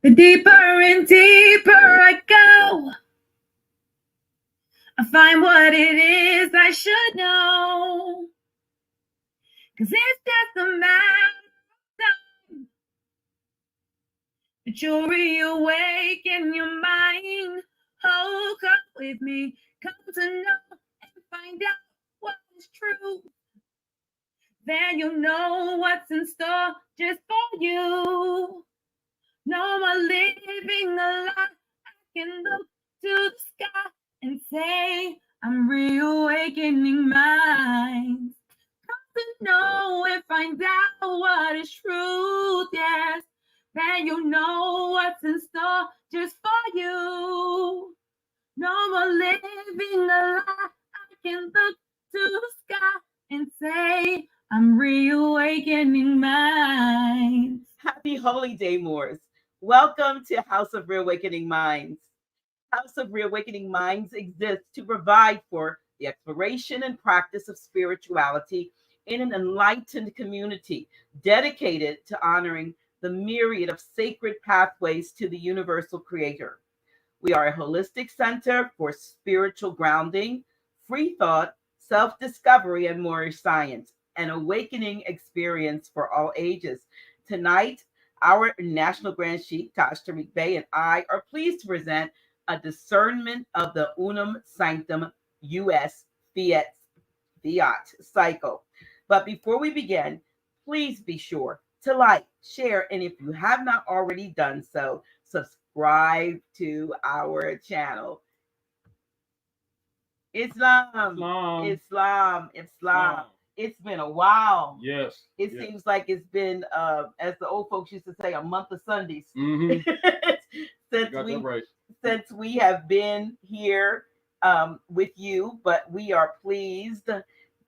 The deeper and deeper I go, I find what it is I should know. 'Cause it's just a matter of time that you'll reawaken your mind. Oh, come with me, come to know and find out what is true. Then you'll know what's in store just for you. No more living a lie. I can look to the sky and say, I'm reawakening minds. Come to know and find out what is truth, yes. Then you'll know what's in store just for you. No more living a lie. I can look to the sky and say, I'm reawakening minds. Happy Holy Day, Moors. Welcome to House of Reawakening Minds. House of Reawakening Minds exists to provide for the exploration and practice of spirituality in an enlightened community dedicated to honoring the myriad of sacred pathways to the universal creator. We are a holistic center for spiritual grounding, free thought, self-discovery, and Moorish science, an awakening experience for all ages. Tonight, our National Grand Sheik, Taj Tarik Bey, and I are pleased to present a discernment of the Unam Sanctum US Fiat Cycle. But before we begin, please be sure to like, share, and if you have not already done so, subscribe to our channel. Islam. It's been a while. Yes. It seems like it's been, as the old folks used to say, a month of Sundays. Mm-hmm. since we have been here with you, but we are pleased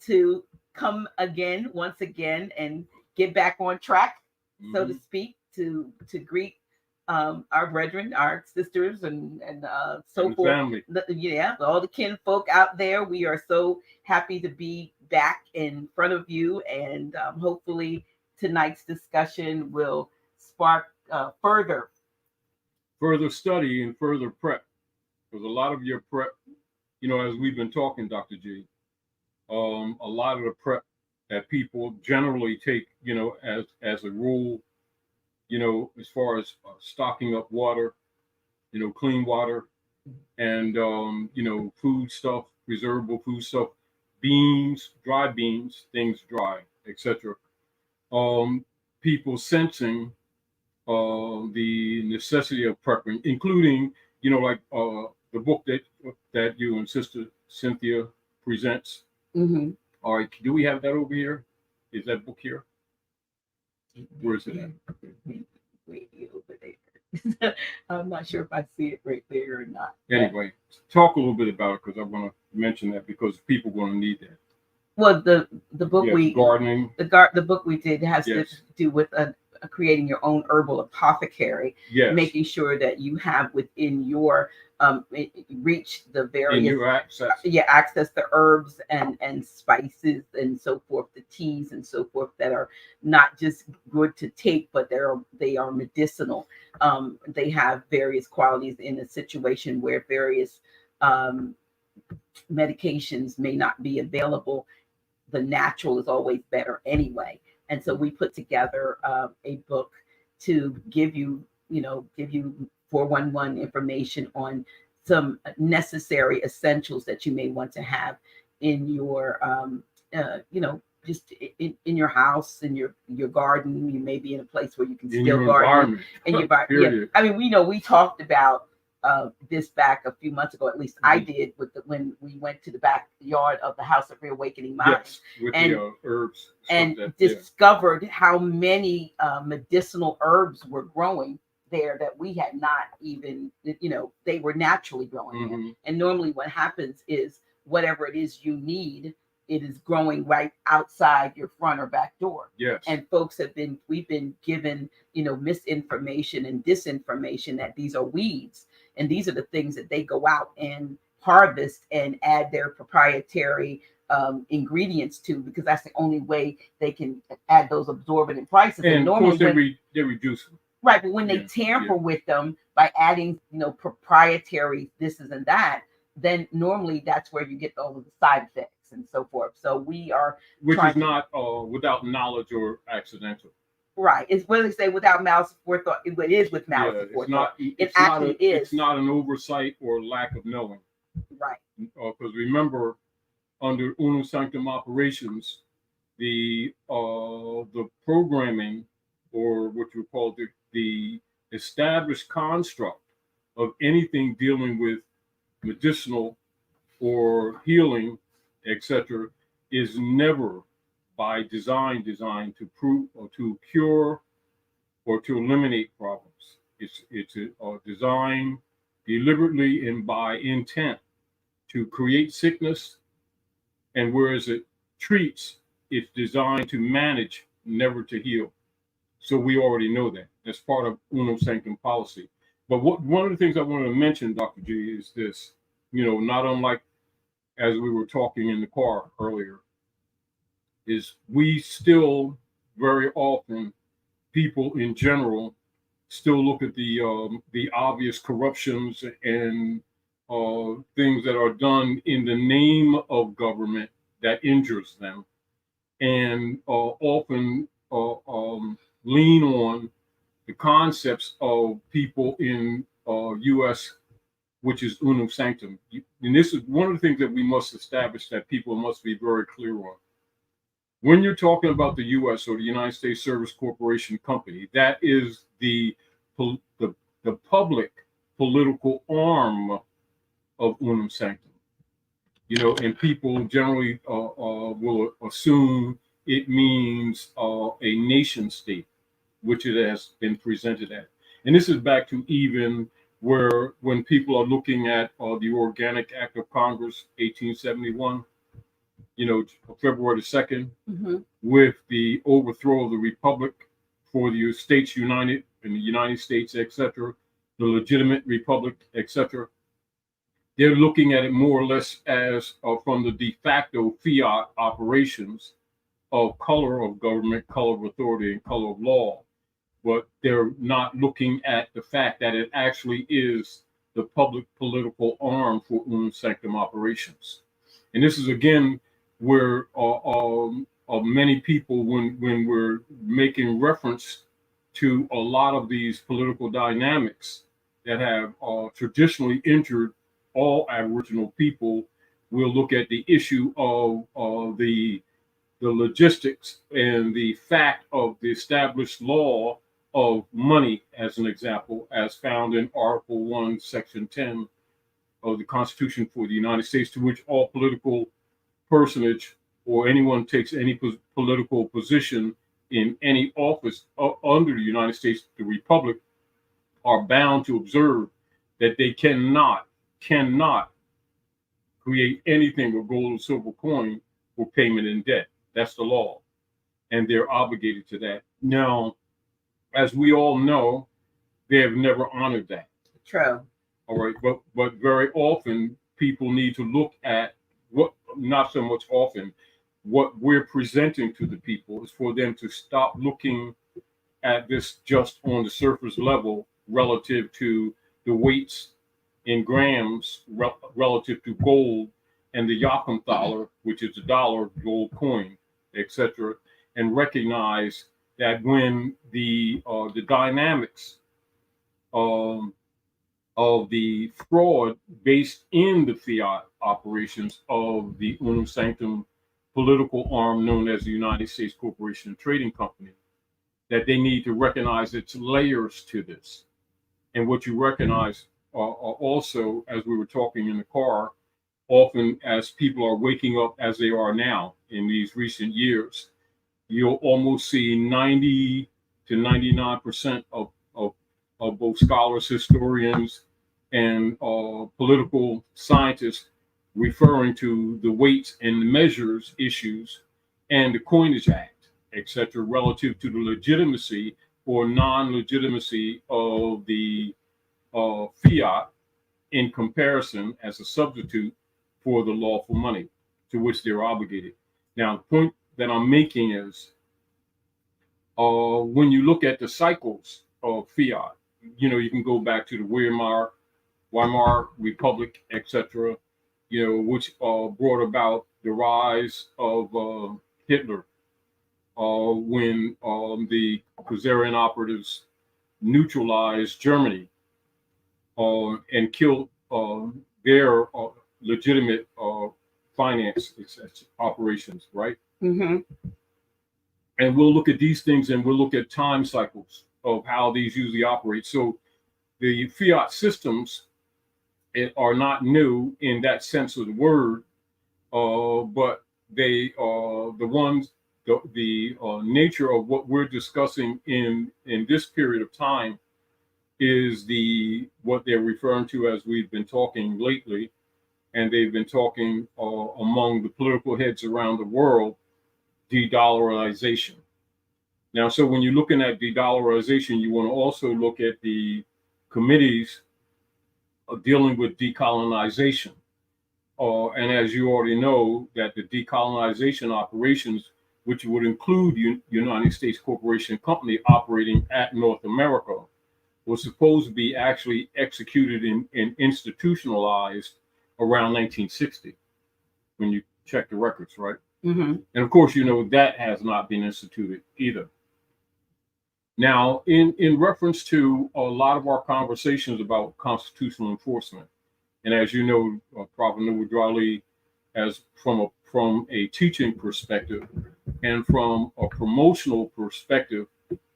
to come once again, and get back on track, so to speak, to greet our brethren, our sisters, and so forth. Family. All the kinfolk out there. We are so happy to be back in front of you, and hopefully tonight's discussion will spark further study and further prep, because a lot of your prep, as we've been talking, Dr. G, a lot of the prep that people generally take, as a rule, as far as stocking up water, clean water, and food stuff, preservable food stuff, beans, dry beans, things dry, etc. People sensing the necessity of prepping, including, like the book that you and Sister Cynthia presents. Mm-hmm. All right, do we have that over here? Is that book here? Where is it at? Way over there. I'm not sure if I see it right there or not. Anyway, talk a little bit about it, because I want to mention that, because people are going to need that. Well, the book gardening. The book we did has to do with creating your own herbal apothecary. Yes. Making sure that you have within your reach the various in your access. Access the herbs and spices and so forth, the teas and so forth, that are not just good to take, but they are medicinal. They have various qualities in a situation where various medications may not be available. The natural is always better anyway. And so we put together a book to give you 411 information on some necessary essentials that you may want to have in your, just in your house, in your garden. You may be in a place where you can still garden. In your environment. I mean, we talked about this back a few months ago, at least I did, when we went to the backyard of the House of Reawakening Minds, with the herbs, and discovered how many medicinal herbs were growing there that we had not even, they were naturally growing. Mm-hmm. And normally what happens is whatever it is you need, it is growing right outside your front or back door. Yes. And we've been given, misinformation and disinformation that these are weeds. And these are the things that they go out and harvest and add their proprietary ingredients to, because that's the only way they can add those absorbent prices. And normally of course they reduce them. Right, but when they Yeah, tamper with them by adding, proprietary this and that, then normally that's where you get all of the side effects and so forth. So we are which trying is not without knowledge or accidental. right. It's what they say without malice aforethought. It is with malice Yeah, aforethought. It it's not actually is. it's not an oversight or lack of knowing. Right. Because remember, under Unum Sanctum operations, the programming, or what you call the established construct of anything dealing with medicinal or healing, etc., is never by design designed to prove or to cure or to eliminate problems. It's a design deliberately and by intent to create sickness, and whereas it treats, it's designed to manage, never to heal. So we already know that. That's part of Unum Sanctum policy. But one of the things I wanted to mention, Dr. G, is this, not unlike as we were talking in the car earlier, is we still very often, people in general, still look at the obvious corruptions and things that are done in the name of government that injures them, and often lean on the concepts of people in U.S., which is Unum Sanctum. And this is one of the things that we must establish that people must be very clear on. When you're talking about the U.S. or the United States Service Corporation Company, that is the public political arm of Unum Sanctum. And people generally will assume it means a nation state, which it has been presented as. And this is back to even where when people are looking at the Organic Act of Congress, 1871, February the 2nd, with the overthrow of the Republic for the States United and the United States, etc., the legitimate Republic, etc. They're looking at it more or less as from the de facto fiat operations of color of government, color of authority, and color of law. But they're not looking at the fact that it actually is the public political arm for Unum Sanctum operations. And this is, again, where many people, when we're making reference to a lot of these political dynamics that have traditionally injured all Aboriginal people, will look at the issue of the logistics and the fact of the established law of money, as an example, as found in Article 1, Section 10 of the Constitution for the United States, to which all political personage or anyone takes any political position in any office under the United States, the Republic, are bound to observe that they cannot create anything with gold or silver coin for payment in debt. That's the law, and they're obligated to that. Now, as we all know, they have never honored that. True. All right, but very often people need to look at what, not so much often, what we're presenting to the people is for them to stop looking at this just on the surface level relative to the weights in grams relative to gold and the Yakum dollar, which is the dollar gold coin, etc., and recognize that when the dynamics of the fraud based in the fiat operations of the Unum Sanctum political arm known as the United States Corporation and Trading Company, that they need to recognize its layers to this. And what you recognize also, as we were talking in the car, often as people are waking up as they are now in these recent years, you'll almost see 90 to 99% of both scholars, historians, and political scientists referring to the weights and the measures issues and the Coinage Act, etc., relative to the legitimacy or non-legitimacy of the fiat in comparison as a substitute for the lawful money to which they're obligated. Now, the point that I'm making is when you look at the cycles of fiat. You can go back to the Weimar Republic, etc., which brought about the rise of Hitler when the Khazarian operatives neutralized Germany and killed their legitimate finance operations, right? Mm-hmm. And we'll look at these things and we'll look at time cycles of how these usually operate. So the fiat systems are not new in that sense of the word, but they are the ones, the nature of what we're discussing in this period of time is what they're referring to as we've been talking lately, and they've been talking among the political heads around the world, de-dollarization. Now, so when you're looking at de-dollarization, you want to also look at the committees dealing with decolonization. And as you already know, that the decolonization operations, which would include United States Corporation Company operating at North America, was supposed to be actually executed and institutionalized around 1960, when you check the records, right? Mm-hmm. And of course, that has not been instituted either. Now, in reference to a lot of our conversations about constitutional enforcement, and as you know, Prophet Nuwadrali, as from a teaching perspective and from a promotional perspective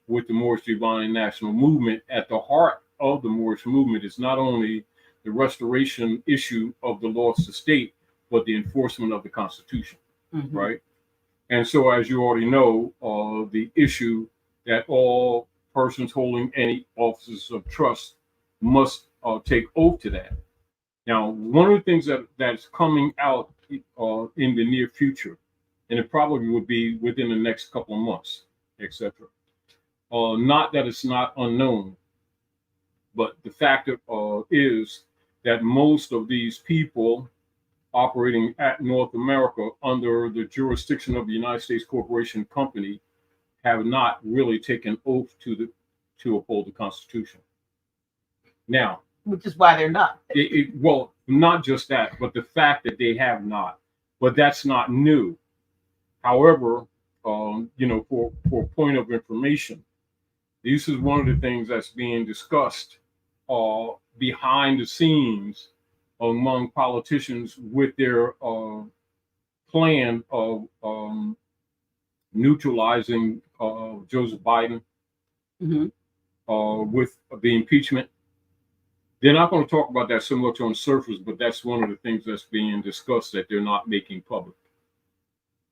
with the Moorish Divine National Movement, at the heart of the Moorish movement is not only the restoration issue of the lost estate, but the enforcement of the Constitution, Mm-hmm. right? And so, as you already know, the issue that all persons holding any offices of trust must take oath to that. Now, one of the things that's coming out in the near future, and it probably will be within the next couple of months, etc. Not that it's not unknown, but the fact is that most of these people operating at North America under the jurisdiction of the United States Corporation Company have not really taken oath to uphold the Constitution. Now, Which is why they're not. Well, not just that, but the fact that they have not. But that's not new. However, for point of information, this is one of the things that's being discussed behind the scenes among politicians with their plan of neutralizing Joseph Biden, Mm-hmm. with the impeachment. They're not going to talk about that so much on the surface, but that's one of the things that's being discussed that they're not making public.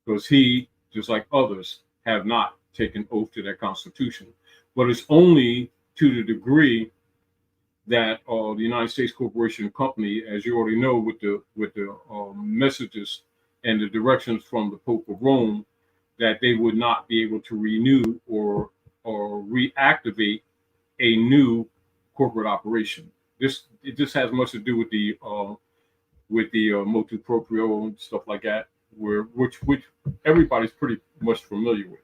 Because he, just like others, have not taken oath to that Constitution. But it's only to the degree that the United States Corporation Company, as you already know, with the messages and the directions from the Pope of Rome, that they would not be able to renew or reactivate a new corporate operation. This has much to do with the motu proprio and stuff like that, which everybody's pretty much familiar with.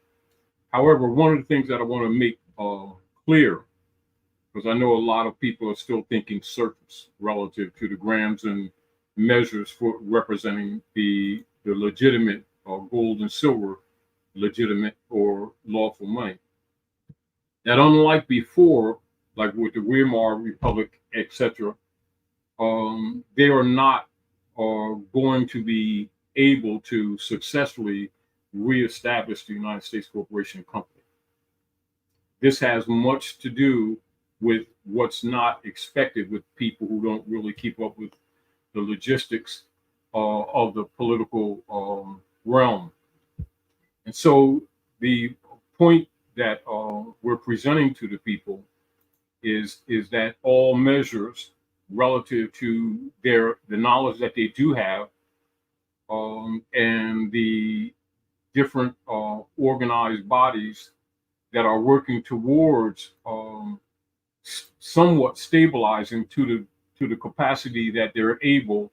However, one of the things that I want to make clear, because I know a lot of people are still thinking surface relative to the grams and measures for representing the legitimate gold and silver, legitimate or lawful money. That unlike before, like with the Weimar Republic, etc., they are not going to be able to successfully reestablish the United States Corporation Company. This has much to do with what's not expected with people who don't really keep up with the logistics of the political realm. And so the point that we're presenting to the people is that all measures relative to the knowledge that they do have and the different organized bodies that are working towards somewhat stabilizing to the capacity that they're able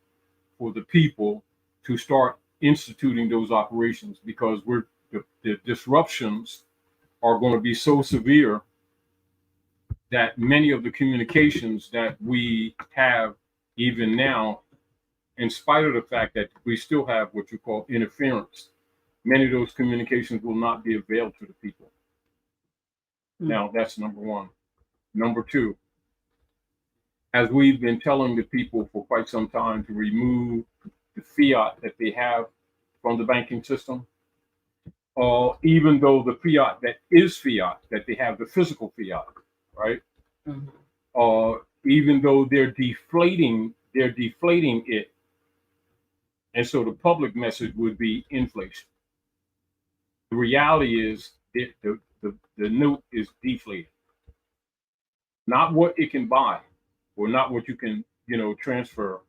for the people to start instituting those operations, because the disruptions are going to be so severe that many of the communications that we have even now, in spite of the fact that we still have what you call interference, many of those communications will not be available to the people. Now, that's number one. Number two, as we've been telling the people for quite some time to remove the fiat that they have from the banking system, even though the fiat that is fiat, that they have the physical fiat, right? Even though they're deflating it. And so the public message would be inflation. The reality is the note is deflated. Not what it can buy, or not what you can, transfer,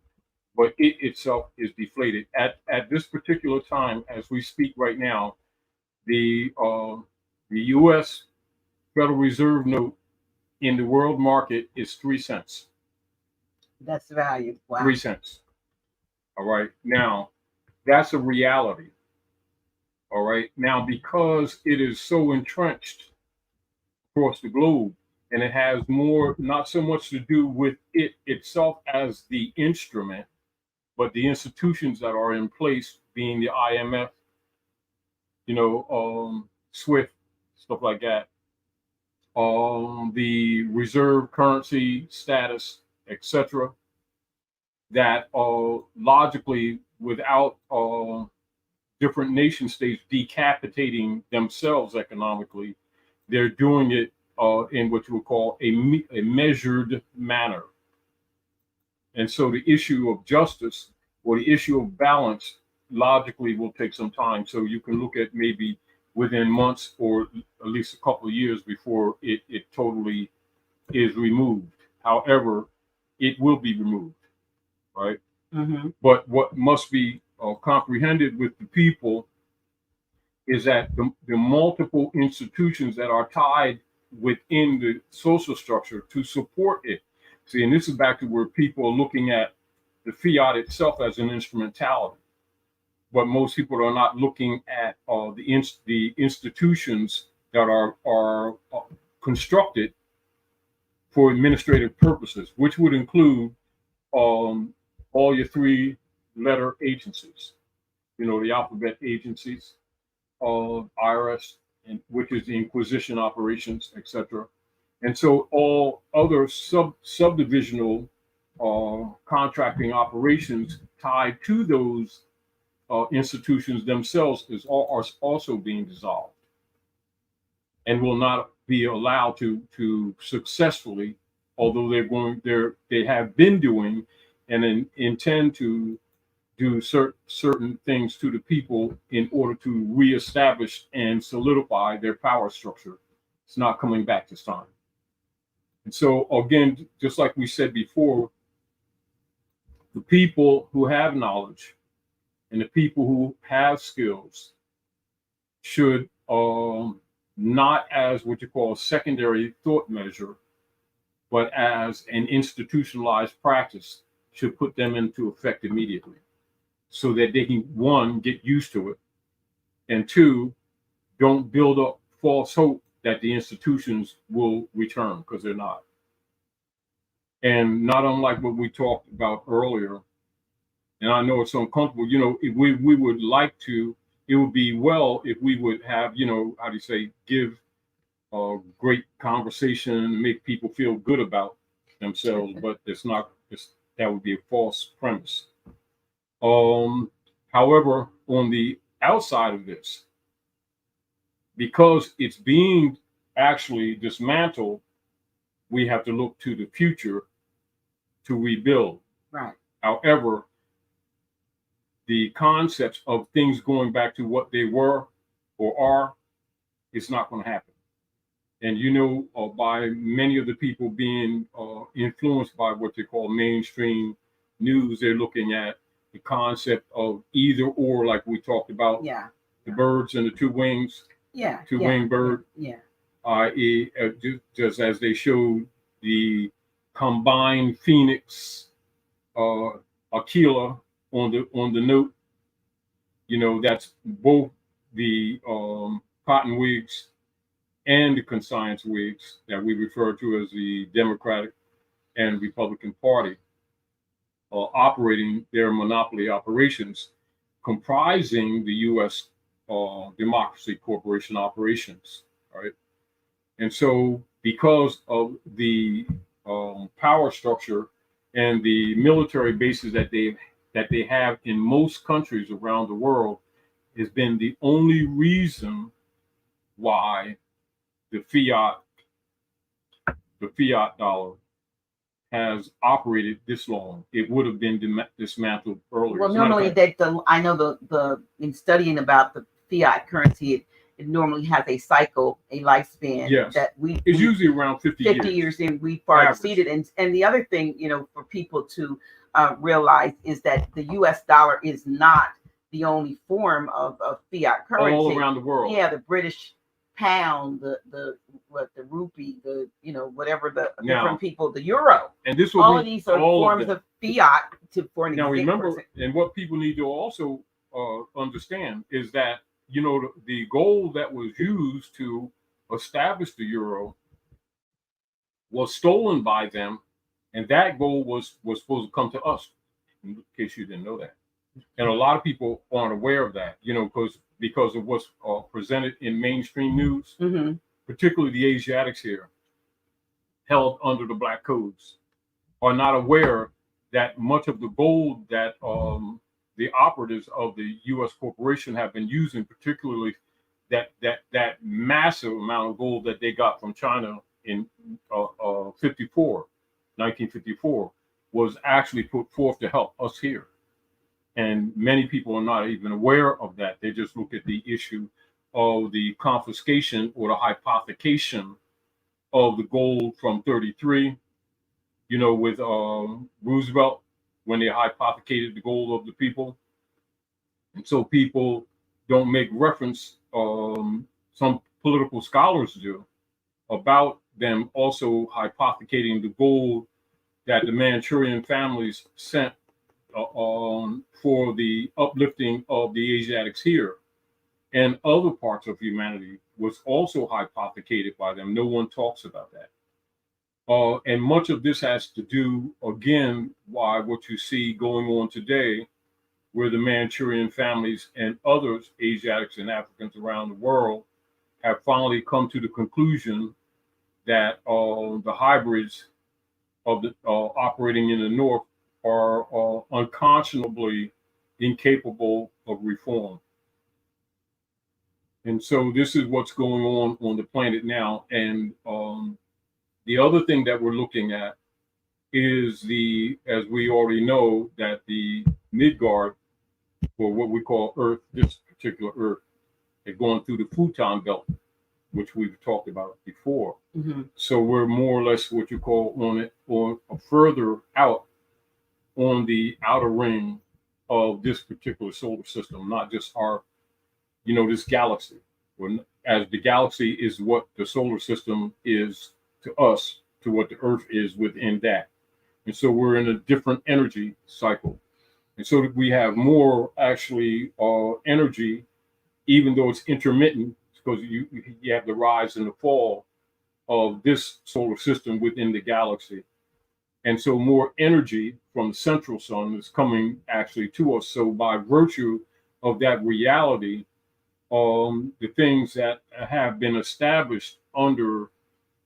but it itself is deflated. At this particular time, as we speak right now, the U.S. Federal Reserve note in the world market is 3 cents. That's the value. Wow. 3 cents. All right. Now, that's a reality. All right. Now, because it is so entrenched across the globe, and it has more, not so much to do with it itself as the instrument, but the institutions that are in place, being the IMF, SWIFT, stuff like that, the reserve currency status, etc., that logically, without different nation states decapitating themselves economically, they're doing it in what you would call a measured manner. And so the issue of justice or the issue of balance logically will take some time. So you can look at maybe within months or at least a couple of years before it totally is removed. However, it will be removed, right? But what must be comprehended with the people is that the multiple institutions that are tied within the social structure to support it. See, and this is back to where people are looking at the fiat itself as an instrumentality, but most people are not looking at the institutions that are constructed for administrative purposes, which would include all your 3-letter agencies, the alphabet agencies, IRS, and which is the Inquisition operations, etc. And so all other subdivisional contracting operations tied to those institutions themselves are also being dissolved and will not be allowed to successfully, although they have been doing and intend to do certain things to the people in order to reestablish and solidify their power structure. It's not coming back this time. And so again, just like we said before, the people who have knowledge and the people who have skills should not as what you call a secondary thought measure, but as an institutionalized practice, should put them into effect immediately, so that they can, 1, get used to it, and 2, don't build up false hope that the institutions will return, because they're not. And not unlike what we talked about earlier, and I know it's uncomfortable, if we would like to, it would be well if we would have, give a great conversation, make people feel good about themselves, but that would be a false premise. However, on the outside of this, because it's being actually dismantled, we have to look to the future to rebuild. Right. However, the concepts of things going back to what they were or are, it's not going to happen. And by many of the people being influenced by what they call mainstream news, they're looking at the concept of either or, like we talked about, the birds and the 2 wings, two-winged bird, i.e., just as they showed the combined phoenix, Aquila on the note, that's both the cotton wigs and the conscience wigs that we refer to as the Democratic and Republican Party operating their monopoly operations, comprising the U.S. Democracy Corporation operations, right? And so because of the power structure and the military bases that they have in most countries around the world, has been the only reason why the fiat dollar has operated this long. It would have been dismantled earlier. Well, normally I know in studying about the fiat currency, it normally has a cycle, a lifespan. Yes. That it's usually around 50 years in, we far exceeded. And the other thing, for people to realize is that the U.S. dollar is not the only form of fiat currency. All around the world. Yeah, the British pound, the rupee, whatever the different people, the euro. And this all of these are forms of fiat for an now remember, and what people need to also understand is that the gold that was used to establish the euro was stolen by them, and that gold was supposed to come to us, in case you didn't know that. And a lot of people aren't aware of that, because of what's presented in mainstream news, particularly the Asiatics here, held under the black codes, are not aware that much of the gold that the operatives of the U.S. corporation have been using, particularly that massive amount of gold that they got from China in 1954, was actually put forth to help us here. And many people are not even aware of that. They just look at the issue of the confiscation or the hypothecation of the gold from 33, with Roosevelt, when they hypothecated the gold of the people. And so people don't make reference, some political scholars do, about them also hypothecating the gold that the Manchurian families sent for the uplifting of the Asiatics here and other parts of humanity was also hypothecated by them. No one talks about that. And much of this has to do, again, why what you see going on today, where the Manchurian families and others, Asiatics and Africans around the world, have finally come to the conclusion that the hybrids of the operating in the North are unconscionably incapable of reform. And so this is what's going on the planet now. And the other thing that we're looking at is as we already know, that the Midgard, or what we call Earth, this particular Earth, had gone through the Futon belt, which we've talked about before. So we're more or less what you call on further out on the outer ring of this particular solar system, not just our, this galaxy. As the galaxy is what the solar system is to us, to what the Earth is within that. And so we're in a different energy cycle. And so we have more actually energy, even though it's intermittent, because you have the rise and the fall of this solar system within the galaxy. And so more energy from the central sun is coming actually to us. So by virtue of that reality, the things that have been established under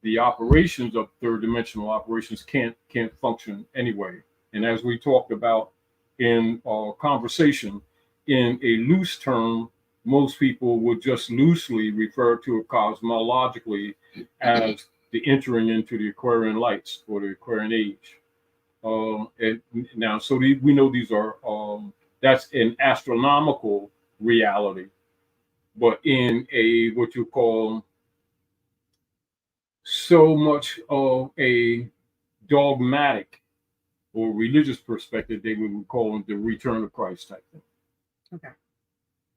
the operations of third dimensional operations can't function anyway. And as we talked about in our conversation, in a loose term, most people would just loosely refer to it cosmologically as the entering into the Aquarian lights or the Aquarian Age. And now, so we know these are, that's an astronomical reality, but in a, what you call, so much of a dogmatic or religious perspective, they would call it the return of Christ type thing. Okay.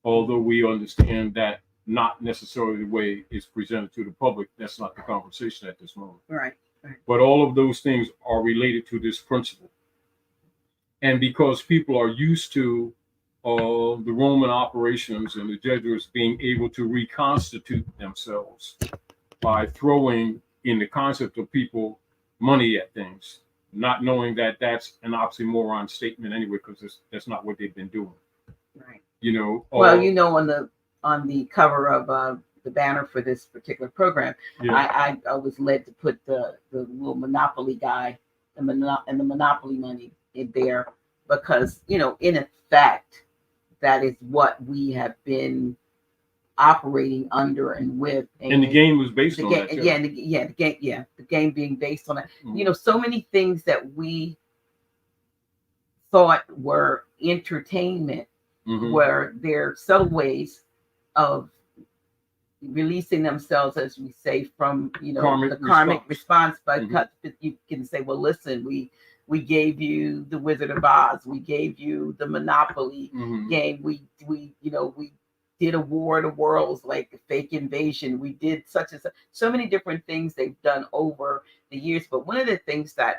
Although we understand that not necessarily the way it's presented to the public, that's not the conversation at this moment. Right. But all of those things are related to this principle. And because people are used to the Roman operations and the Jesuits being able to reconstitute themselves by throwing in the concept of people money at things, not knowing that that's an oxymoron statement anyway, because that's not what they've been doing. Right. Well, on the cover of the banner for this particular program, yeah. I was led to put the little Monopoly guy and the Monopoly money in there because, in effect, that is what we have been operating under and with. And the game was based on that. The game being based on that. Mm-hmm. So many things that we thought were entertainment were their subtle ways of releasing themselves, as we say, from the karmic response. But you can say, well, listen, we gave you the Wizard of Oz, we gave you the Monopoly game, we did a War of the Worlds, like a fake invasion, we did such and such, so many different things they've done over the years. But one of the things that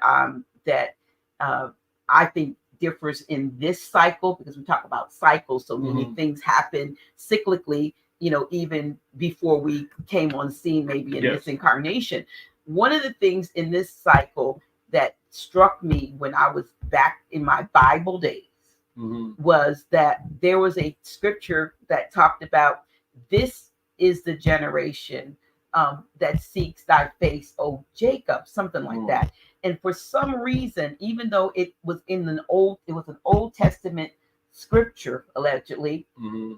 I think differs in this cycle, because we talk about cycles, so many things happen cyclically, even before we came on scene, maybe in this incarnation. One of the things in this cycle that struck me when I was back in my Bible days was that there was a scripture that talked about, this is the generation that seeks thy face, O Jacob, something like that. And for some reason, even though it was an Old Testament scripture, allegedly,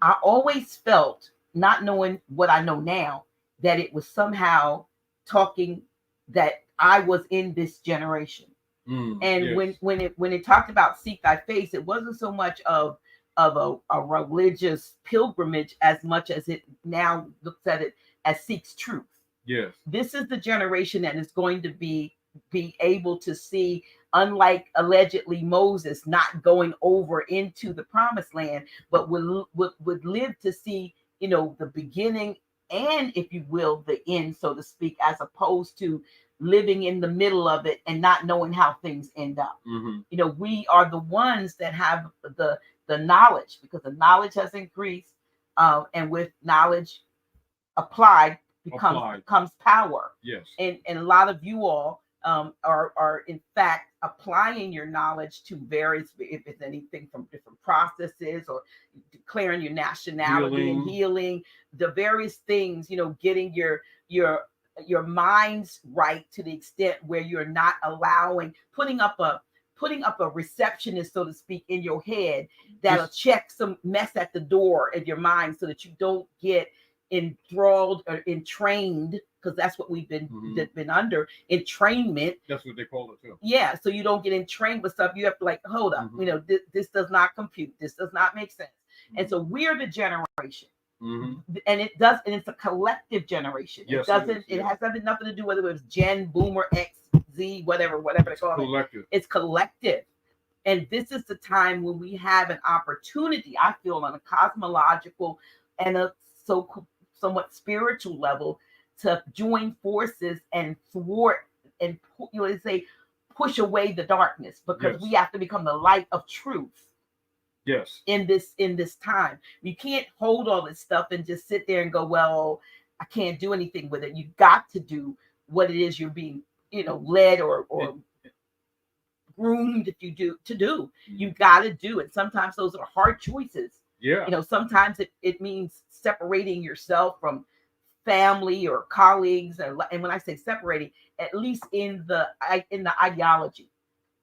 I always felt, not knowing what I know now, that it was somehow talking that I was in this generation. And when it talked about seek thy face, it wasn't so much of a religious pilgrimage as much as it now looks at it as seeks truth. Yes. This is the generation that is going to be able to see, unlike allegedly Moses not going over into the promised land, but would live to see, the beginning and, if you will, the end, so to speak, as opposed to living in the middle of it and not knowing how things end up. We are the ones that have the knowledge, because the knowledge has increased, and with knowledge applied becomes power. Yes. And a lot of you all are in fact applying your knowledge to various, if it's anything from different processes or declaring your nationality and healing the various things, getting your minds right to the extent where you're not allowing, putting up a receptionist, so to speak, in your head that'll check some mess at the door of your mind, so that you don't get enthralled or entrained, because that's what we've been under, entrainment. That's what they call it too. Yeah, so you don't get entrained with stuff. You have to hold up, this does not compute, this does not make sense. And so we're the generation. And it's a collective generation. It has nothing to do whether it's Gen, Boomer, X, Z, whatever they call it. It's collective. And this is the time when we have an opportunity, I feel, on a cosmological and a somewhat spiritual level, to join forces and thwart and push away the darkness, because we have to become the light of truth. Yes. In this time, you can't hold all this stuff and just sit there and go, well, I can't do anything with it. You got to do what it is you're being, led or groomed, if you do to do. You got to do it. Sometimes those are hard choices. Yeah. Sometimes it means separating yourself from family or colleagues, and when I say separating, at least in the ideology,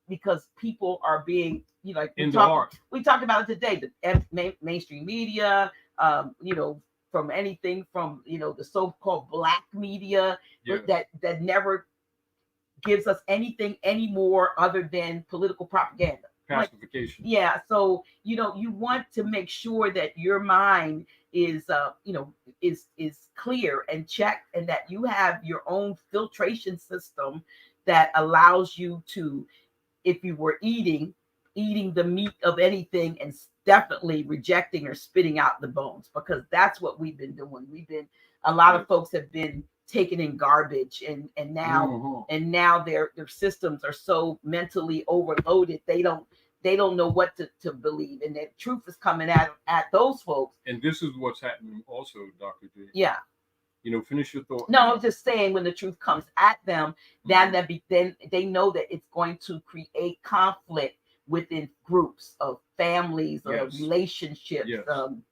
because people are being, we talked about it today, the mainstream media, from anything from, the so-called black media that never gives us anything anymore other than political propaganda. Pacification. So you want to make sure that your mind is clear and checked, and that you have your own filtration system that allows you to, if you were eating the meat of anything, and definitely rejecting or spitting out the bones, because that's what we've been doing. A lot of folks have been taken in garbage, and now their systems are so mentally overloaded, they don't know what to believe, and the truth is coming at those folks. And this is what's happening also, Dr. J. Yeah. Finish your thought. No, I'm just saying when the truth comes at them, then they know that it's going to create conflict within groups of families or Yes. relationships, Yes.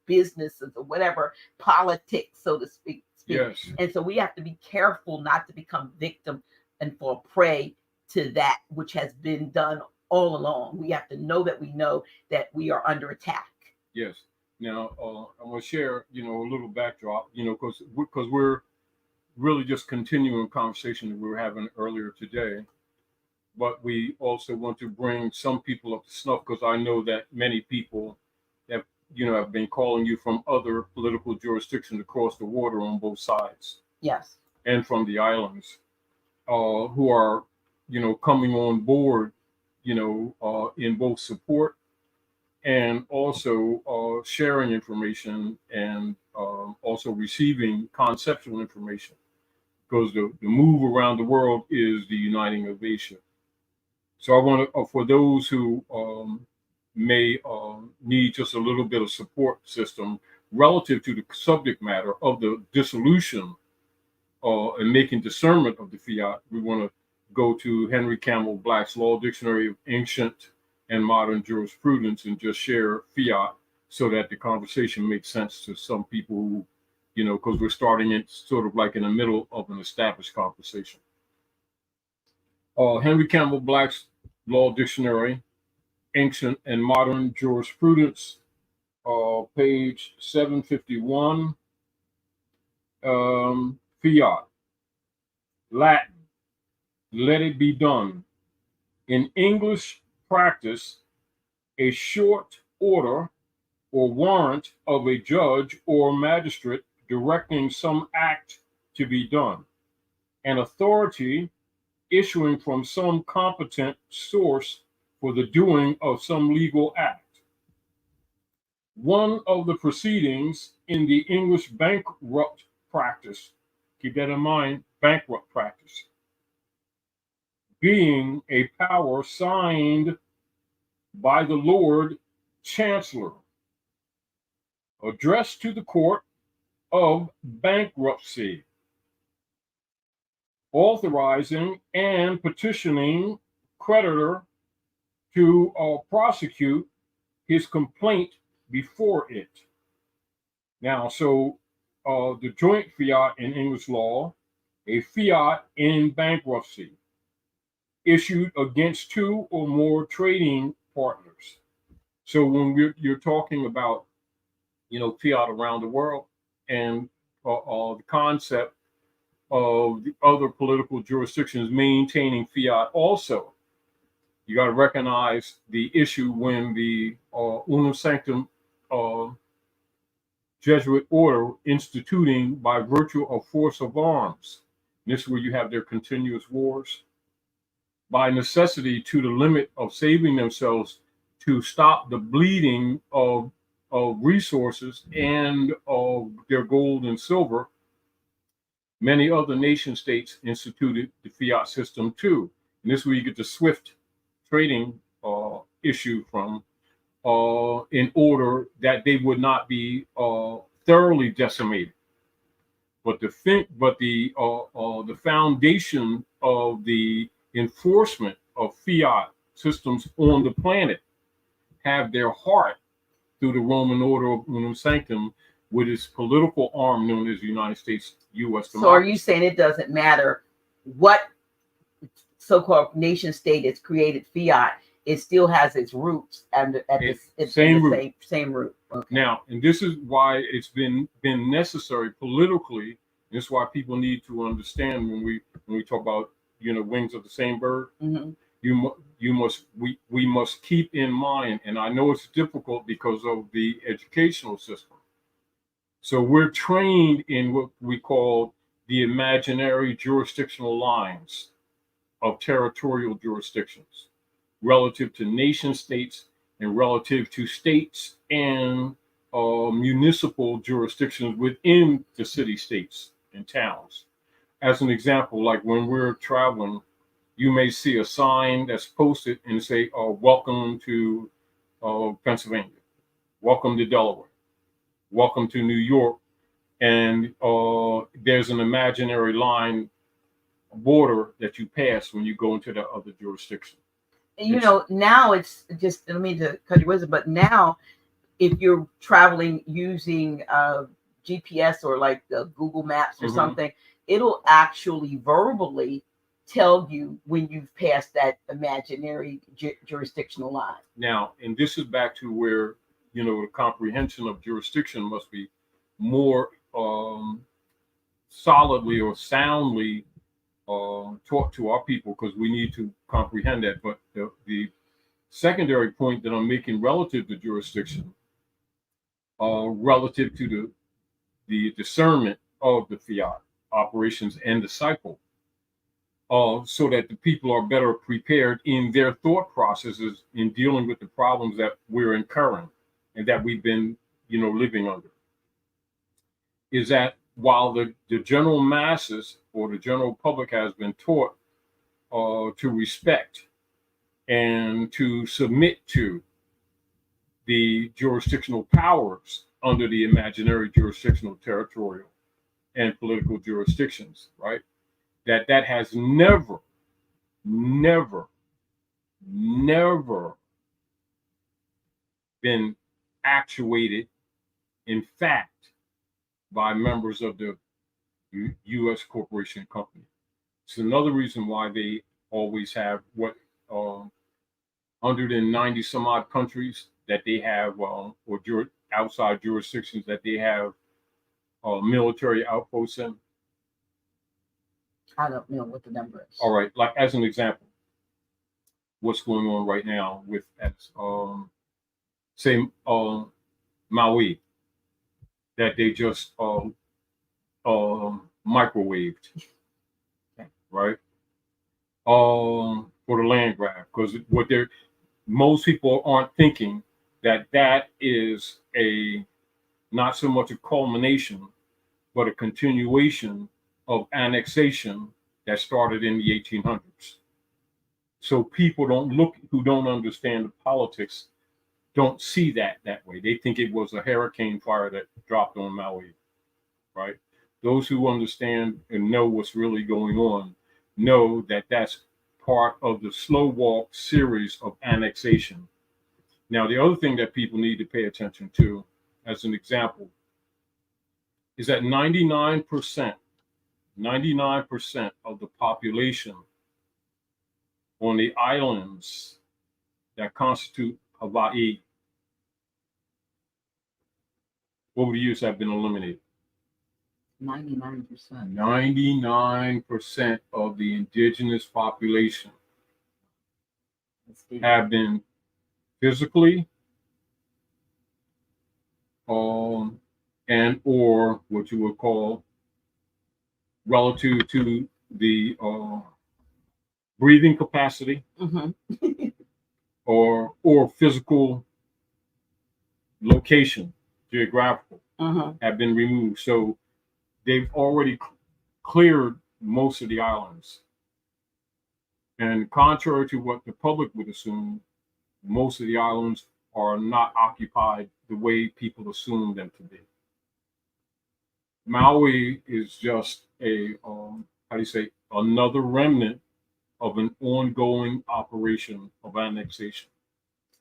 businesses or whatever, politics, so to speak. Yes. And so we have to be careful not to become victim and fall prey to that which has been done all along. We have to know that we are under attack. Yes. Now, I'm going to share, a little backdrop, because we're really just continuing a conversation that we were having earlier today. But we also want to bring some people up to snuff, because I know that many people have been calling you from other political jurisdictions across the water on both sides. Yes. And from the islands, who are, coming on board, in both support and also sharing information and also receiving conceptual information, because the move around the world is the uniting of Asia. So I want to, for those who may need just a little bit of support system relative to the subject matter of the dissolution and making discernment of the fiat, we want to go to Henry Campbell Black's Law Dictionary of Ancient and Modern Jurisprudence and just share fiat, so that the conversation makes sense to some people who, because we're starting it sort of like in the middle of an established conversation. Henry Campbell Black's Law Dictionary, Ancient and Modern Jurisprudence, page 751, fiat, Latin, let it be done. In English practice, a short order or warrant of a judge or magistrate directing some act to be done, an authority issuing from some competent source for the doing of some legal act. One of the proceedings in the English bankrupt practice, keep that in mind, bankrupt practice, being a power signed by the Lord Chancellor, addressed to the court of bankruptcy, authorizing and petitioning creditor to prosecute his complaint before it. Now, so the joint fiat in English law, a fiat in bankruptcy, issued against two or more trading partners. So when you're talking about, fiat around the world, and the concept of the other political jurisdictions maintaining fiat also, you got to recognize the issue when the Unam Sanctam Jesuit order instituting by virtue of force of arms. And this is where you have their continuous wars, by necessity to the limit of saving themselves, to stop the bleeding of resources and of their gold and silver. Many other nation states instituted the fiat system too. And this is where you get the SWIFT trading issue from, in order that they would not be thoroughly decimated. But the foundation of the enforcement of fiat systems on the planet have their heart through the Roman order of Unam Sanctam, with its political arm known as the United States U.S. democracy. So are you saying it doesn't matter what so-called nation state has created fiat, it still has its roots and same root? Okay. Now, and this is why it's been necessary politically. This is why people need to understand when we talk about wings of the same bird. Mm-hmm. We must keep in mind, and I know it's difficult because of the educational system. So we're trained in what we call the imaginary jurisdictional lines of territorial jurisdictions relative to nation states and relative to states and municipal jurisdictions within the city states and towns. As an example, like when we're traveling, you may see a sign that's posted and say, welcome to Pennsylvania, welcome to Delaware, welcome to New York. And there's an imaginary line border that you pass when you go into the other jurisdiction. You know, now it's just, I mean to cut your wisdom, but now if you're traveling using GPS or like the Google Maps or something, it'll actually verbally tell you when you've passed that imaginary jurisdictional line. Now, and this is back to where, you know, the comprehension of jurisdiction must be more solidly or soundly taught to our people, because we need to comprehend that. But the secondary point that I'm making relative to jurisdiction, relative to the discernment of the fiat operations and the cycle, so that the people are better prepared in their thought processes in dealing with the problems that we're incurring and that we've been, you know, living under, is that while the general masses or the general public has been taught to respect and to submit to the jurisdictional powers under the imaginary jurisdictional, territorial, and political jurisdictions, right? That has never been actuated, in fact, by members of the U.S. corporation company. It's another reason why they always have 190 some odd countries that they have, or outside jurisdictions that they have military outposts in. I don't know what the number is. All right, like as an example, what's going on right now with say Maui, that they just microwaved, right? For the land grab, because what most people aren't thinking that is not so much a culmination, but a continuation of annexation that started in the 1800s. So people who don't understand the politics don't see that way. They think it was a hurricane fire that dropped on Maui, right? Those who understand and know what's really going on know that that's part of the slow walk series of annexation. Now, the other thing that people need to pay attention to, as an example, is that 99% of the population on the islands that constitute Hawaii over the years have been eliminated. 99%. 99% of the indigenous population have been physically and or what you would call relative to the breathing capacity or physical location, geographical, have been removed. So they've already cleared most of the islands. And contrary to what the public would assume, most of the islands are not occupied the way people assume them to be. Maui is just another remnant of an ongoing operation of annexation.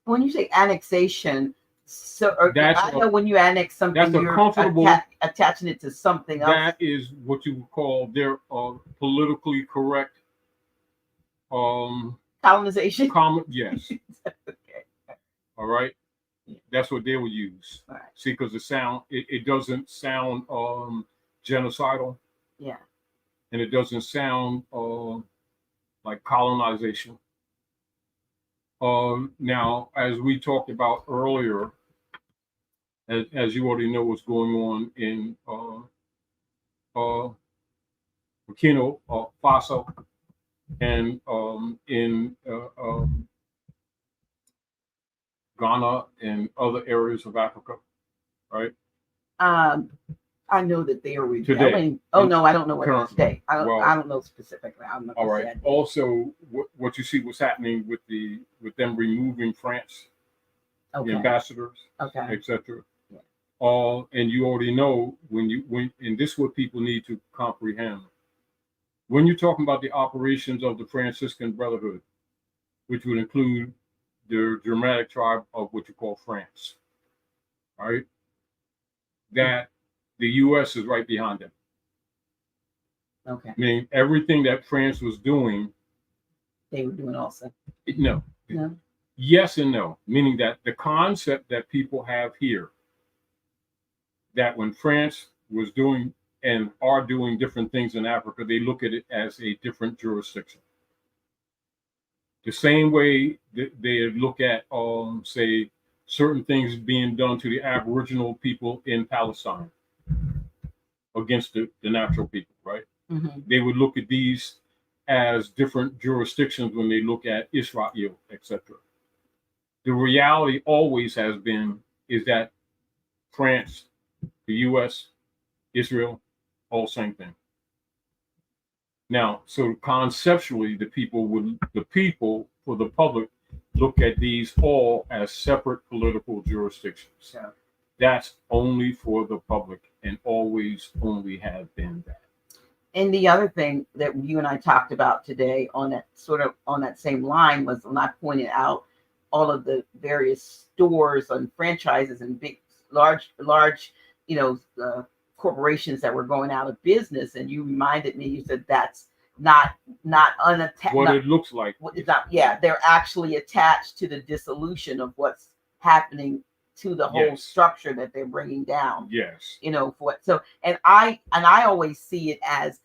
When you say annexation, so I know when you annex something, you're attaching it to something else. That is what you would call their politically correct colonization. Yes. Okay. All right. That's what they will use. All right. See, because it doesn't sound genocidal. Yeah. And it doesn't sound like colonization. Now, as we talked about earlier, as you already know what's going on in Burkina Faso and in Ghana and other areas of Africa, right? I know that they are rebelling. Today. Oh no, I don't know what Currently. Today. I don't know specifically. I'm not all right. Also, what you see what's happening with them removing France, the ambassadors, etc. And you already know and this is what people need to comprehend. When you're talking about the operations of the Franciscan Brotherhood, which would include the Germanic tribe of what you call France, right? That the U.S. is right behind them. Okay. Meaning everything that France was doing, They were doing also. No. No. Yes and no. Meaning that the concept that people have here, that when France was doing and are doing different things in Africa, they look at it as a different jurisdiction. The same way that they look at, say, certain things being done to the Aboriginal people in Palestine against the natural people, right? Mm-hmm. They would look at these as different jurisdictions when they look at Israel, etc. The reality always has been is that France, the U.S., Israel, all same thing. Now, so conceptually, the people, for the public, look at these all as separate political jurisdictions. Yeah. That's only for the public and always only have been that. And the other thing that you and I talked about today on that same line was when I pointed out all of the various stores and franchises and big, large, corporations that were going out of business. And you reminded me, you said that's not unattached. What it looks like. It's not, yeah, they're actually attached to the dissolution of what's happening to the whole structure that they're bringing down. Yes. And I always see it as,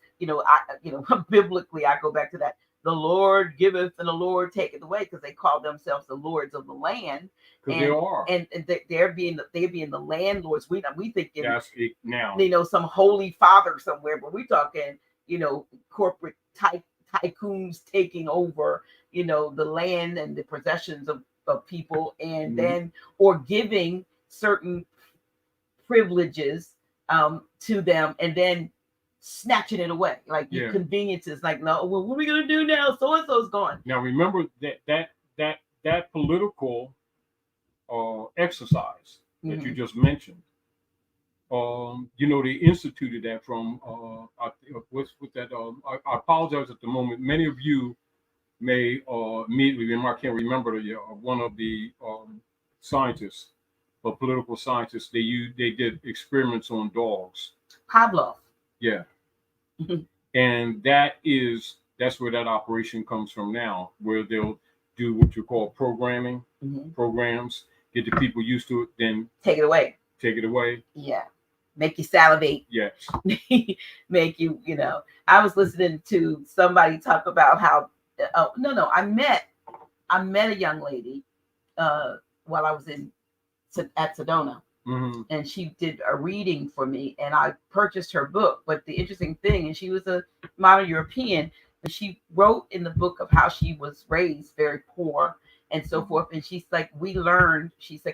biblically, I go back to that. The Lord giveth and the Lord taketh away, because they call themselves the lords of the land. Because they are. And they're being the landlords. We thinking that's it now. Some holy father somewhere, but we're talking, corporate tycoons taking over, the land and the possessions of people, and then or giving certain privileges to them, and then snatching it away, like conveniences. Like, no, well, what are we gonna do now? So and so's gone. Now remember that political exercise that you just mentioned. They instituted that from what's with that. I apologize at the moment. Many of you may immediately, I can't remember one of the scientists, but political scientists. They did experiments on dogs. Pavlov. Yeah. And that's where that operation comes from now, where they'll do what you call programming, programs, get the people used to it, then take it away. Yeah. Make you salivate. Yes. Make you, I was listening to somebody talk about how, I met a young lady while I was at Sedona. And she did a reading for me, and I purchased her book. But the interesting thing, and she was a modern European, but she wrote in the book of how she was raised very poor and so forth. And she's like,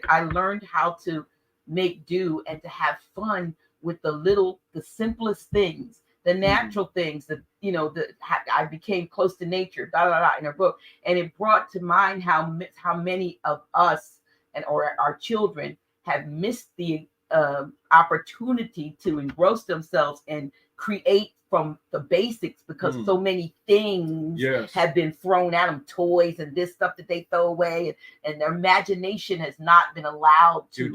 I learned how to make do and to have fun with the simplest things, the natural things that, I became close to nature, in her book. And it brought to mind how many of us or our children have missed the opportunity to engross themselves and create from the basics, because so many things have been thrown at them, toys and this stuff that they throw away, and their imagination has not been allowed to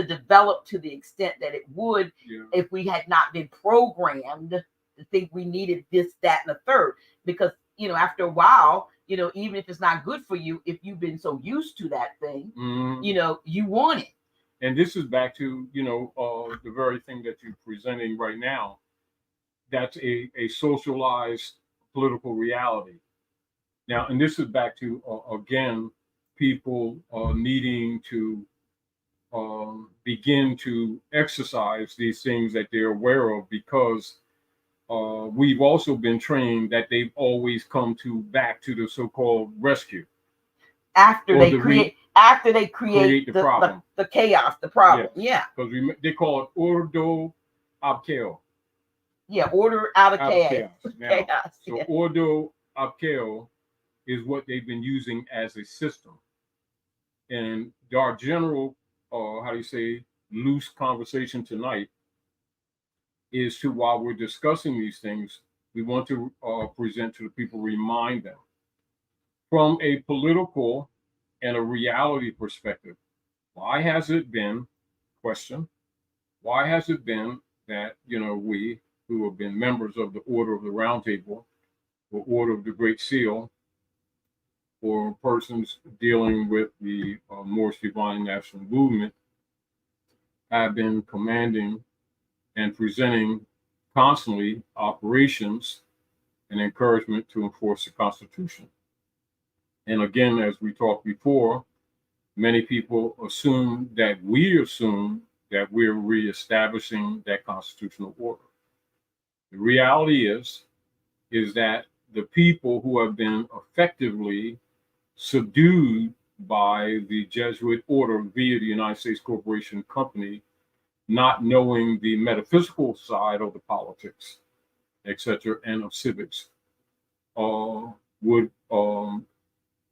develop to the extent that it would if we had not been programmed to think we needed this, that, and the third. Because after a while, even if it's not good for you, if you've been so used to that thing, you want it. And this is back to, the very thing that you're presenting right now. That's a socialized political reality. Now, and this is back to, again, people needing to begin to exercise these things that they're aware of, because we've also been trained that they've always come back to the so-called rescue. After they create the problem, the chaos, the problem. Yes. Because they call it Ordo ab Chao. Yeah, order out of chaos. Now, so Ordo ab Chao is what they've been using as a system. And our general, loose conversation tonight is to, while we're discussing these things, we want to present to the people, remind them from a political and a reality perspective. Why has it been, question, why has it been that, we who have been members of the Order of the Round Table or Order of the Great Seal, or persons dealing with the Moorish Divine National Movement, have been commanding and presenting constantly operations and encouragement to enforce the Constitution? And again, as we talked before, many people assume that we're reestablishing that constitutional order. The reality is that the people who have been effectively subdued by the Jesuit order via the United States Corporation Company, not knowing the metaphysical side of the politics, etc., and of civics, would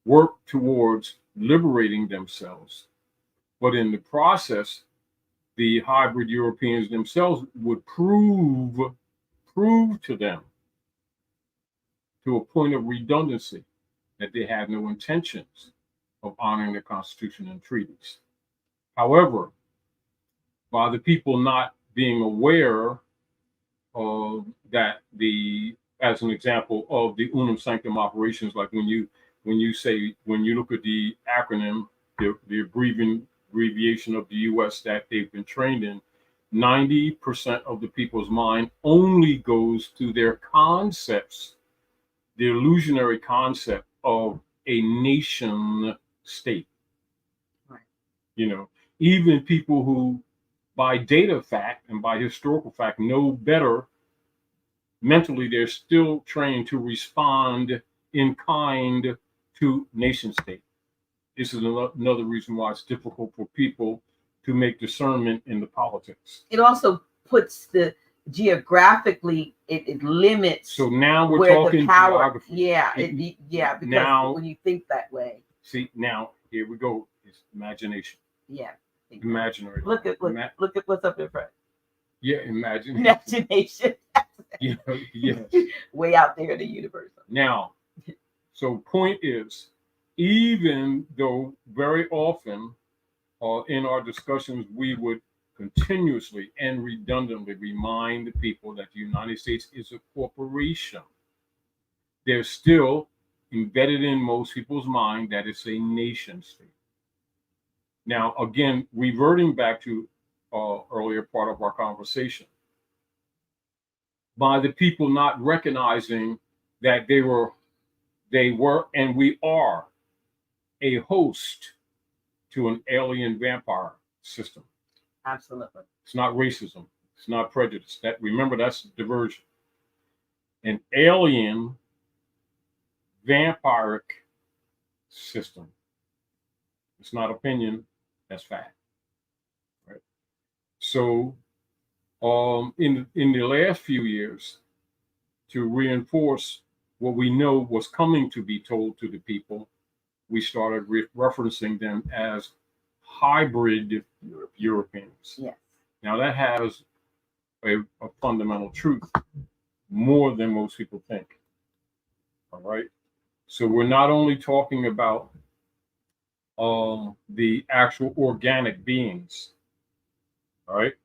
work towards liberating themselves. But in the process, the hybrid Europeans themselves would prove to them, to a point of redundancy, that they had no intentions of honoring the Constitution and treaties. However, by the people not being aware of that, as an example of the Unam Sanctum operations, like when you look at the acronym, the abbreviation of the US that they've been trained in, 90% of the people's mind only goes to their concepts, the illusionary concept of a nation state. Right. Even people who, by data fact and by historical fact, know better, mentally they're still trained to respond in kind to nation state. This is another reason why it's difficult for people to make discernment in the politics. It also puts geographically, it limits. So now we're where talking the power, geography. Because now, when you think that way. See, now here we go. It's imagination. Yeah. Imaginary. Look at what's up in front. Yeah, imagination. Imagination. Yes. Way out there in the universe. Now, so point is, even though very often in our discussions we would continuously and redundantly remind the people that the United States is a corporation, there's still embedded in most people's mind that it's a nation state. Now, again, reverting back to earlier part of our conversation, by the people not recognizing that they were, and we are a host to an alien vampire system. Absolutely. It's not racism. It's not prejudice. Remember, that's diversion. An alien vampiric system. It's not opinion. That's fact. Right. So, in the last few years, to reinforce what we know was coming to be told to the people, we started referencing them as hybrid Europeans. Yes. Now that has a fundamental truth, more than most people think. All right. So we're not only talking about the actual organic beings. All right.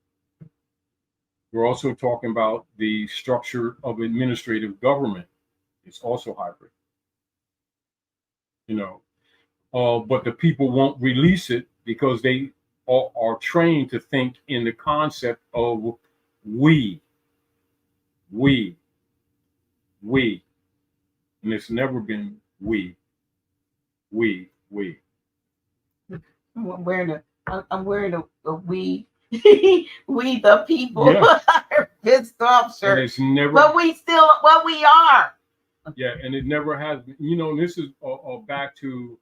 We're also talking about the structure of administrative government. It's also hybrid. But the people won't release it because they are trained to think in the concept of we. And it's never been we. I'm wearing a we we the people pissed off shirt. And it's never, but we still what we are. Yeah, and it never has been. This is back to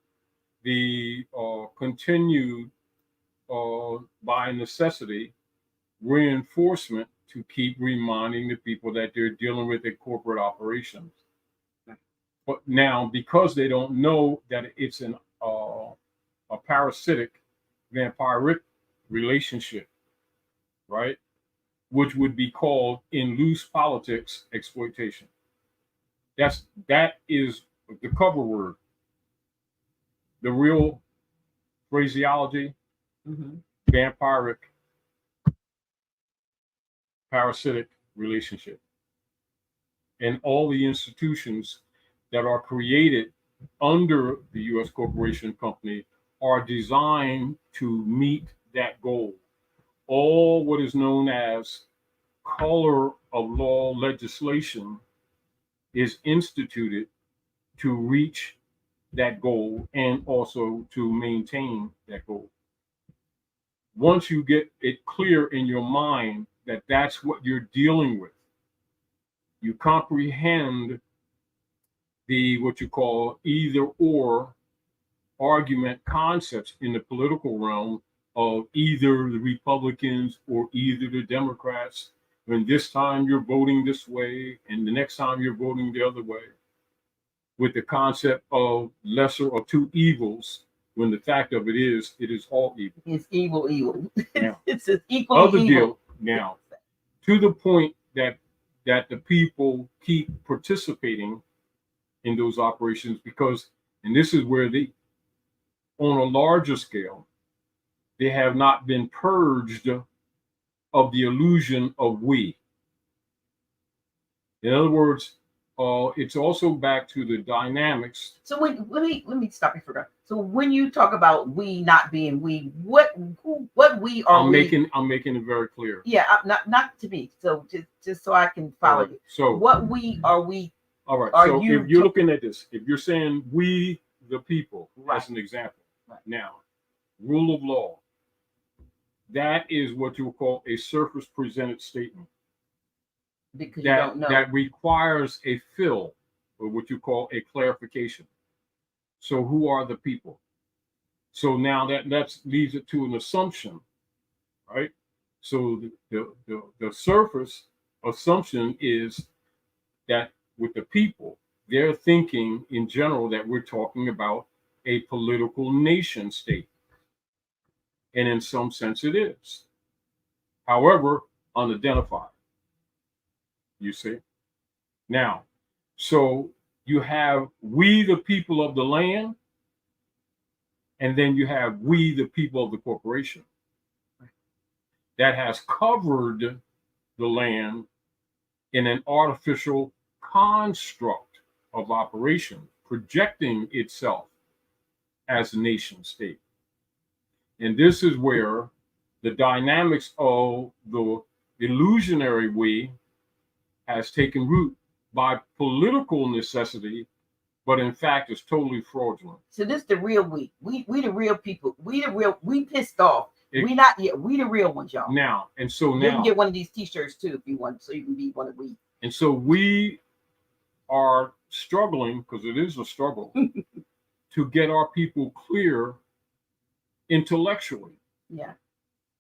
the continued by necessity reinforcement to keep reminding the people that they're dealing with a corporate operations. But now, because they don't know that it's a parasitic vampiric relationship right? Which would be called in loose politics exploitation. That is the cover word. The real phraseology, vampiric, parasitic relationship. And all the institutions that are created under the U.S. corporation company are designed to meet that goal. All what is known as color of law legislation is instituted to reach that goal and also to maintain that goal. Once you get it clear in your mind that that's what you're dealing with, you comprehend the what you call either or argument concepts in the political realm of either the Republicans or either the Democrats. When this time you're voting this way and the next time you're voting the other way, with the concept of lesser of two evils, when the fact of it is all evil. It's evil. Now, it's an equal other evil. deal now, to the point that the people keep participating in those operations because, and this is where they, on a larger scale, they have not been purged of the illusion of we. In other words, it's also back to the dynamics. So let me stop you for a second. So when you talk about we not being we, what we are I'm making it very clear. Yeah, not to me. So just so I can follow you. So what we are we? All right. Are so you if you're looking at this, if you're saying we the people Right. as an example, Right. now rule of law, that is what you would call a surface presented statement. Because you don't know. That requires a fill, or what you call a clarification. So who are the people? So now that leads it to an assumption, right? So the surface assumption is that with the people, they're thinking in general that we're talking about a political nation state. And in some sense it is. However, unidentified. You see? Now, so you have we the people of the land, and then you have we the people of the corporation that has covered the land in an artificial construct of operation, projecting itself as a nation state. And this is where the dynamics of the illusionary we has taken root by political necessity, but in fact is totally fraudulent. So this is the real we. We the real people. We pissed off. We the real ones, y'all. Now, and so You now can get one of these t-shirts too if you want, so you can be one of we. and so we are struggling, because it is a struggle, to get our people clear intellectually. Yeah.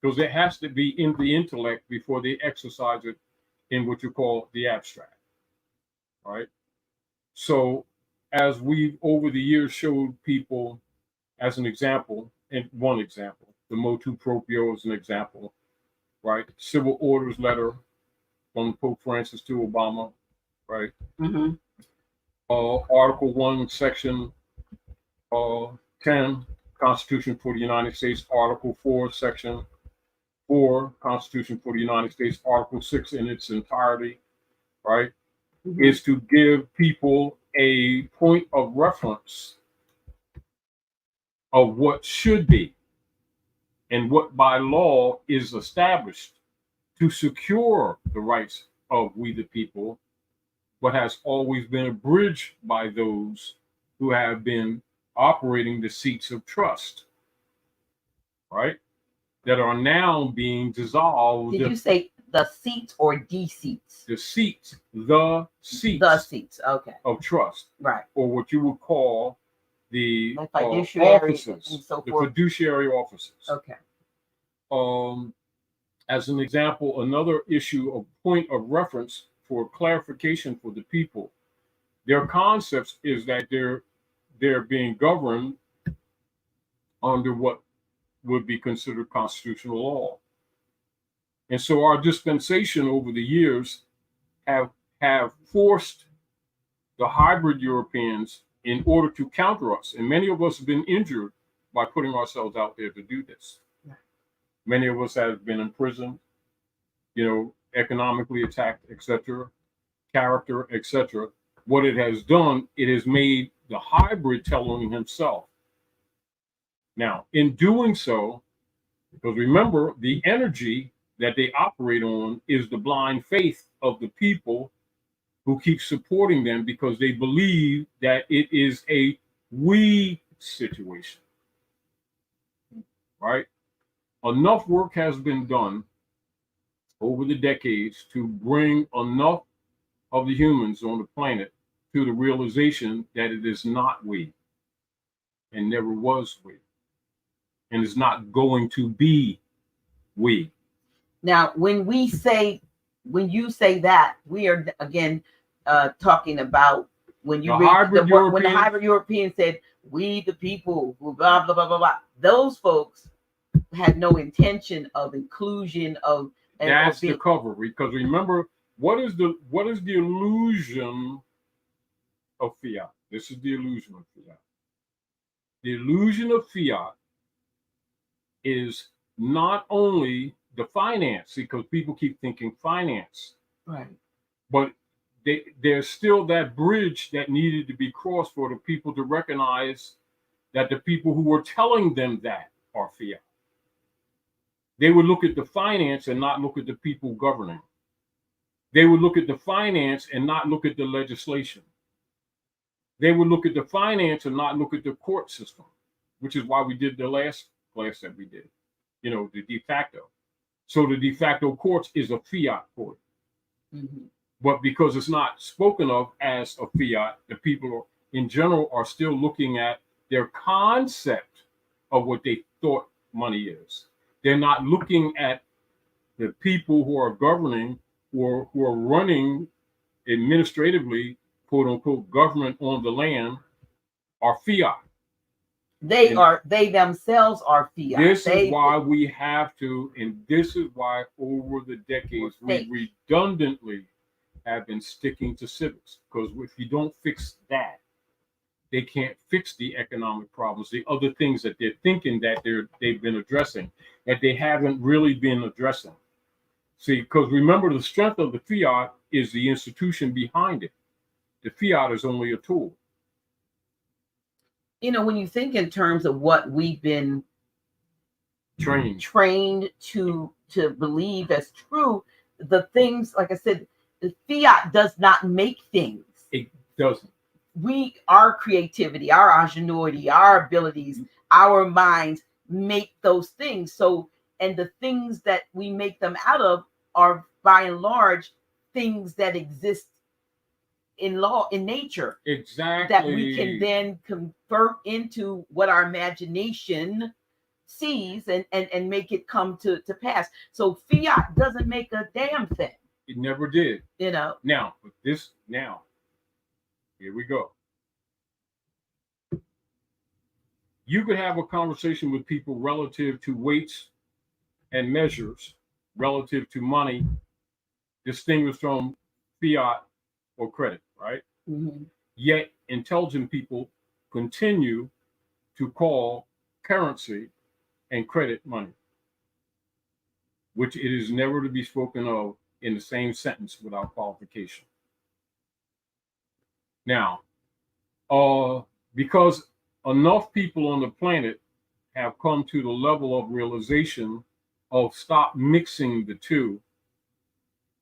Because it has to be in the intellect before they exercise it in what you call the abstract. All right. So as we've over the years showed people as an example, and one example, the motu proprio is an example, right? Civil orders letter from Pope Francis to Obama, right? Mm-hmm. Article 1, Section 10, Constitution for the United States, Article 4, Section 4, Constitution for the United States, Article 6 in its entirety, right? Mm-hmm. Is to give people a point of reference of what should be and what by law is established to secure the rights of we the people, but has always been abridged by those who have been operating the seats of trust, right? That are now being dissolved. Did you say the seats or the seats? The seats. The seats. Okay. Of trust. Right. Or what you would call the fiduciary offices, and so the forth. fiduciary offices. Okay. As an example, another issue of point of reference for clarification for the people, their concepts is that they're being governed under what would be considered constitutional law. And so our dispensation over the years have forced the hybrid Europeans in order to counter us. And many of us have been injured by putting ourselves out there to do this. Many of us have been imprisoned, economically attacked, etc., character, etc. What it has done, it has made the hybrid tell on himself. Now, in doing so, because remember, the energy that they operate on is the blind faith of the people who keep supporting them because they believe that it is a we situation, right? Enough work has been done over the decades to bring enough of the humans on the planet to the realization that it is not we and never was we and is not going to be we. Now, when you say that, we are again talking about when you read when the hybrid European said, "We the people," who blah blah blah blah blah. Those folks had no intention of inclusion of. That's the cover, because remember, what is the illusion of fiat? This is the illusion of fiat. The illusion of fiat is not only the finance, because people keep thinking finance, right? But there's still that bridge that needed to be crossed for the people to recognize that the people who were telling them that are fiat. They would look at the finance and not look at the people governing. They would look at the finance and not look at the legislation. They would look at the finance and not look at the court system, which is why we did the last class that we did, the de facto. So the de facto courts is a fiat court. Mm-hmm. But because it's not spoken of as a fiat, the people in general are still looking at their concept of what they thought money is. They're not looking at the people who are governing or who are running administratively, quote unquote, government on the land are fiat. They themselves are fiat. This is why we have to, and this is why over the decades we redundantly have been sticking to civics, because if you don't fix that, they can't fix the economic problems, the other things that they're thinking that they've been addressing, that they haven't really been addressing. See, because remember, the strength of the fiat is the institution behind it. The fiat is only a tool. When you think in terms of what we've been trained to believe as true, the things, like I said, the fiat does not make things. It doesn't. Our creativity, our ingenuity, our abilities, our minds make those things. So, and the things that we make them out of are by and large things that exist in nature. Exactly. That we can then convert into what our imagination sees and make it come to pass. So fiat doesn't make a damn thing. It never did. Now, here we go. You could have a conversation with people relative to weights and measures, relative to money, distinguished from fiat or credit, right? Mm-hmm. Yet intelligent people continue to call currency and credit money, which it is never to be spoken of in the same sentence without qualification. Now, because enough people on the planet have come to the level of realization of stop mixing the two,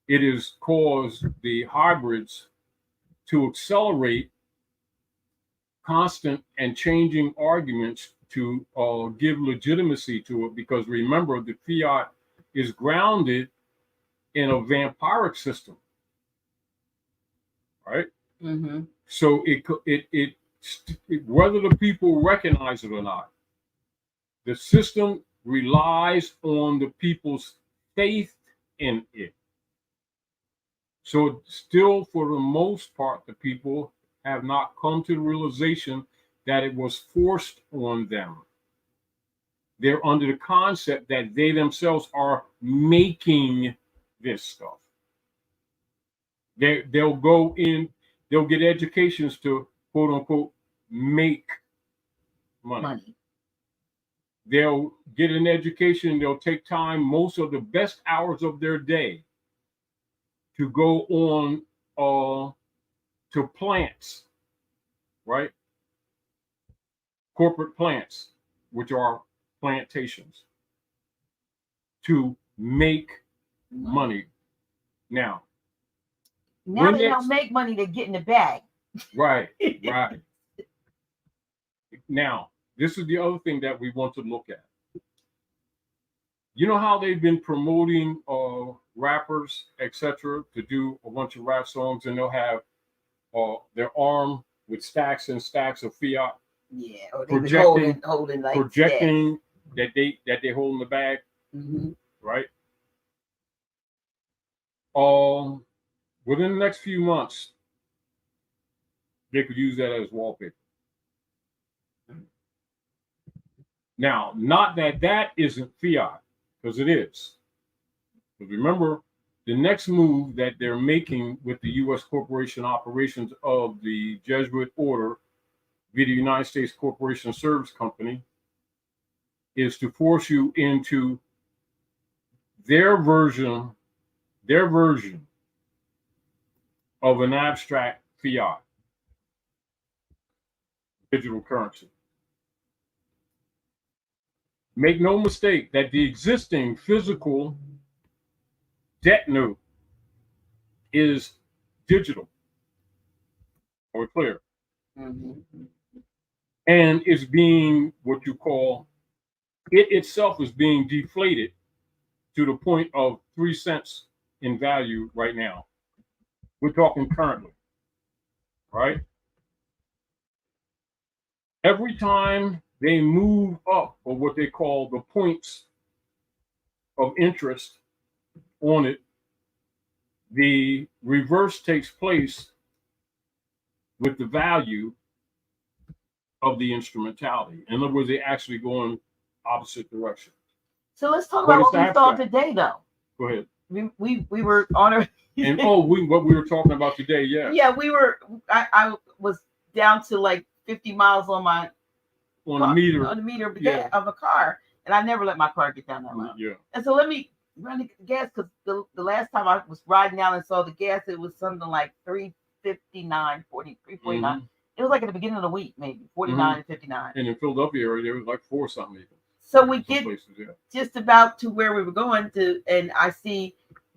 it has caused the hybrids to accelerate constant and changing arguments to give legitimacy to it, because remember, the fiat is grounded in a vampiric system, right? Mm-hmm. So it whether the people recognize it or not, the system relies on the people's faith in it. So still, for the most part, the people have not come to the realization that it was forced on them. they're under the concept that they themselves are making this stuff. They'll go in, they'll get educations to quote unquote make money. They'll get an education, they'll take time, most of the best hours of their day, to go on to plants, right? Corporate plants, which are plantations, to make money. Now they don't make money, they get in the bag. Right, right. Now, this is the other thing that we want to look at. You know how they've been promoting rappers, etc., to do a bunch of rap songs, and they'll have their arm with stacks and stacks of fiat. Yeah, or they holding like projecting that they hold in the bag, right? Within the next few months, they could use that as wallpaper. Now, not that isn't fiat, because it is. But remember, the next move that they're making with the U.S. corporation operations of the Jesuit Order via the United States Corporation Service Company is to force you into their version of an abstract fiat, digital currency. Make no mistake that the existing physical debt note is digital, or clear, and is being what you call, it itself is being deflated to the point of 3 cents in value right now. We're talking currently, right? Every time they move up, or what they call the points of interest on it, the reverse takes place with the value of the instrumentality. In other words, they actually go in opposite directions. So let's talk about what we saw today, though. Go ahead. We were on our and what we were talking about today, yeah, we were. I was down to like 50 miles on my the meter of a car, and I never let my car get down that low. Yeah. And so let me run the gas, because the last time I was riding down and saw the gas, it was something like 359, 349. It was like at the beginning of the week, maybe 49 and 59. And in Philadelphia area, there was like 4 something even. So we get just about to where we were going to, and I see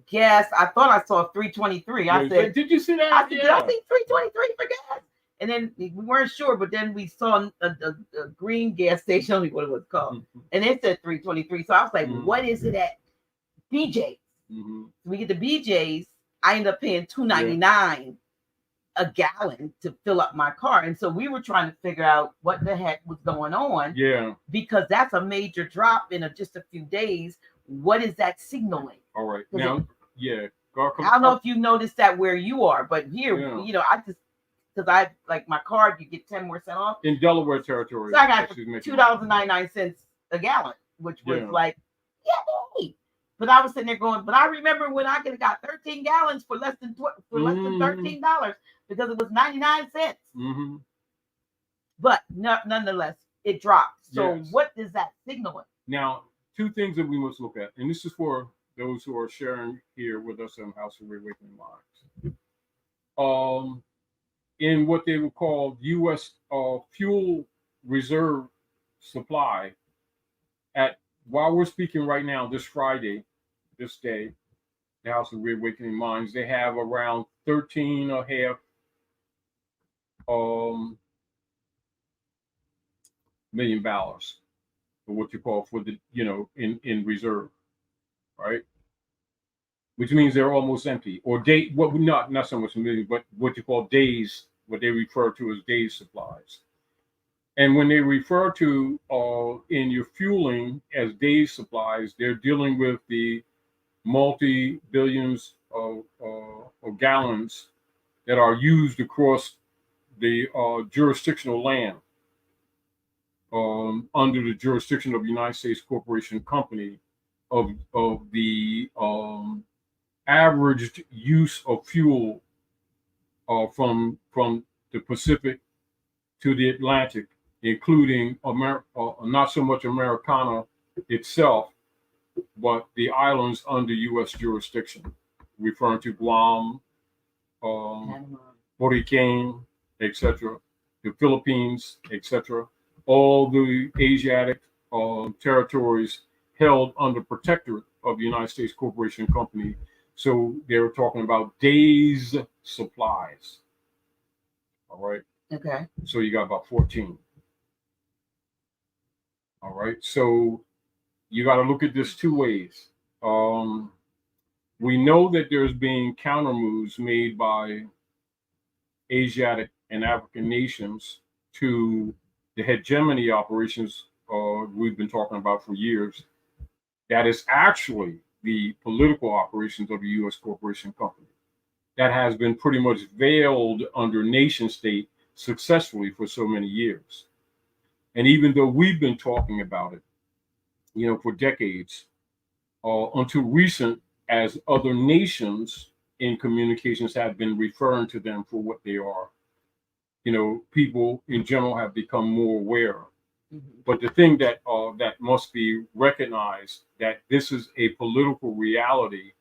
gas. I thought I saw 323. I said, "Did you see that?" I said, "Did I see 323 for gas?" And then we weren't sure, but then we saw a green gas station. I don't know what it was called, and it said 323. So I was like, "What is it at BJ's?" We get to BJ's. I end up paying $2.99 a gallon to fill up my car, and so we were trying to figure out what the heck was going on. Yeah, because that's a major drop in just a few days. What is that signaling? All right, now, I don't know if you noticed that where you are, but here, I just, because I like my card, you get 10 more cents off in Delaware territory. So I got $2.99 a gallon, which was like, yay! But I was sitting there going, but I remember when I could have got 13 gallons for less than $13 because it was 99 cents. But nonetheless, it dropped. So what is that signaling? Now, 2 things that we must look at, and this is for those who are sharing here with us on House of Reawakening Minds. In what they would call U.S. Fuel reserve supply, while we're speaking right now, this Friday, this day, the House of Reawakening Minds, they have around 13.5 million barrels for what you call for the in reserve, right? Which means they're almost empty, or not so much a million, but what you call days, what they refer to as days supplies. And when they refer to in your fueling as days supplies, they're dealing with the multi-billions of gallons that are used across the jurisdictional land under the jurisdiction of the United States Corporation Company of the averaged use of fuel from the Pacific to the Atlantic, including not so much Americana itself, but the islands under U.S. jurisdiction, referring to Guam, Borican, etc., the Philippines, etc., all the Asiatic territories held under protectorate of the United States Corporation Company. So they were talking about days' supplies. All right. Okay. So you got about 14. All right. So you got to look at this two ways. We know that there's being countermoves made by Asiatic and African nations to the hegemony operations we've been talking about for years. That is actually the political operations of the U.S. Corporation Company. That has been pretty much veiled under nation state successfully for so many years. And even though we've been talking about it, for decades, until recent, as other nations in communications have been referring to them for what they are, people in general have become more aware. Mm-hmm. But the thing that must be recognized, that this is a political reality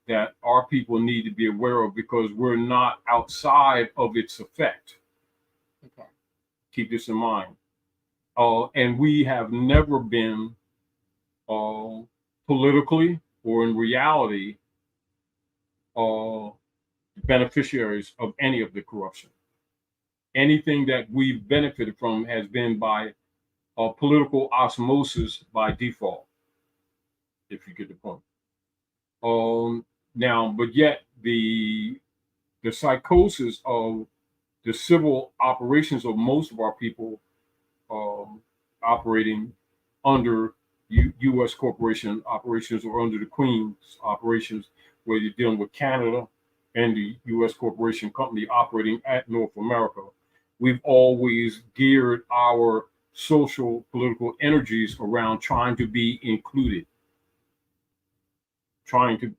that our people need to be aware of, because we're not outside of its effect. Okay. Keep this in mind. And we have never been politically or in reality beneficiaries of any of the corruption. Anything that we've benefited from has been by political osmosis by default, if you get the point. Now, but yet the psychosis of the civil operations of most of our people operating under U.S. corporation operations or under the Queen's operations, where you're dealing with Canada and the U.S. Corporation Company operating at North America, we've always geared our social political energies around trying to be included,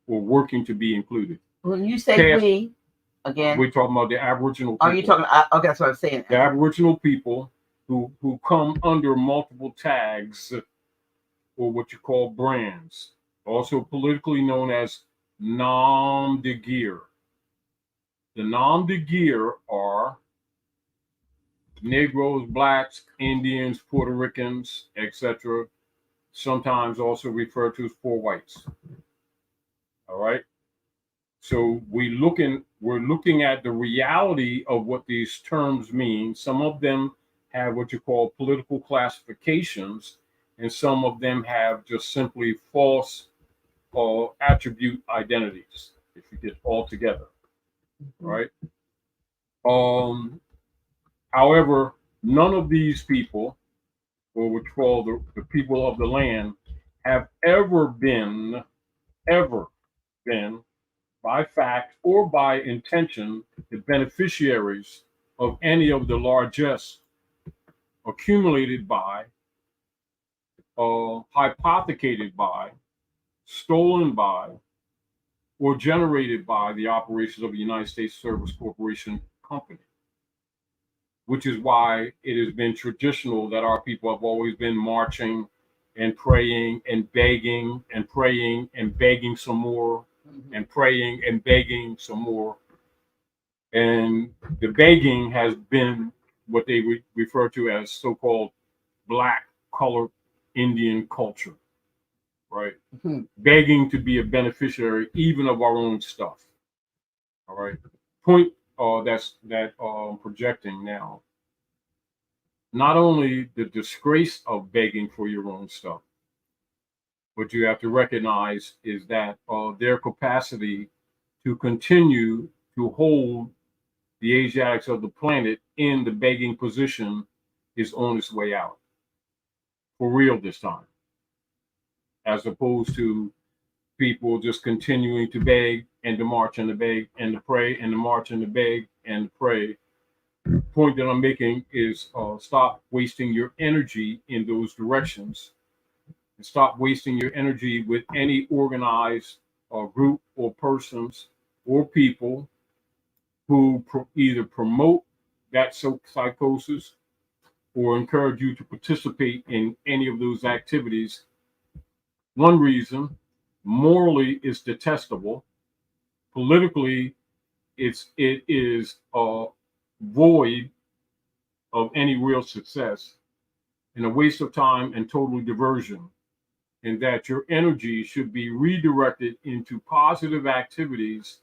working to be included. When you say we, again, we're talking about the Aboriginal people. Are you talking? Okay, that's what I'm saying. The Aboriginal people who come under multiple tags, or what you call brands, also politically known as nom de guerre. The nom de guerre are Negroes, Blacks, Indians, Puerto Ricans, etc., sometimes also referred to as poor whites. All right. So we're looking at the reality of what these terms mean. Some of them have what you call political classifications, and some of them have just simply false attribute identities, if you get all together. Right. However, none of these people, or what you call the people of the land, have ever been, by fact or by intention, the beneficiaries of any of the largesse accumulated by, hypothecated by, stolen by, or generated by the operations of the United States Service Corporation Company. Which is why it has been traditional that our people have always been marching and praying and begging and praying and begging some more, and praying and begging some more. And the begging has been what they refer to as so-called black colored Indian culture, right? Mm-hmm. Begging to be a beneficiary even of our own stuff. All right. Point projecting now. Not only the disgrace of begging for your own stuff, what you have to recognize is that their capacity to continue to hold the Asiatics of the planet in the begging position is on its way out. For real this time. As opposed to people just continuing to beg and to march and to beg and to pray and to march and to beg and to pray point that I'm making is stop wasting your energy in those directions, and stop wasting your energy with any organized group or persons or people who either promote that psychosis or encourage you to participate in any of those activities. One reason, morally, it's detestable. Politically, it is void of any real success, and a waste of time and total diversion. And that your energy should be redirected into positive activities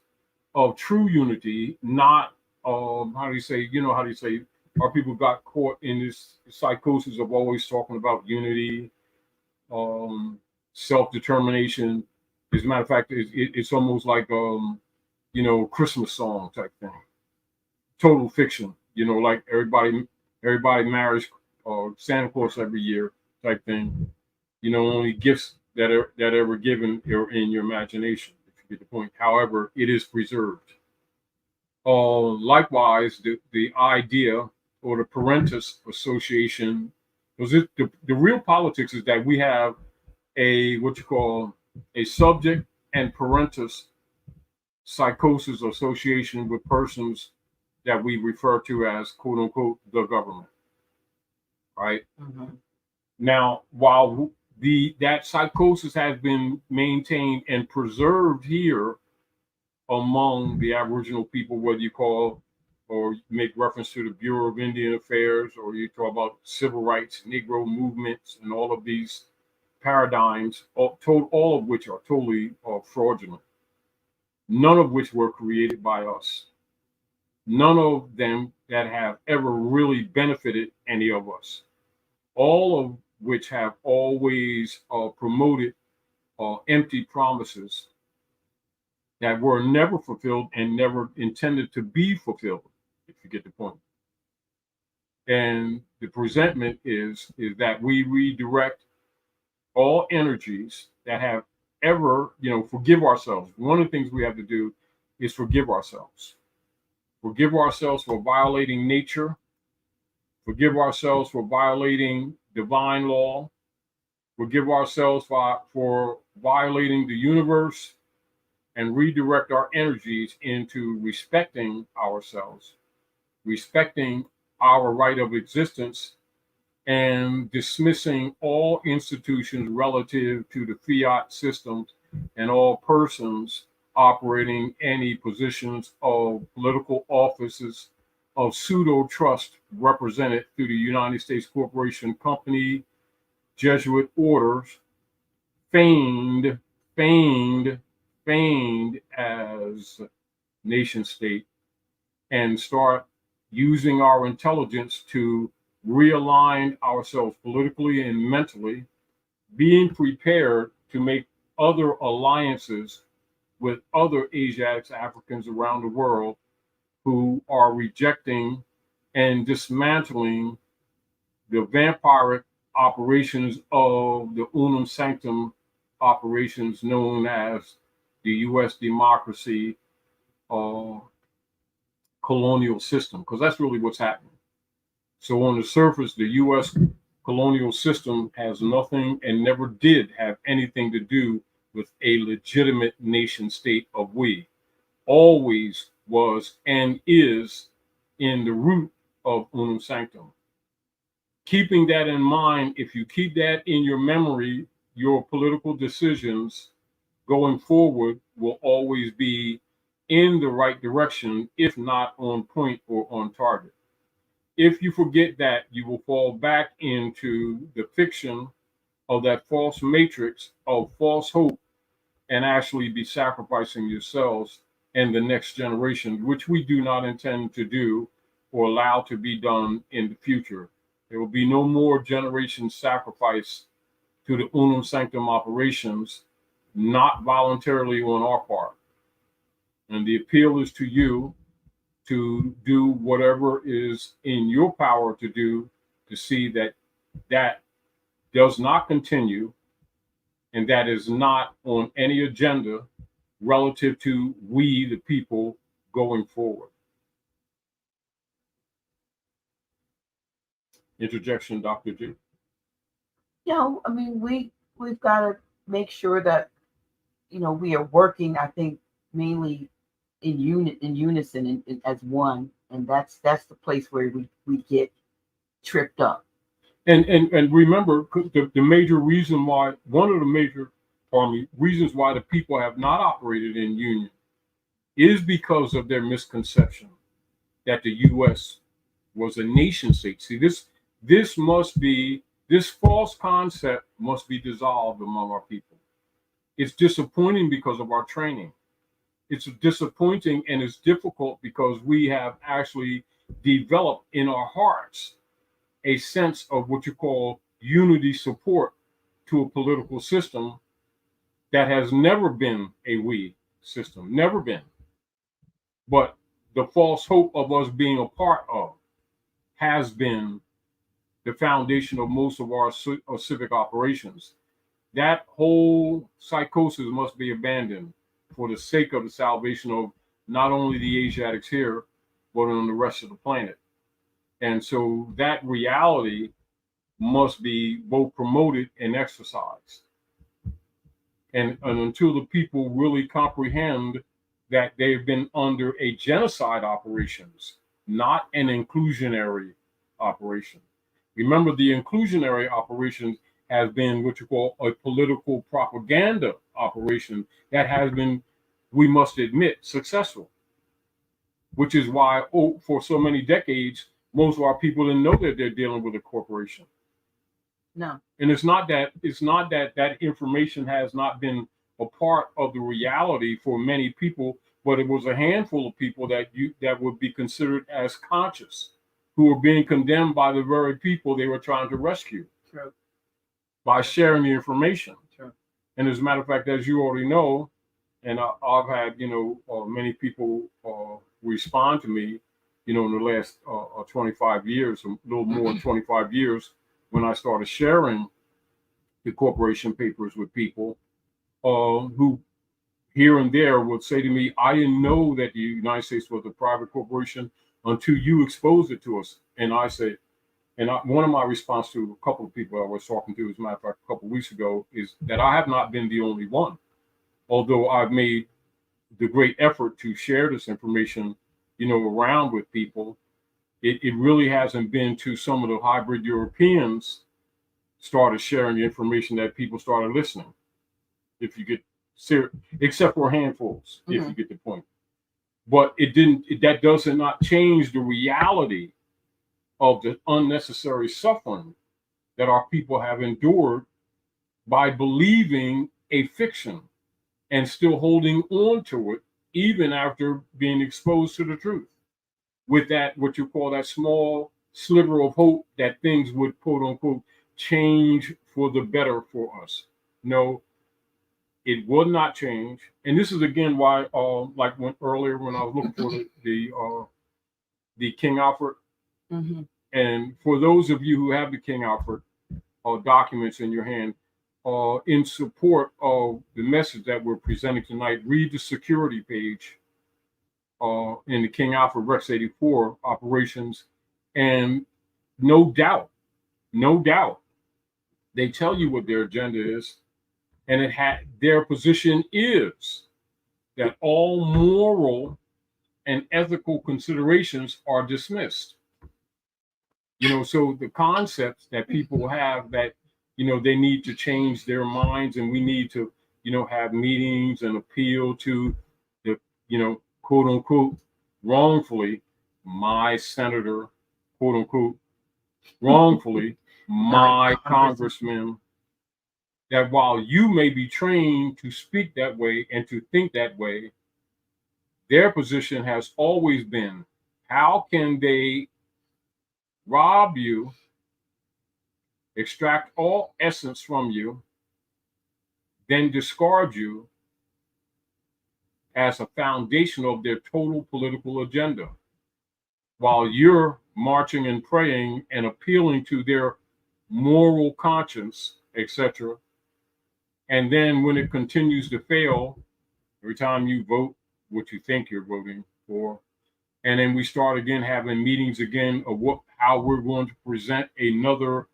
of true unity, not how do you say, our people got caught in this psychosis of always talking about unity, self-determination. As a matter of fact, it's almost like Christmas song type thing. Total fiction, like everybody marries Santa Claus every year type thing. Only gifts that are ever given are in your imagination, if you get the point. However, it is preserved. Likewise, the idea or the parentis association, because the real politics is that we have what you call a subject and parentis psychosis association with persons that we refer to as quote unquote the government, right? Mm-hmm. Now, while that psychosis has been maintained and preserved here among the Aboriginal people, whether you call or make reference to the Bureau of Indian Affairs, or you talk about civil rights, Negro movements, and all of these paradigms, all of which are totally fraudulent, none of which were created by us, none of them that have ever really benefited any of us, all of which have always promoted empty promises that were never fulfilled and never intended to be fulfilled, if you get the point. And the presentment is that we redirect all energies that have ever, forgive ourselves. One of the things we have to do is forgive ourselves. Forgive ourselves for violating nature. Forgive ourselves for violating divine law. Forgive ourselves for violating the universe, and redirect our energies into respecting ourselves, respecting our right of existence, and dismissing all institutions relative to the fiat system and all persons operating any positions of political offices of pseudo trust represented through the United States Corporation Company, Jesuit orders, feigned as nation state, and start using our intelligence to realign ourselves politically and mentally, being prepared to make other alliances with other Asiatics, Africans around the world who are rejecting and dismantling the vampiric operations of the Unam Sanctam operations known as the U.S. democracy colonial system, because that's really what's happening. So on the surface, the U.S. colonial system has nothing and never did have anything to do with a legitimate nation state of we. Always was and is in the root of Unum Sanctum. Keeping that in mind, if you keep that in your memory, your political decisions going forward will always be in the right direction, if not on point or on target. If you forget that, you will fall back into the fiction of that false matrix of false hope and actually be sacrificing yourselves and the next generation, which we do not intend to do or allow to be done in the future. There will be no more generation sacrifice to the Unum Sanctum operations, not voluntarily on our part. And the appeal is to you to do whatever is in your power to do to see that that does not continue and that is not on any agenda relative to we, the people, going forward. interjection, Dr. G? I mean, we've got to make sure that we are working. I think mainly in unison, as one, and that's the place where we get tripped up. And remember, the major reason why, one of the major, reasons why the people have not operated in union is because of their misconception that the U.S. was a nation state. See, this false concept must be dissolved among our people. It's disappointing because of our training. It's disappointing and it's difficult because we have actually developed in our hearts a sense of what you call unity support to a political system that has never been a we system, never been. But the false hope of us being a part of has been the foundation of most of our civic operations. That whole psychosis must be abandoned for the sake of the salvation of not only the Asiatics here, but on the rest of the planet. And so that reality must be both promoted and exercised. And until the people really comprehend that they've been under a genocide operations, not an inclusionary operation. Remember, the inclusionary operations has been what you call a political propaganda operation that has been, we must admit, successful. Which is why, for so many decades, most of our people didn't know that they're dealing with a corporation. No. And it's not that information has not been a part of the reality for many people, but it was a handful of people that would be considered as conscious, who were being condemned by the very people they were trying to rescue. True. By sharing the information. True. And as a matter of fact, as you already know, and I've had many people respond to me, in the last 25 years, a little more than 25 years, when I started sharing the corporation papers with people who here and there would say to me, I didn't know that the United States was a private corporation until you exposed it to us. And I say, one of my response to a couple of people I was talking to, as a matter of fact, a couple of weeks ago, is that I have not been the only one. Although I've made the great effort to share this information, around with people, it really hasn't been to some of the hybrid Europeans started sharing the information that people started listening. If you get serious, except for handfuls, if you get the point. But that does not change the reality of the unnecessary suffering that our people have endured by believing a fiction and still holding on to it, even after being exposed to the truth. With that, what you call that small sliver of hope that things would, quote unquote, change for the better for us. No, it will not change. And this is again why, like earlier when I was looking for the King Alfred, and for those of you who have the King Alfred documents in your hand, in support of the message that we're presenting tonight, read the security page in the King Alfred Rex 84 operations, and no doubt, they tell you what their agenda is, and their position is that all moral and ethical considerations are dismissed. So the concepts that people have that they need to change their minds, and we need to have meetings and appeal to the quote unquote wrongfully my senator, quote unquote wrongfully my congressman, that while you may be trained to speak that way and to think that way, their position has always been, how can they rob you, extract all essence from you, then discard you as a foundation of their total political agenda, while you're marching and praying and appealing to their moral conscience, etc. And then when it continues to fail, every time you vote what you think you're voting for, and then we start again having meetings again of how we're going to present another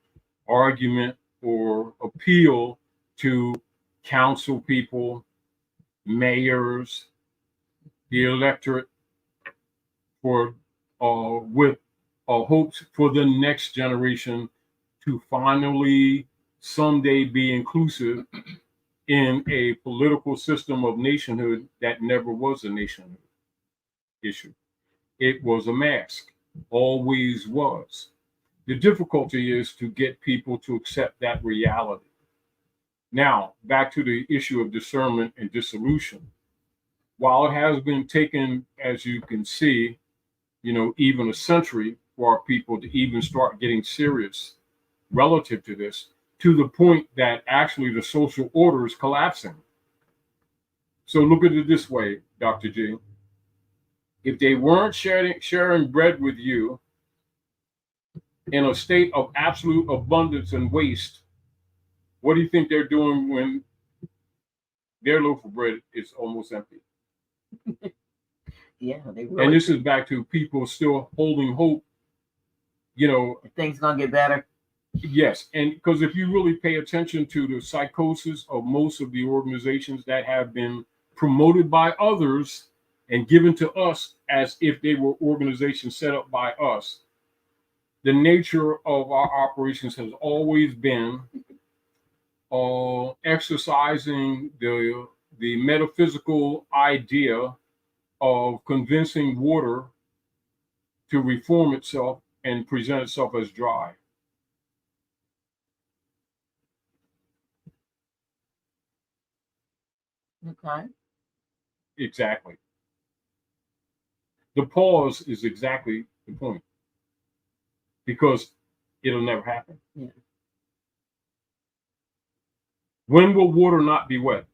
argument or appeal to council people, mayors, the electorate, for with hopes for the next generation to finally someday be inclusive in a political system of nationhood that never was a nationhood issue. It was a mask, always was. The difficulty is to get people to accept that reality. Now, back to the issue of discernment and dissolution. While it has been taken, as you can see, even a century for our people to even start getting serious relative to this, to the point that actually the social order is collapsing. So look at it this way, Dr. G. If they weren't sharing bread with you in a state of absolute abundance and waste, what do you think they're doing when their loaf of bread is almost empty? Yeah, they really. And this is back to people still holding hope. Things gonna get better. Yes, and because if you really pay attention to the psychosis of most of the organizations that have been promoted by others and given to us as if they were organizations set up by us, the nature of our operations has always been exercising the metaphysical idea of convincing water to reform itself and present itself as dry. Okay. Exactly. The pause is exactly the point, because it'll never happen. Yeah. When will water not be wet?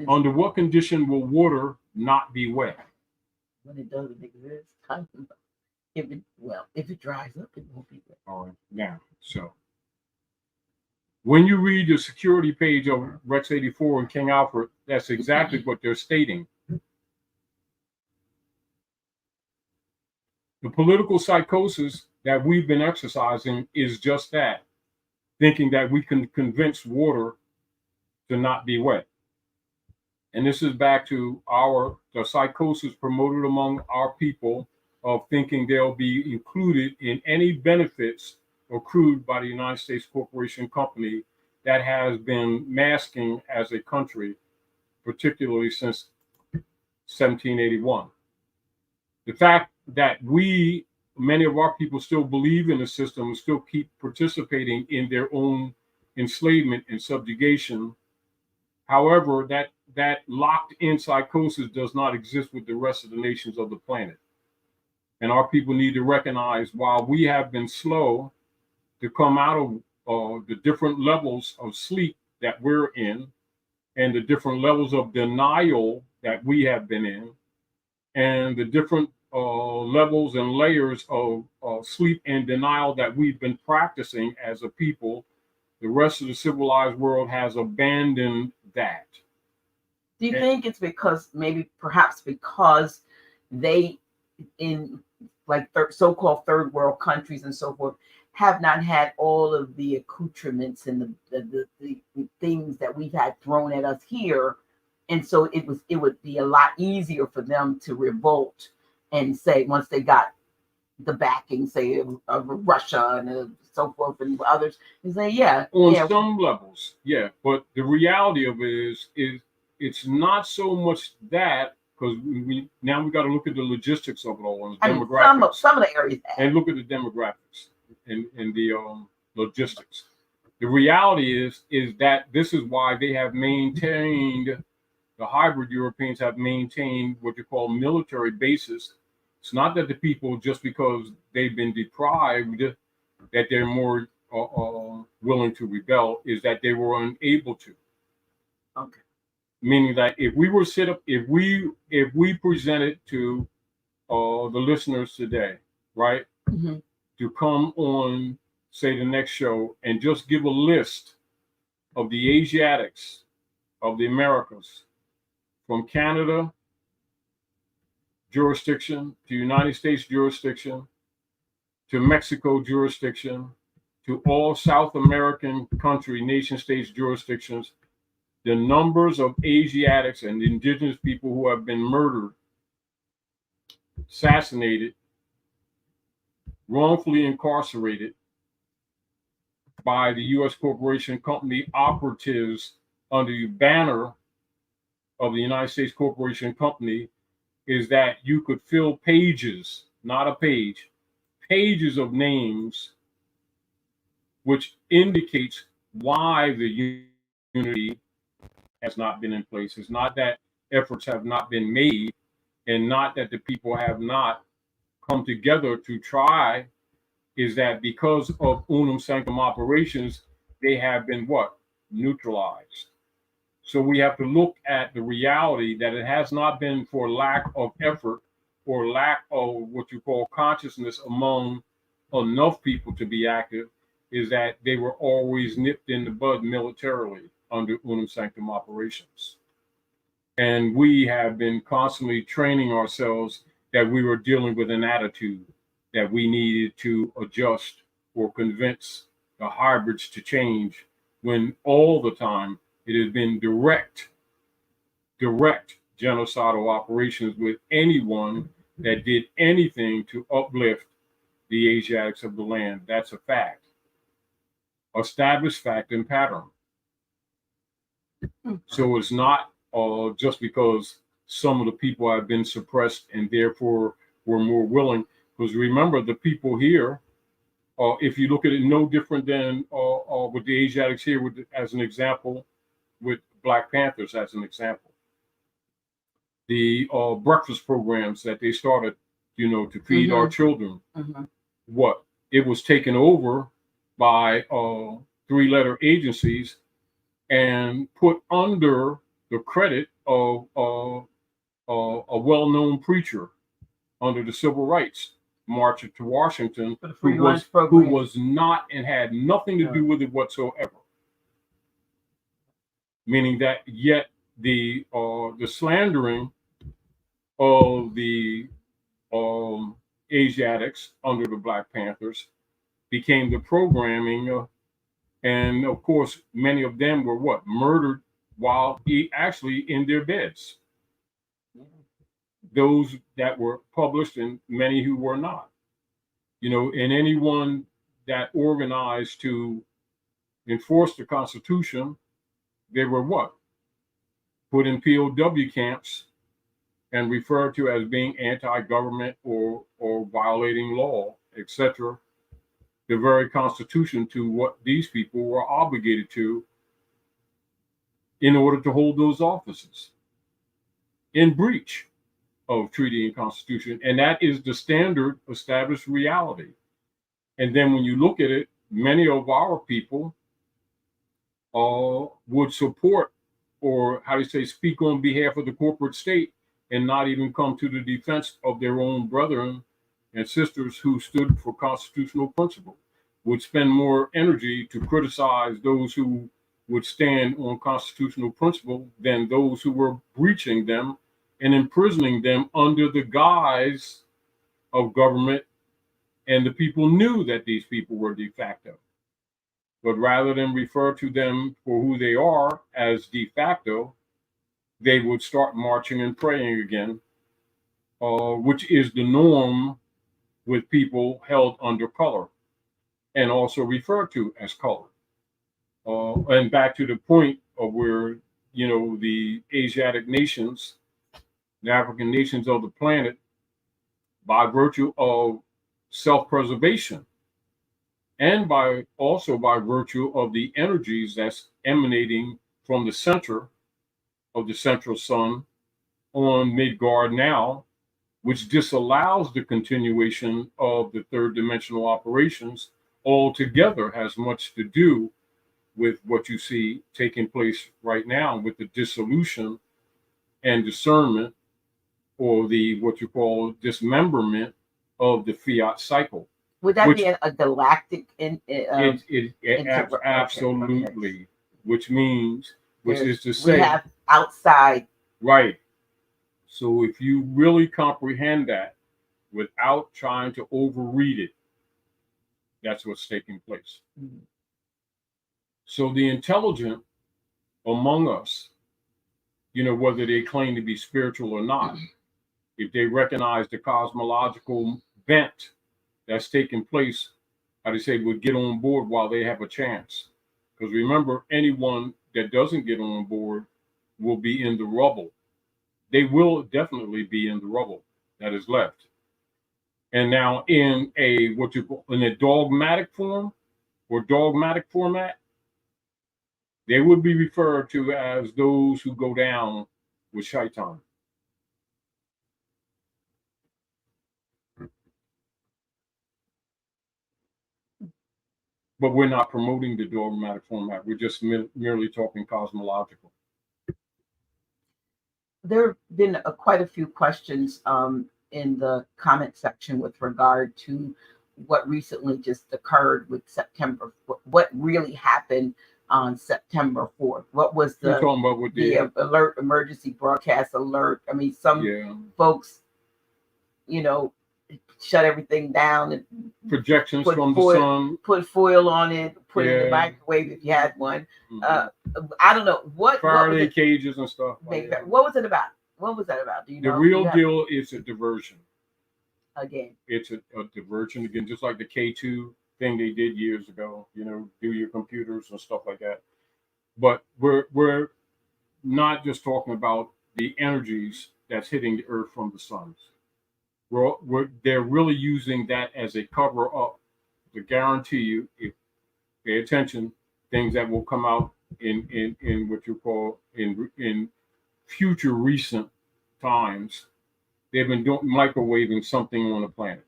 Under When what condition will water not be wet? it doesn't exist. If it dries up, it won't be wet. All right. Now, so when you read the security page of Rex 84 and King Alfred, that's exactly what they're stating. The political psychosis that we've been exercising is just that, thinking that we can convince water to not be wet. And this is back to the psychosis promoted among our people of thinking they'll be included in any benefits accrued by the United States Corporation Company that has been masking as a country, particularly since 1781. The fact that many of our people still believe in the system and still keep participating in their own enslavement and subjugation. However, that locked in psychosis does not exist with the rest of the nations of the planet. And our people need to recognize, while we have been slow to come out of the different levels of sleep that we're in, and the different levels of denial that we have been in, and the different levels and layers of sleep and denial that we've been practicing as a people, the rest of the civilized world has abandoned that. Do you think it's perhaps because they, in like so-called third world countries and so forth, have not had all of the accoutrements and the things that we've had thrown at us here, and so it would be a lot easier for them to revolt and say, once they got the backing, say, of Russia and so forth and others, and say, some levels, yeah. But the reality of it is it's not so much that, because we got to look at the logistics of it all and the demographics. Some of the areas and look at the demographics and the logistics. The reality is that this is why they have maintained, the hybrid Europeans have maintained what you call military bases. It's not that the people, just because they've been deprived, that they're more willing to rebel, is that they were unable to. Okay. Meaning that if we presented to the listeners today, right, mm-hmm. to come on, say, the next show and just give a list of the Asiatics of the Americas, from Canada, jurisdiction, to United States jurisdiction, to Mexico jurisdiction, to all South American country, nation states jurisdictions, the numbers of Asiatics and indigenous people who have been murdered, assassinated, wrongfully incarcerated by the U.S. corporation company operatives under the banner of the United States Corporation Company is that you could fill pages, not a page, pages of names, which indicates why the unity has not been in place. It's not that efforts have not been made, and not that the people have not come together to try, is that because of Unum Sanctum operations, they have been what? Neutralized. So we have to look at the reality that it has not been for lack of effort or lack of what you call consciousness among enough people to be active, is that they were always nipped in the bud militarily under Unum Sanctum operations. And we have been constantly training ourselves that we were dealing with an attitude that we needed to adjust or convince the hybrids to change, when all the time it has been direct genocidal operations with anyone that did anything to uplift the Asiatics of the land. That's a fact. Established fact and pattern. So it's not just because some of the people have been suppressed and therefore were more willing. Because remember, the people here, if you look at it, no different than with the Asiatics here, as an example, with Black Panthers as an example. The breakfast programs that they started, to feed our children. What? It was taken over by 3-letter agencies and put under the credit of a well-known preacher under the civil rights march to Washington, who was not and had nothing to do with it whatsoever. Meaning that yet the slandering of the Asiatics under the Black Panthers became the programming, and of course many of them were what? Murdered while actually in their beds. Those that were published and many who were not. And anyone that organized to enforce the Constitution, they were what? Put in POW camps and referred to as being anti-government or violating law, etc. The very Constitution to what these people were obligated to in order to hold those offices in breach of treaty and Constitution. And that is the standard established reality. And then when you look at it, many of our people would support, or how do you say, speak on behalf of the corporate state and not even come to the defense of their own brethren and sisters who stood for constitutional principle, would spend more energy to criticize those who would stand on constitutional principle than those who were breaching them and imprisoning them under the guise of government. And the people knew that these people were de facto. But rather than refer to them for who they are as de facto, they would start marching and praying again, which is the norm with people held under color and also referred to as color. And back to the point of where, the Asiatic nations, the African nations of the planet, by virtue of self-preservation and by virtue of the energies that's emanating from the center of the central sun on Midgard now, which disallows the continuation of the third dimensional operations, altogether has much to do with what you see taking place right now with the dissolution and discernment, or the what you call dismemberment of the Fiat cycle. Would that be a galactic? Absolutely. Okay. Which is to say, we have outside. Right. So if you really comprehend that without trying to overread it, that's what's taking place. Mhm. So the intelligent among us, whether they claim to be spiritual or not, if they recognize the cosmological bent that's taking place, how they say, would get on board while they have a chance. Because remember, anyone that doesn't get on board will be in the rubble. They will definitely be in the rubble that is left. And now in a dogmatic form or dogmatic format, they would be referred to as those who go down with shaitan. But we're not promoting the dogmatic format. We're just merely talking cosmological. There have been quite a few questions in the comment section with regard to what recently just occurred with September. What really happened on September 4th? What was You're talking about with the alert, emergency broadcast alert? I mean, some folks, shut everything down and projections from the sun, put foil on it, put it in the microwave if you had one. Mm-hmm. I don't know what Faraday cages and stuff. What was it about? What was that about? Do you know? The real deal is a diversion. Again, it's a diversion again, just like the K2 thing they did years ago. Do your computers and stuff like that. But we're not just talking about the energies that's hitting the earth from the suns. They're really using that as a cover up to guarantee you, if pay attention, things that will come out in what you call in future recent times. They've been microwaving something on the planet,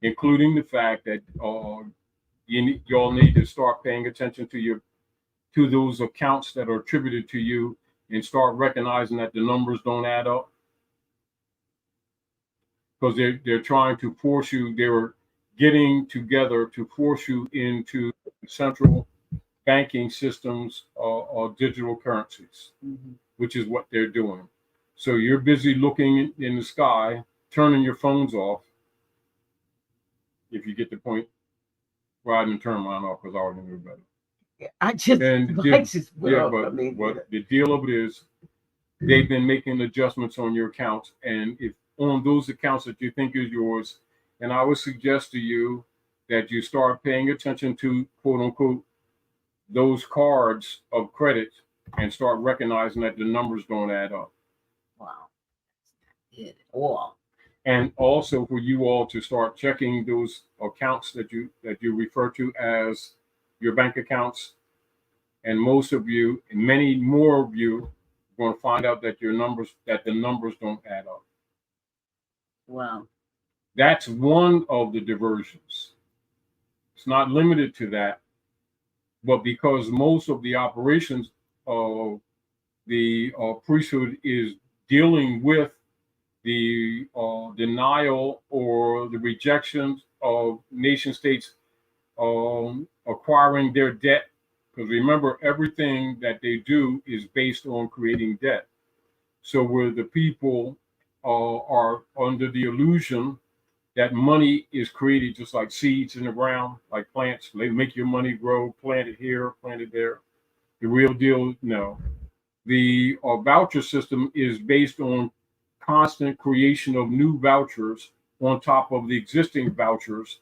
including the fact that y'all need to start paying attention to those accounts that are attributed to you and start recognizing that the numbers don't add up. Because they're trying to force you, they're getting together to force you into central banking systems or digital currencies, mm-hmm. which is what they're doing. So you're busy looking in the sky, turning your phones off, if you get the point. Well, I didn't turn mine off because I already knew better. But the deal of it is they've been making adjustments on your accounts, and if on those accounts that you think is yours, and I would suggest to you that you start paying attention to, quote unquote, those cards of credit and start recognizing that the numbers don't add up. Wow. That's not good at all. And also for you all to start checking those accounts that you refer to as your bank accounts. And most of you, and many more of you, are going to find out that the numbers don't add up. Wow. That's one of the diversions. It's not limited to that, but because most of the operations of the priesthood is dealing with the denial or the rejections of nation states acquiring their debt, because remember, everything that they do is based on creating debt. So where the people are under the illusion that money is created just like seeds in the ground, like plants. They make your money grow, plant it here, plant it there. The real deal, no. The voucher system is based on constant creation of new vouchers on top of the existing vouchers,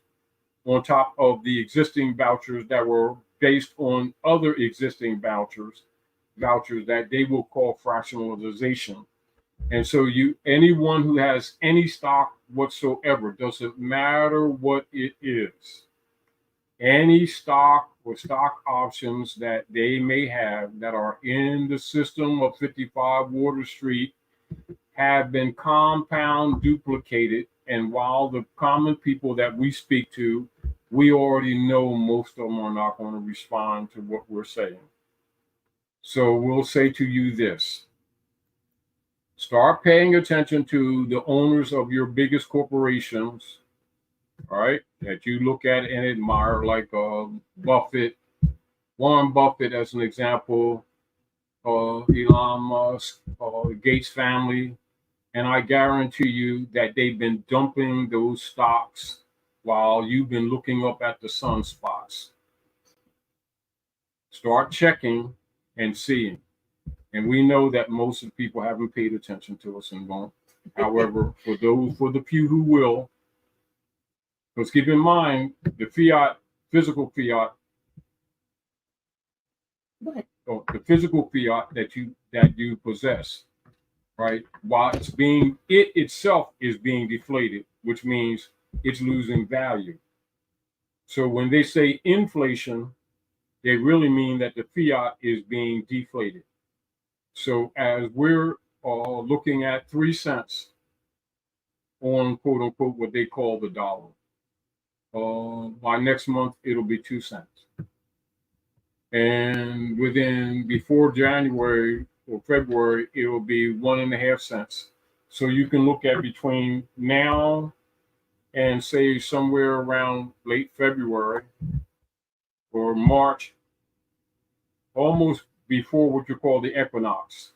on top of the existing vouchers that were based on other existing vouchers that they will call fractionalization. And so anyone who has any stock whatsoever, doesn't matter what it is, any stock or stock options that they may have that are in the system of 55 Water Street have been compound duplicated. And while the common people that we speak to, we already know most of them are not going to respond to what we're saying. So we'll say to you this. Start paying attention to the owners of your biggest corporations, all right, that you look at and admire, like Buffett, Warren Buffett as an example, Elon Musk, the Gates family, And I guarantee you that they've been dumping those stocks while you've been looking up at the sunspots. Start checking and seeing. And we know that most of the people haven't paid attention to us and won't. However, for the few who will, because keep in mind, the fiat, physical fiat, or the physical fiat that you possess, right? While it itself is being deflated, which means it's losing value. So when they say inflation, they really mean that the fiat is being deflated. So as we're looking at 3 cents on quote unquote what they call the dollar, by next month it'll be 2 cents. And before January or February, it will be 1.5 cents. So you can look at between now and say somewhere around late February or March, almost before what you call the equinox.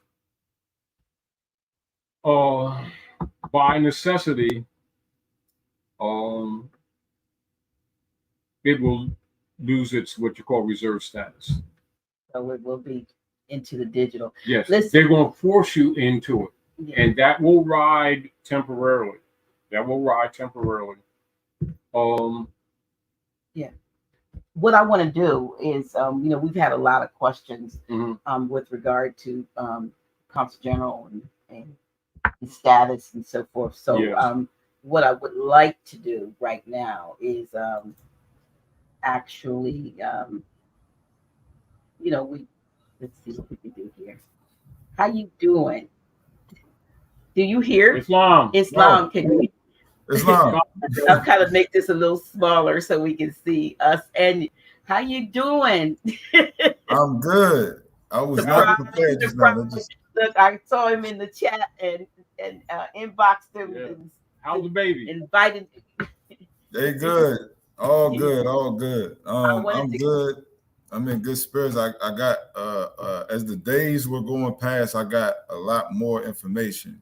By necessity, it will lose its what you call reserve status. So it will be into the digital. Yes, they're going to force you into it, and that will ride temporarily. Yeah. What I want to do is, we've had a lot of questions with regard to Consul General and status and so forth. So yes. What I would like to do right now is actually, let's see what we can do here. How you doing? Do you hear? Islam. No. Can you? Islam. I'll kind of make this a little smaller so we can see us. And how you doing? I'm good. I was not prepared just now. Look, I saw him in the chat and inboxed him. Yeah. How's the baby? Invited. They good. All good. I'm good. I'm in good spirits. I got as the days were going past, I got a lot more information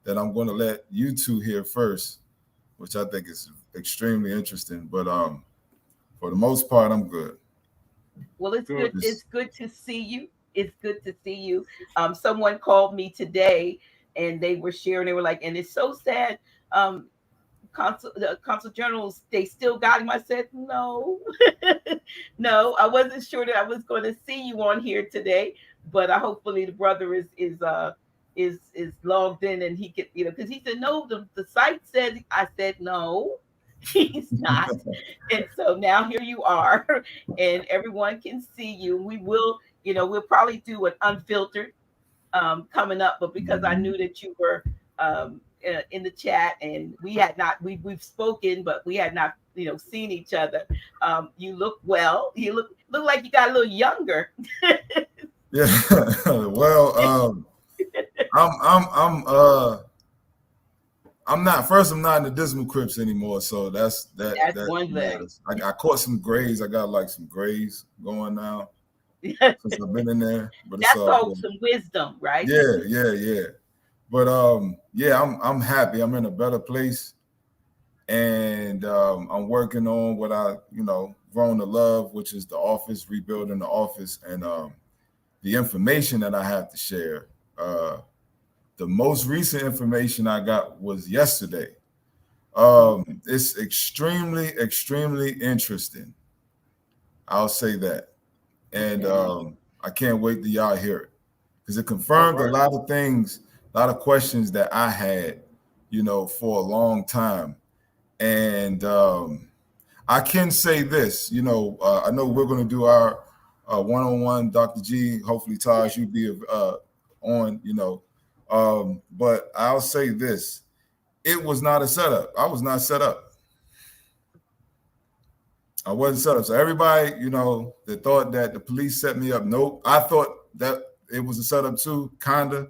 that I'm going to let you two hear first, which I think is extremely interesting. But for the most part, I'm good. Well, it's good. It's good to see you. It's good to see you. Someone called me today, and they were sharing. They were like, "And it's so sad. The consul generals, they still got him." I said, "No, no. I wasn't sure that I was going to see you on here today, but hopefully the brother is logged in and he could, because he said no. The site said." I said no. He's not. And so now here you are, and everyone can see you. We will, we'll probably do an unfiltered coming up, but because I knew that you were in the chat and we had not, we've spoken, but we had not, seen each other. You look well. You look like you got a little younger. Yeah. Well, I'm not in the Dismal Crips anymore, so that's one thing. I caught some grays. I got like some grays going now since I've been in there. But that's all some wisdom, right? Yeah. But I'm happy. I'm in a better place, and I'm working on what I grown to love, which is the office, rebuilding the office, and the information that I have to share. The most recent information I got was yesterday. It's extremely, extremely interesting. I'll say that. And I can't wait till y'all hear it, because it confirmed a lot of things, a lot of questions that I had, for a long time. And I can say this, I know we're going to do our one-on-one, Dr. G. Hopefully, Taj, you'll be on, but I'll say this. It was not a setup. I was not set up. I wasn't set up. So everybody, that thought that the police set me up, nope. I thought that it was a setup too, kinda.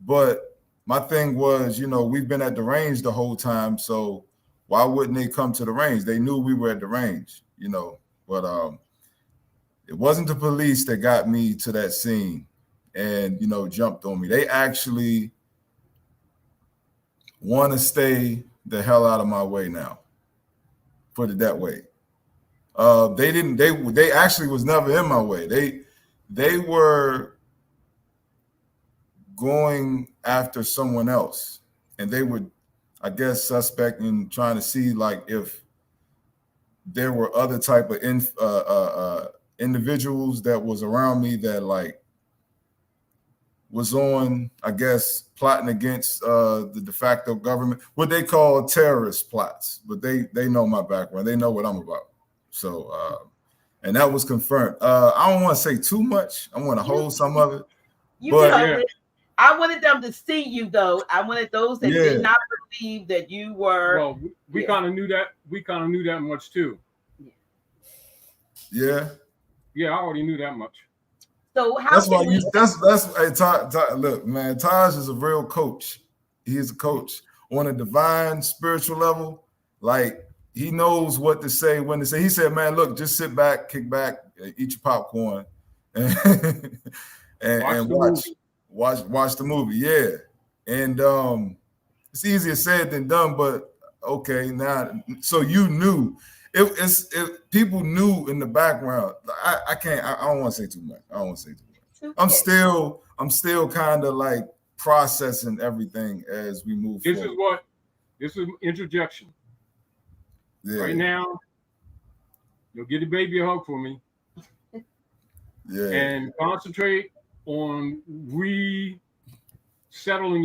But my thing was, we've been at the range the whole time, so why wouldn't they come to the range? They knew we were at the range, But it wasn't the police that got me to that scene and, jumped on me. They actually want to stay the hell out of my way now. Put it that way. They actually was never in my way. They were going after someone else, and they would, I guess, suspect in trying to see like if there were other type of individuals that was around me that like was on, I guess, plotting against the de facto government, what they call terrorist plots. But they know my background. They know what I'm about. So, and that was confirmed. I don't want to say too much. I want to hold some of it. But I wanted them to see you, though. I wanted those that did not believe that you were. Well, we kind of knew that. We kind of knew that much too. Yeah. Yeah, I already knew that much. So how that's why you. That's look, man. Taj is a real coach. He is a coach on a divine spiritual level. Like he knows what to say, when to say. He said, "Man, look, just sit back, kick back, eat your popcorn, and watch the movie." Yeah, and it's easier said than done, but okay. Now, so you knew. People knew in the background. I don't want to say too much. Okay. I'm still kind of like processing everything as we move forward. This is interjection. Yeah. Right now, you'll get the baby a hug for me. Yeah. And concentrate on resettling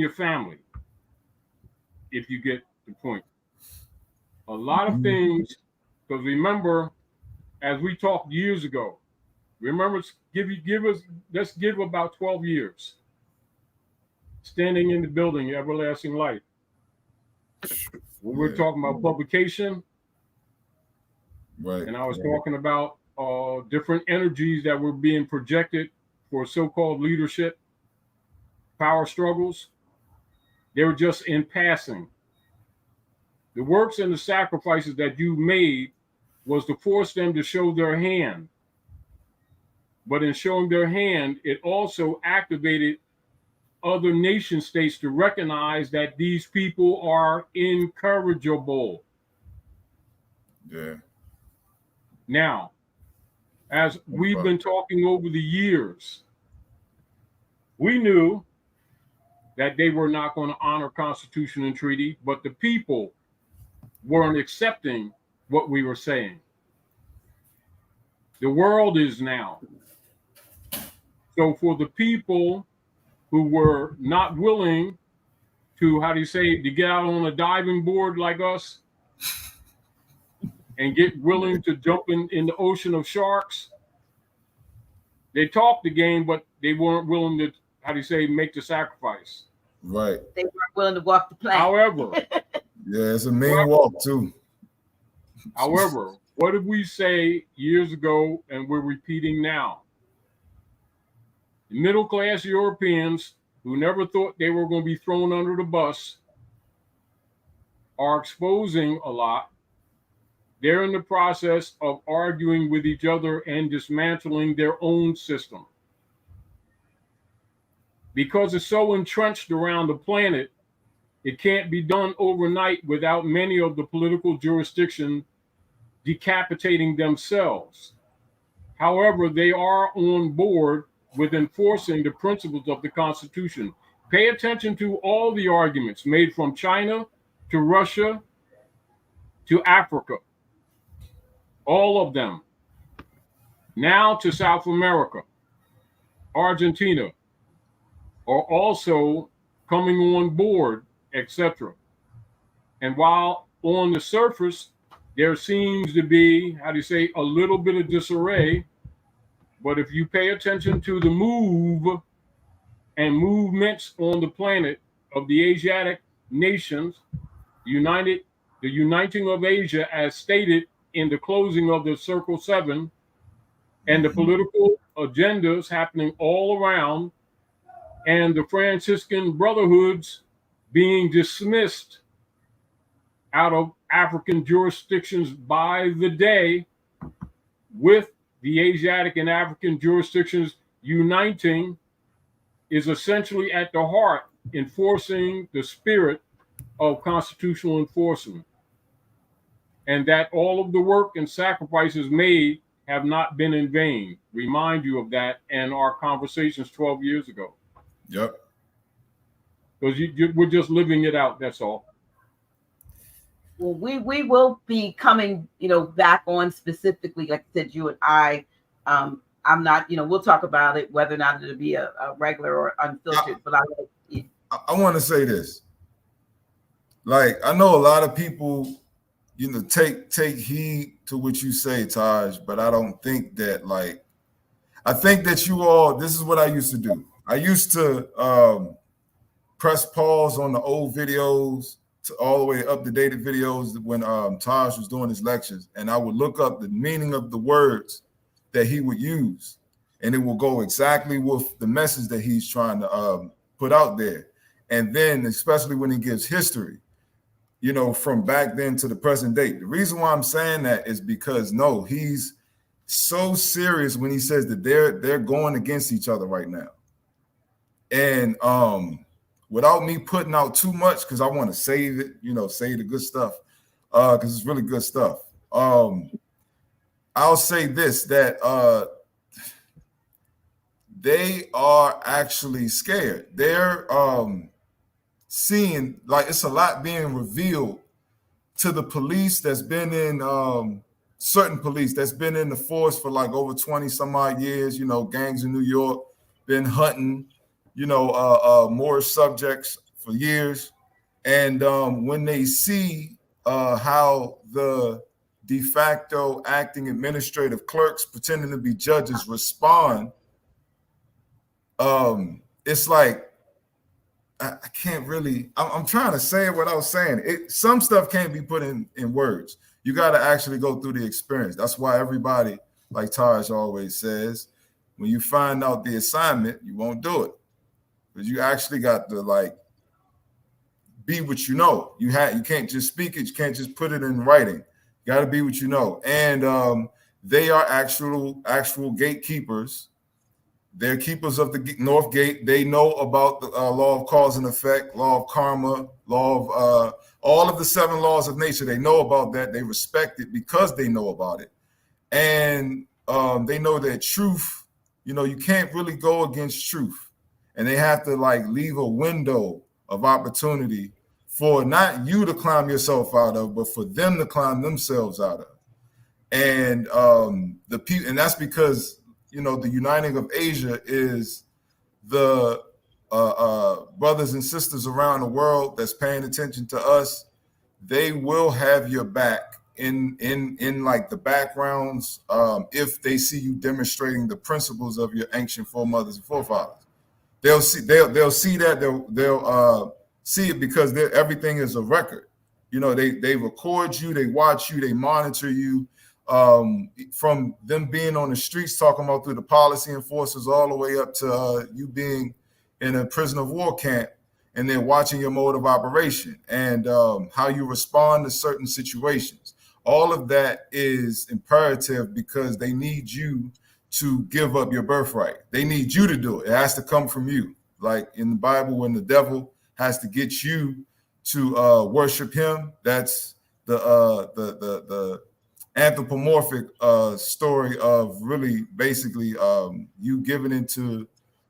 your family, if you get the point. A lot of things. Because remember, as we talked years ago, let's give about 12 years. Standing in the building, everlasting light. When we're talking about publication, right? And I was talking about different energies that were being projected for so-called leadership, power struggles. They were just in passing. The works and the sacrifices that you made was to force them to show their hand. But in showing their hand, it also activated other nation states to recognize that these people are incorrigible. Yeah. Now, as we've been talking over the years, we knew that they were not going to honor Constitution and treaty, but the people weren't accepting what we were saying. The world is now. So for the people who were not willing to, to get out on a diving board like us and get willing to jump in the ocean of sharks, they talked the game, but they weren't willing to, make the sacrifice. Right. They weren't willing to walk the plank. However. Yeah, it's a mean walk too. However, what did we say years ago and we're repeating now? The middle-class Europeans who never thought they were going to be thrown under the bus are exposing a lot. They're in the process of arguing with each other and dismantling their own system. Because it's so entrenched around the planet, it can't be done overnight without many of the political jurisdictions decapitating themselves. However, they are on board with enforcing the principles of the Constitution. Pay attention to all the arguments made from China to Russia to Africa. All of them. Now to South America, Argentina, are also coming on board, etc. And while on the surface, there seems to be, a little bit of disarray, but if you pay attention to the move and movements on the planet of the Asiatic nations, the uniting of Asia as stated in the closing of the Circle 7, and the political agendas happening all around, and the Franciscan brotherhoods being dismissed out of African jurisdictions by the day, with the Asiatic and African jurisdictions uniting, is essentially at the heart enforcing the spirit of constitutional enforcement, and that all of the work and sacrifices made have not been in vain. Remind you of that and our conversations 12 years ago. Yep. Because we're just living it out, that's all. Well, we will be coming, back on specifically, like I said, you and I. I'm not, we'll talk about it, whether or not it'll be a regular or unfiltered. But I want to say this. Like, I know a lot of people, take heed to what you say, Taj, but I don't think that, like, I think that you all, this is what I used to do. I used to press pause on the old videos to all the way up to date videos when Taj was doing his lectures, and I would look up the meaning of the words that he would use, and it will go exactly with the message that he's trying to put out there. And then, especially when he gives history, from back then to the present date. The reason why I'm saying that is because, no, he's so serious when he says that they're going against each other right now. And without me putting out too much, because I want to save it, save the good stuff, because it's really good stuff. I'll say this, that they are actually scared. They're seeing, like, it's a lot being revealed to the police that's been in, certain police that's been in the force for like over 20 some odd years, gangs in New York, been hunting, more subjects for years. And when they see how the de facto acting administrative clerks pretending to be judges respond, it's like, I can't really, I'm trying to say it without saying it. Some stuff can't be put in words. You got to actually go through the experience. That's why everybody, like Taj always says, when you find out the assignment, you won't do it. Because you actually got to, like, be what you know. You can't just speak it. You can't just put it in writing. You got to be what you know. And they are actual gatekeepers. They're keepers of the North Gate. They know about the law of cause and effect, law of karma, law of all of the 7 laws of nature. They know about that. They respect it because they know about it. And they know that truth, you can't really go against truth. And they have to, like, leave a window of opportunity for not you to climb yourself out of, but for them to climb themselves out of. And and that's because, the uniting of Asia is the brothers and sisters around the world that's paying attention to us. They will have your back in like the backgrounds if they see you demonstrating the principles of your ancient foremothers and forefathers. They'll see that. They'll see it because everything is a record. They record you, they watch you, they monitor you. From them being on the streets talking about through the policy enforcers all the way up to you being in a prisoner of war camp, and then watching your mode of operation and how you respond to certain situations. All of that is imperative because they need you to give up your birthright. They need you to do it. It has to come from you. Like in the Bible, when the devil has to get you to worship him, that's the anthropomorphic story of really basically you giving into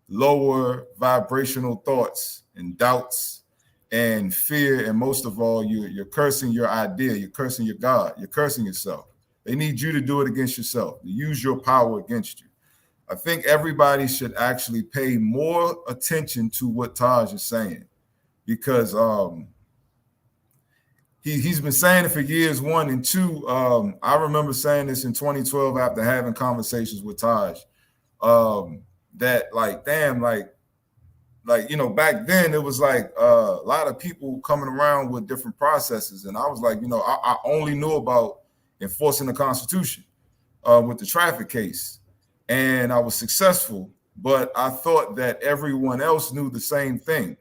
lower vibrational thoughts and doubts and fear, and most of all, you're cursing your idea, you're cursing your God, you're cursing yourself. They need you to do it against yourself, to use your power against you. I think everybody should actually pay more attention to what Taj is saying, because he's been saying it for years, 1 and 2. I remember saying this in 2012 after having conversations with Taj, that like, damn, like, back then it was like a lot of people coming around with different processes. And I was like, I only knew about enforcing the Constitution with the traffic case. And I was successful, but I thought that everyone else knew the same thing.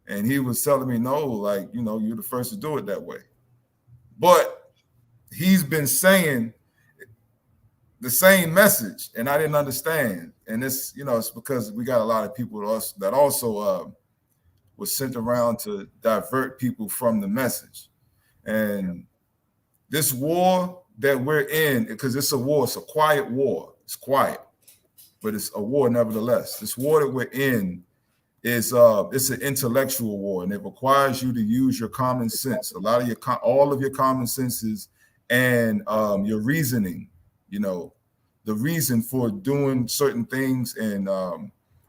And he was telling me, no, like, you're the first to do it that way. But he's been saying the same message, and I didn't understand. And it's, it's because we got a lot of people that also was sent around to divert people from the message. And this war that we're in, because it's a war, it's a quiet war. It's quiet, but it's a war nevertheless. This war that we're in is it's an intellectual war, and it requires you to use your common sense. All of your common senses and your reasoning, you know, the reason for doing certain things. And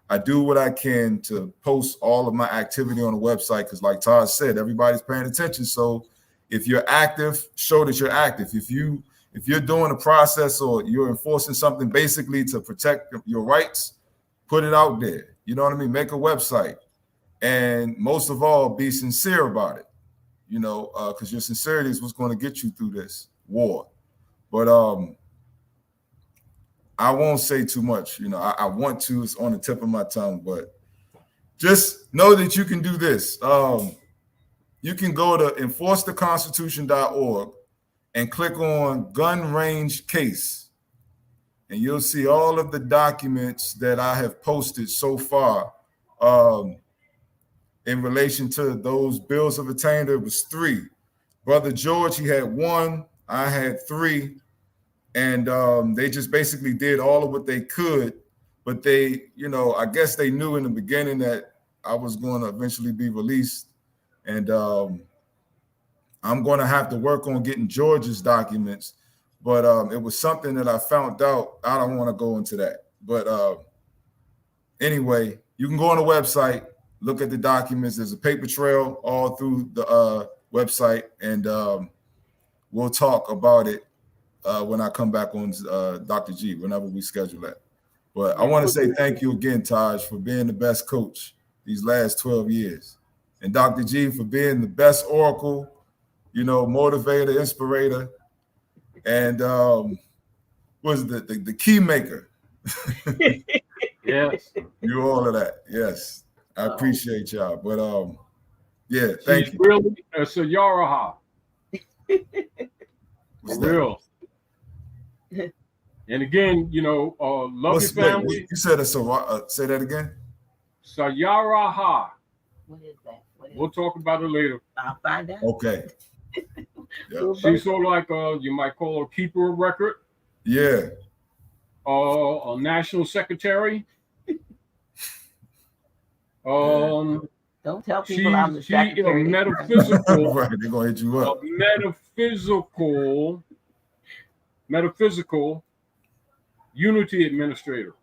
I do what I can to post all of my activity on the website, because like Taj said, everybody's paying attention. So if you're active, show that you're active. If you're doing a process or you're enforcing something basically to protect your rights, put it out there. You know what I mean? Make a website. And most of all, be sincere about it, you know, because your sincerity is what's going to get you through this war. But I won't say too much. You know, I want to. It's on the tip of my tongue. But just know that you can do this. You can go to enforcetheconstitution.org and click on gun range case. And you'll see all of the documents that I have posted so far in relation to those bills of attainder. It was 3. Brother George, he had 1. I had 3. And they just basically did all of what they could. But they, you know, I guess they knew in the beginning that I was going to eventually be released. And I'm going to have to work on getting George's documents. But it was something that I found out. I don't want to go into that. But anyway, you can go on the website, look at the documents. There's a paper trail all through the website. And we'll talk about it when I come back on Dr. G, whenever we schedule that. But I want to say thank you again, Taj, for being the best coach these last 12 years. And Dr. G for being the best oracle, you know, motivator, inspirator. And was the key maker. Yes. You all of that. Yes. I appreciate y'all. But yeah, thank you. Really a Sayaraha. For real. And again, you know, love your family. You said say that again. Sayaraha. What is that? We'll talk about it later. I'll find out. Okay. We'll She's sort of like you might call her a keeper of record. Yeah. A national secretary. Don't tell people I'm the secretary. She a metaphysical. Right, they're gonna hit you up. Metaphysical unity administrator.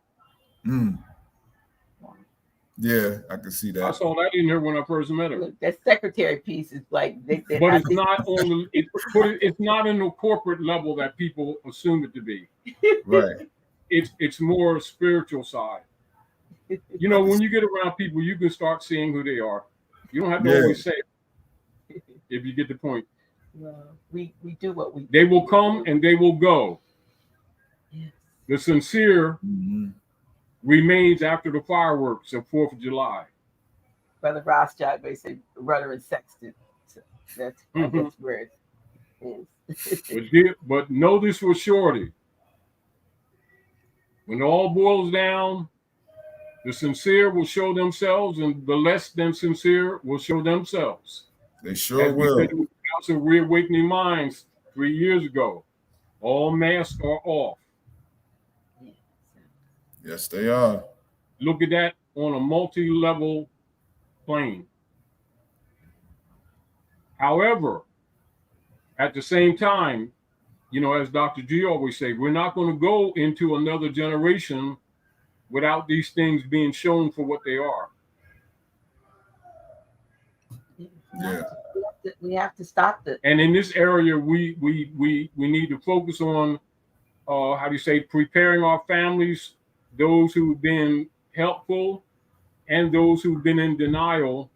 Yeah, I can see that. I saw that in here when I first met her. Look, that secretary piece is like, but it's not on the. It's not in the corporate level that people assume it to be. Right. It's more spiritual side. You know, when you get around people, you can start seeing who they are. You don't have to always say it, if you get the point. Well, we do what we. They will come and they will go. Yes. The sincere remains after the fireworks of 4th of July. Brother Rothschild, they say rudder and sextant. So that's where it is. But know this for surety. When all boils down, the sincere will show themselves, and the less than sincere will show themselves. They sure will. House of Reawakening Minds 3 years ago. All masks are off. Yes, they are. Look at that on a multi-level plane. However, at the same time, you know, as Dr. G always say, we're not going to go into another generation without these things being shown for what they are. Yeah. We have to stop this. And in this area, we need to focus on preparing our families, those who've been helpful and those who've been in denial,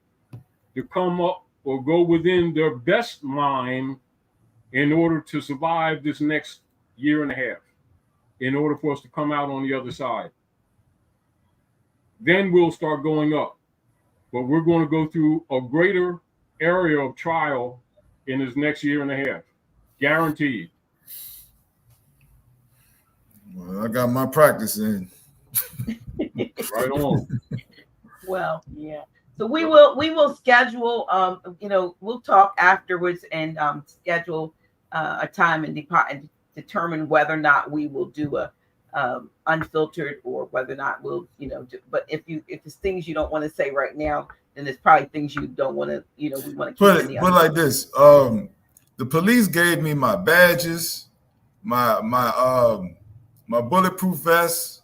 to come up or go within their best mind in order to survive this next year and a half, in order for us to come out on the other side. Then we'll start going up. But we're going to go through a greater area of trial in this next year and a half. Guaranteed. Well, I got my practice in. Right on. Well, yeah. So we will schedule. We'll talk afterwards and schedule a time and determine whether or not we will do a unfiltered or whether or not we'll but if it's things you don't want to say right now, then there's probably things you don't want to we want to keep put like this. The police gave me my badges, my bulletproof vest,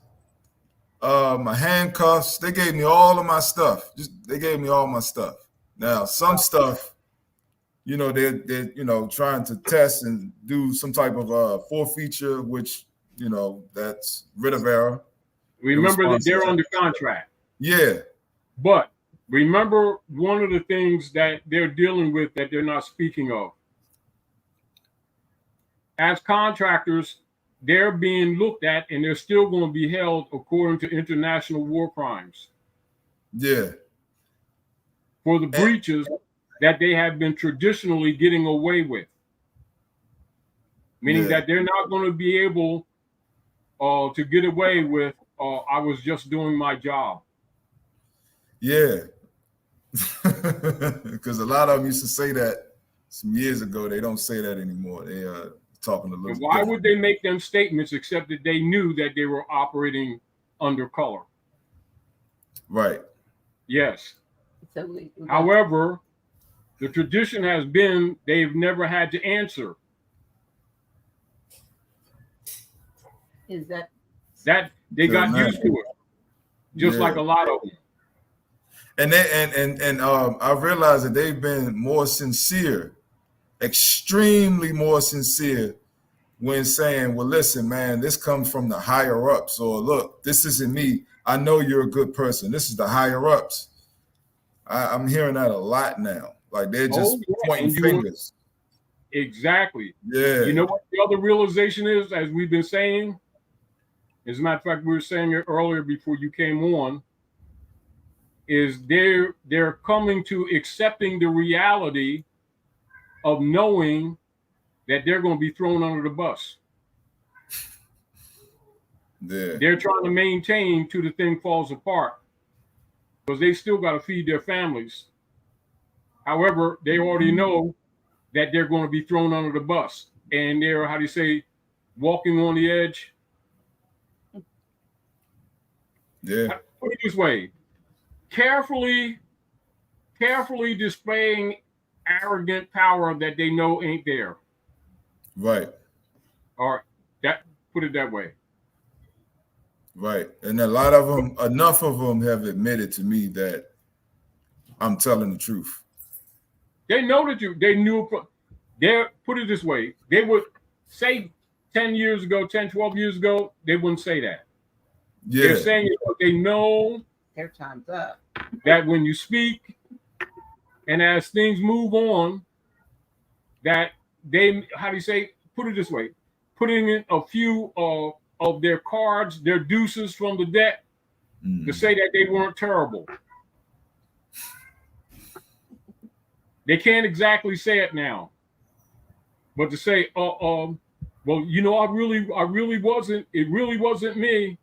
my handcuffs. They gave me all of my stuff. They gave me all my stuff. Now some stuff, they're trying to test and do some type of forfeiture, which that's writ of error. Remember that they're under contract. Yeah. But remember one of the things that they're dealing with that they're not speaking of. As contractors, they're being looked at and they're still going to be held according to international war crimes. Yeah. For the breaches that they have been traditionally getting away with. Meaning that they're not going to be able to get away with, I was just doing my job. Yeah. Because a lot of them used to say that some years ago. They don't say that anymore. They are talking a little. Why would they make them statements except that they knew that they were operating under color? Right. Yes. However, the tradition has been they've never had to answer. Is that they got used to it, just like a lot of them. And I realized that they've been more sincere, extremely more sincere, when saying, "Well, listen, man, this comes from the higher ups," or "Look, this isn't me. I know you're a good person. This is the higher ups." I'm hearing that a lot now. Like they're just pointing fingers. Exactly. Yeah. You know what the other realization is, as we've been saying? As a matter of fact, we were saying it earlier before you came on, is they're coming to accepting the reality of knowing that they're going to be thrown under the bus. Yeah. They're trying to maintain till the thing falls apart because they still got to feed their families. However, they already know that they're going to be thrown under the bus, and they're, walking on the edge. Yeah. Put it this way: carefully displaying arrogant power that they know ain't there. Right. All right. Put it that way. Right. And a lot of them, enough of them have admitted to me that I'm telling the truth. They know that they knew. Put it this way: they would say 10 years ago, 10, 12 years ago, they wouldn't say that. Yeah. They're saying they know their time's up. That when you speak and as things move on, that they, put it this way, putting in a few of their cards, their deuces from the deck to say that they weren't terrible. They can't exactly say it now, but to say, well, I really wasn't. It really wasn't me.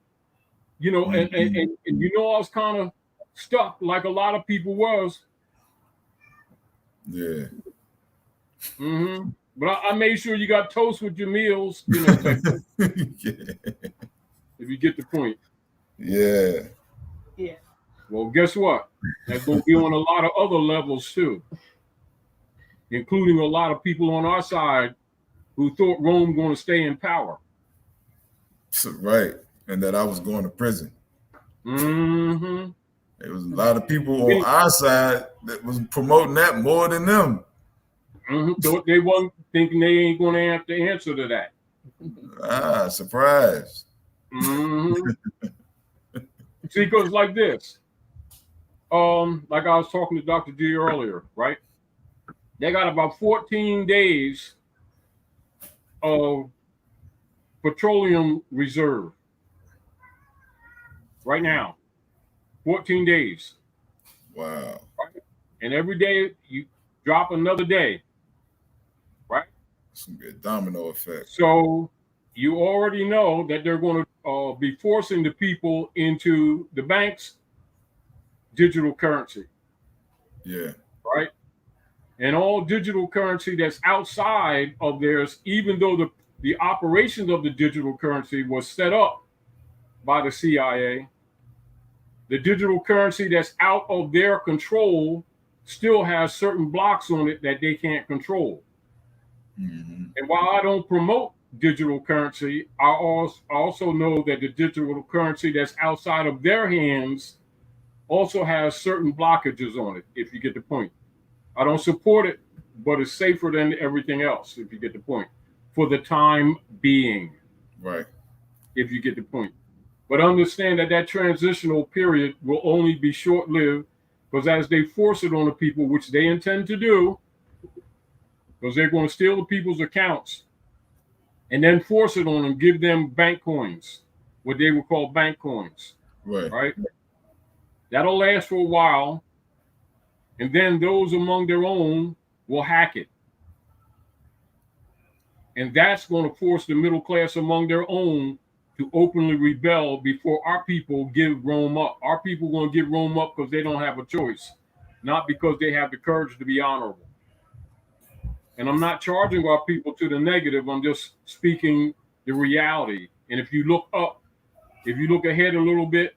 And I was kind of stuck like a lot of people was. Yeah. Mm-hmm. But I made sure you got toast with your meals, Yeah. If you get the point. Yeah. Yeah. Well, guess what? That's going to be on a lot of other levels too, including a lot of people on our side who thought Rome going to stay in power. Right. And that I was going to prison. Mm-hmm. There was a lot of people on our side that was promoting that more than them. Mm-hmm. So they wasn't thinking they ain't going to have to answer to that. Surprise. Mm-hmm. See, because like this, like I was talking to Dr. G earlier, right? They got about 14 days of petroleum reserve right now. 14 days. Wow. Right? And every day you drop another day, right? Some good domino effect. So you already know that they're going to be forcing the people into the bank's digital currency. Yeah. Right? And all digital currency that's outside of theirs, even though the operations of the digital currency was set up by the CIA, the digital currency that's out of their control still has certain blocks on it that they can't control. Mm-hmm. And while I don't promote digital currency, I also know that the digital currency that's outside of their hands also has certain blockages on it, if you get the point. I don't support it, but it's safer than everything else, if you get the point, for the time being. Right. If you get the point. But understand that that transitional period will only be short-lived, because as they force it on the people, which they intend to do, because they're going to steal the people's accounts and then force it on them, give them bank coins, what they would call bank coins. Right. That'll last for a while, and then those among their own will hack it. And that's going to force the middle class among their own to openly rebel before our people give Rome up. Our people are going to give Rome up because they don't have a choice, not because they have the courage to be honorable. And I'm not charging our people to the negative. I'm just speaking the reality. And if you look up, if you look ahead a little bit,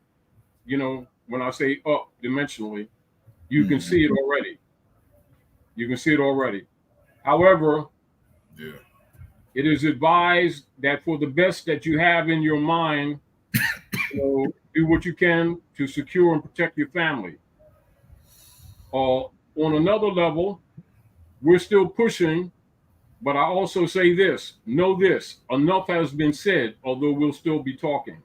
you know, when I say up dimensionally, you can see it already. You can see it already. However, yeah, it is advised that for the best that you have in your mind, you know, do what you can to secure and protect your family. On another level, we're still pushing, but I also say this, know this, enough has been said, although we'll still be talking.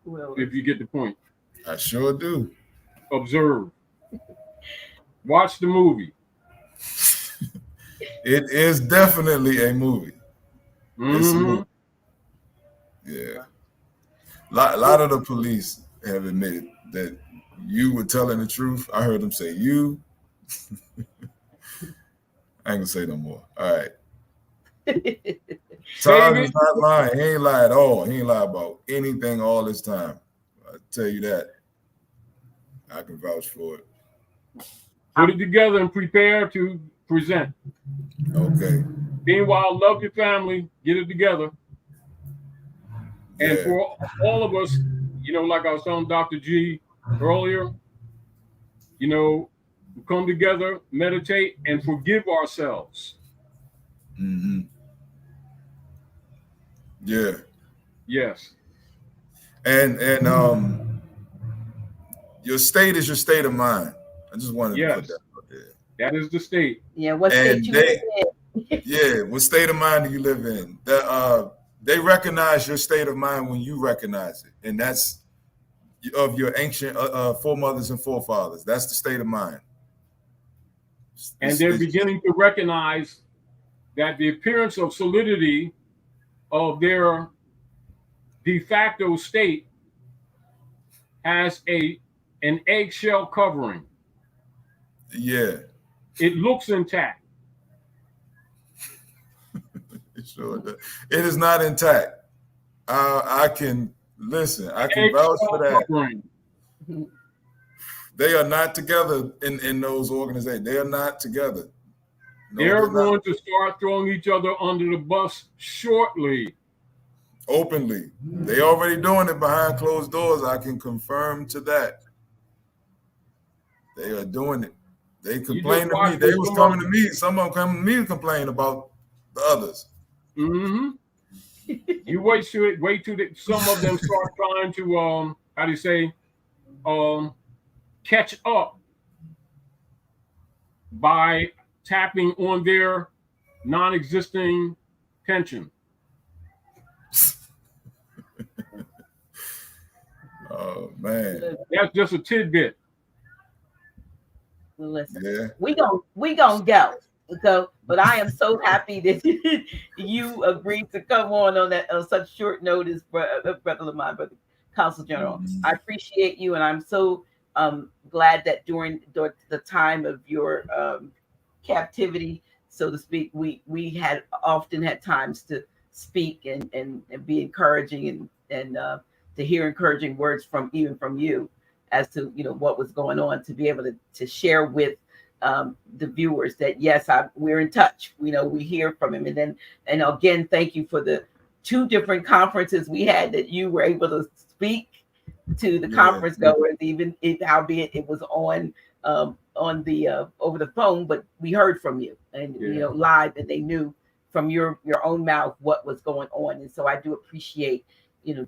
Well, if you get the point. I sure do. Observe. Watch the movie. It is definitely a movie. It's a movie. Yeah. A lot of the police have admitted that you were telling the truth. I heard them say you. I ain't gonna say no more. All right. Taj is not lying. He ain't lied at all. He ain't lied about anything all this time. I tell you that. I can vouch for it. Put it together and prepare to present. Okay. Meanwhile, love your family. Get it together. And for all of us, you know, like I was telling Dr. G earlier, you know, come together, meditate, and forgive ourselves. Mm-hmm. Yeah. Yes. And your state is your state of mind. I just wanted to put that out there. That is the state. Yeah, what state you live in. Yeah, what state of mind do you live in? They recognize your state of mind when you recognize it. And that's of your ancient foremothers and forefathers. That's the state of mind. And they're beginning to recognize that the appearance of solidity of their de facto state has an eggshell covering. Yeah. It looks intact. Sure does. It is not intact. I can listen. I can vouch for that. Covering. They are not together in those organizations. They are not together. No, they're going to start throwing each other under the bus shortly. Openly. They already doing it behind closed doors. I can confirm to that. They are doing it. They complain to me. They was coming to me. Some of them coming to me to complain about the others. Mm-hmm. You wait till some of them start trying to how do you say catch up by tapping on their non-existing pension. Oh man, that's just a tidbit. Listen, we gonna go. So, but I am so happy that you agreed to come on that on such short notice, brother of mine, Brother Consul General. I appreciate you, and I'm so glad that during the time of your captivity, so to speak, we had often had times to speak and be encouraging and to hear encouraging words from you. as to what was going on, to be able to share with the viewers that yes, we're in touch. We hear from him, and again, thank you for the 2 different conferences we had that you were able to speak to the conference goers, even if albeit it was on the over the phone, but we heard from you and live, and they knew from your own mouth what was going on, and so I do appreciate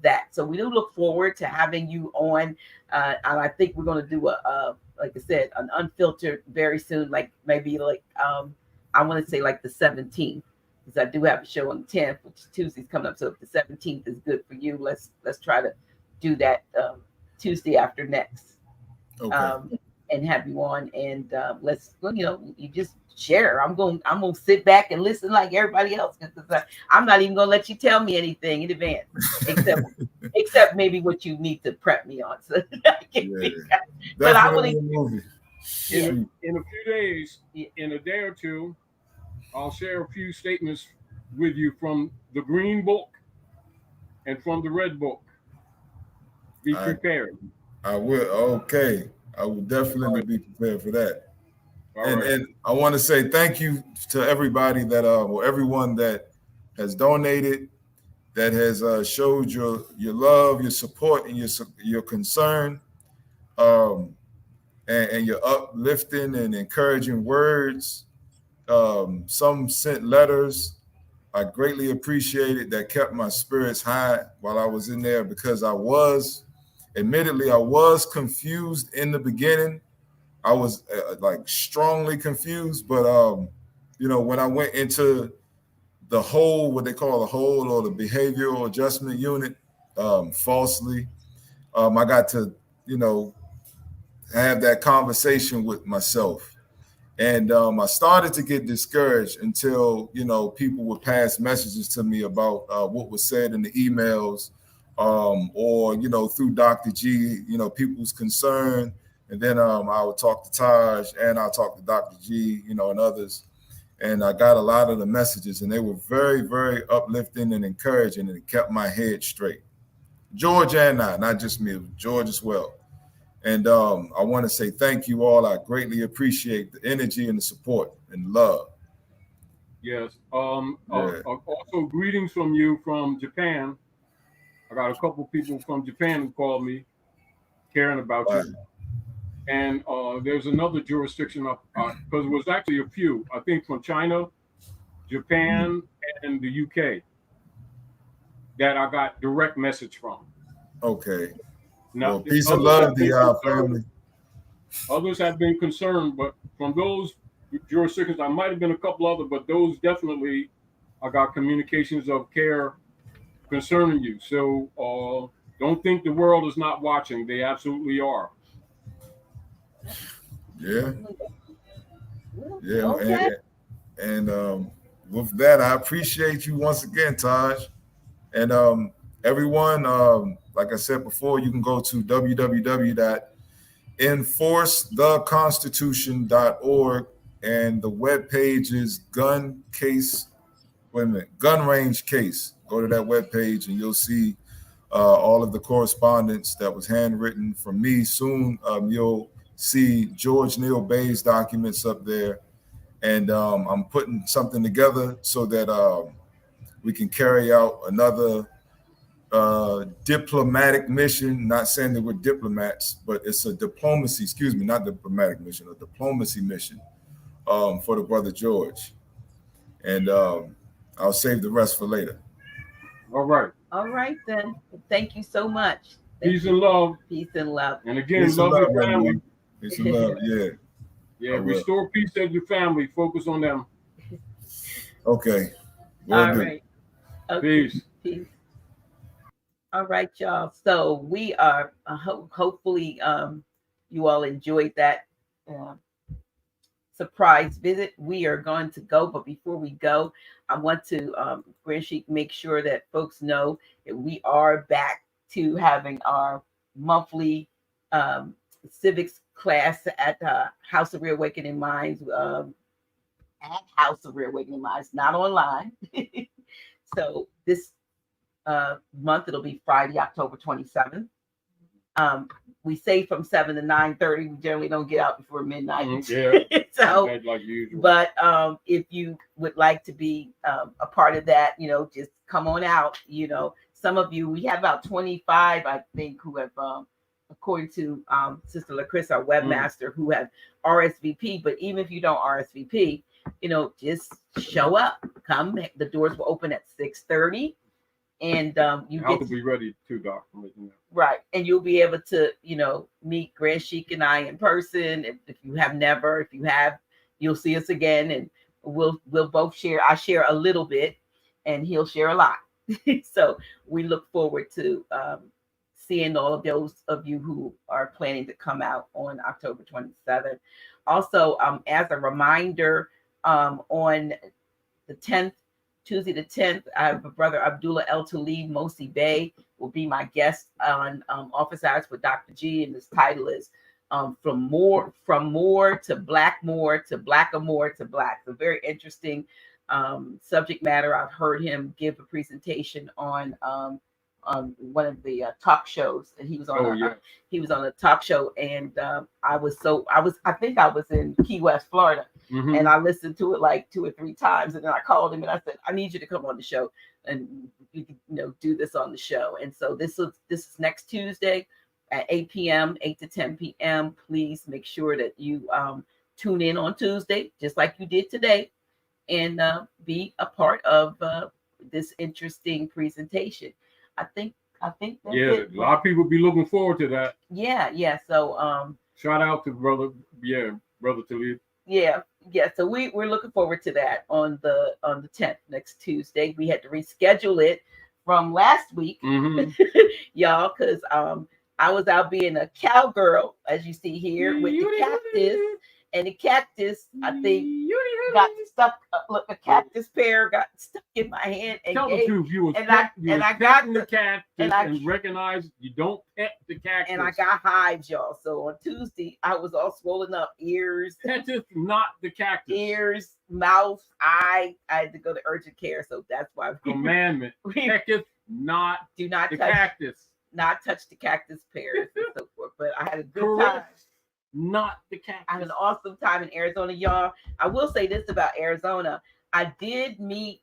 that. So we do look forward to having you on, and I think we're going to do a like I said, an unfiltered very soon, like maybe like I want to say like the 17th, because I do have a show on the 10th, which Tuesday's coming up. So if the 17th is good for you, let's try to do that Tuesday after next. Okay. And have you on, and let's you just share. I'm gonna sit back and listen like everybody else, because I'm not even gonna let you tell me anything in advance, except maybe what you need to prep me on. So I can but I want to. In a few days, in a day or two, I'll share a few statements with you from the Green Book and from the Red Book. Be prepared. I will. Okay. I will definitely be prepared for that. And I want to say thank you to everybody that, or everyone that has donated, that has showed your love, your support, and your concern, and your uplifting and encouraging words. Some sent letters. I greatly appreciate it. That kept my spirits high while I was in there, because admittedly, I was confused in the beginning. I was like strongly confused, but when I went into the whole, what they call the whole, or the behavioral adjustment unit, falsely, I got to have that conversation with myself, and I started to get discouraged until people would pass messages to me about what was said in the emails. Or through Dr. G, people's concern, and then I would talk to Taj, and I'll talk to Dr. G, and others, and I got a lot of the messages, and they were very, very uplifting and encouraging, and it kept my head straight. George and I, not just me, George as well. And I want to say thank you all. I greatly appreciate the energy and the support and love. Yes. Also, greetings from you from Japan. I got a couple people from Japan who called me, caring about you. And there's another jurisdiction because it was actually a few, I think, from China, Japan, and the UK that I got direct message from. Okay. Now, well, peace and love to y'all, family. Others have been concerned, but from those jurisdictions, I might have been a couple other, but those definitely, I got communications of care concerning you. So don't think the world is not watching. They absolutely are. Yeah. Okay. And with that, I appreciate you once again, Taj. And everyone, like I said before, you can go to www.enforcetheconstitution.org, and the webpage is gun range case. Go to that webpage and you'll see all of the correspondence that was handwritten from me. Soon you'll see George Neal Bey's documents up there, and I'm putting something together so that we can carry out another diplomatic mission. Not saying that we're diplomats, but it's a diplomacy, not diplomatic mission, a diplomacy mission for the brother George. And I'll save the rest for later. All right then. Thank you so much. Peace and love. Peace and love. And again, love your family. Peace and love. Yeah, restore peace to your family. Focus on them. Okay. All right. Okay. Peace. All right, y'all. So we are hopefully you all enjoyed that surprise visit. We are going to go, but before we go, I want to Grand Sheik make sure that folks know that we are back to having our monthly civics class at House of Reawakening Minds, at House of Reawakening Minds, not online. So this month it'll be Friday, October 27th. We say from 7 to 9:30. We generally don't get out before midnight. Yeah. So, like usual. but if you would like to be a part of that, just come on out. Some of you, we have about 25, I think, who have, according to Sister LaChris, our webmaster, who have RSVP. But even if you don't RSVP, just show up. Come. The doors will open at 6:30. And you I'll get be ready too, Doc. right, and you'll be able to, meet Grand Sheik and I in person. If you have never, if you have, you'll see us again, and we'll both share. I share a little bit, and he'll share a lot. So we look forward to seeing all of those of you who are planning to come out on October 27th. Also, as a reminder, on the 10th. Tuesday the 10th, I have a brother Abdullah El Talib Mosi Bey will be my guest on Office Hours with Dr. G, and his title is From More to Black More to Blacker More to Black. It's a very interesting subject matter. I've heard him give a presentation on one of the talk shows, and he was on he was on a talk show, and I think I was in Key West, Florida. And I listened to it like 2 or 3 times, and then I called him and I said, I need you to come on the show and you can do this on the show. And so this is next Tuesday at 8 p.m., 8 to 10 p.m. Please make sure that you tune in on Tuesday, just like you did today, and be a part of this interesting presentation. I think that's it. A lot of people be looking forward to that. Yeah. So shout out to brother Talib. Yeah. So we're looking forward to that on the 10th, next Tuesday. We had to reschedule it from last week, y'all, because I was out being a cowgirl, as you see here, with the cactus. And the cactus, I think, got stuck. Look, a cactus pear got stuck in my hand. And tell the truth, you was petting the cactus and recognized you don't pet the cactus. And I got hives, y'all. So on Tuesday, I was all swollen up, ears. Cactus, not the cactus. Ears, mouth, eye. I had to go to urgent care, so that's why. Commandment: cactus, do not the touch cactus. Not touch the cactus pears and so forth. But I had a good time. Not the cactus. I had an awesome time in Arizona, y'all. I will say this about Arizona. I did meet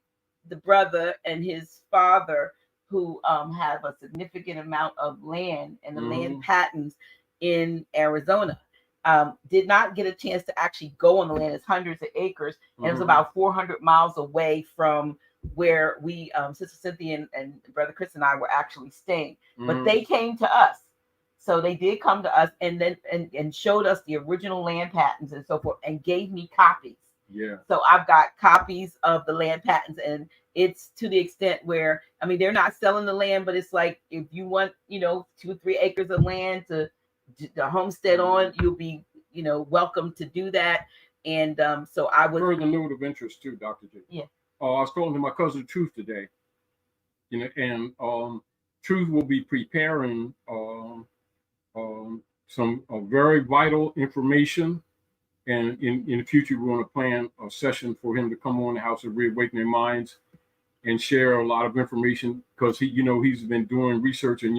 the brother and his father who have a significant amount of land and the land patents in Arizona. Did not get a chance to actually go on the land. It's hundreds of acres. And it was about 400 miles away from where we, Sister Cynthia and Brother Chris and I were actually staying. But they came to us. So they did come to us and then and showed us the original land patents and so forth and gave me copies. Yeah. So I've got copies of the land patents, and it's to the extent where, I mean, they're not selling the land, but it's like, if you want, 2 or 3 acres of land to homestead on, you'll be, welcome to do that. And so I would. Further note of interest too, Dr. J. Yeah. I was talking to my cousin Truth today, and Truth will be preparing some very vital information, and in the future we're going to plan a session for him to come on the House of Reawakening Minds and share a lot of information, because he's been doing research, and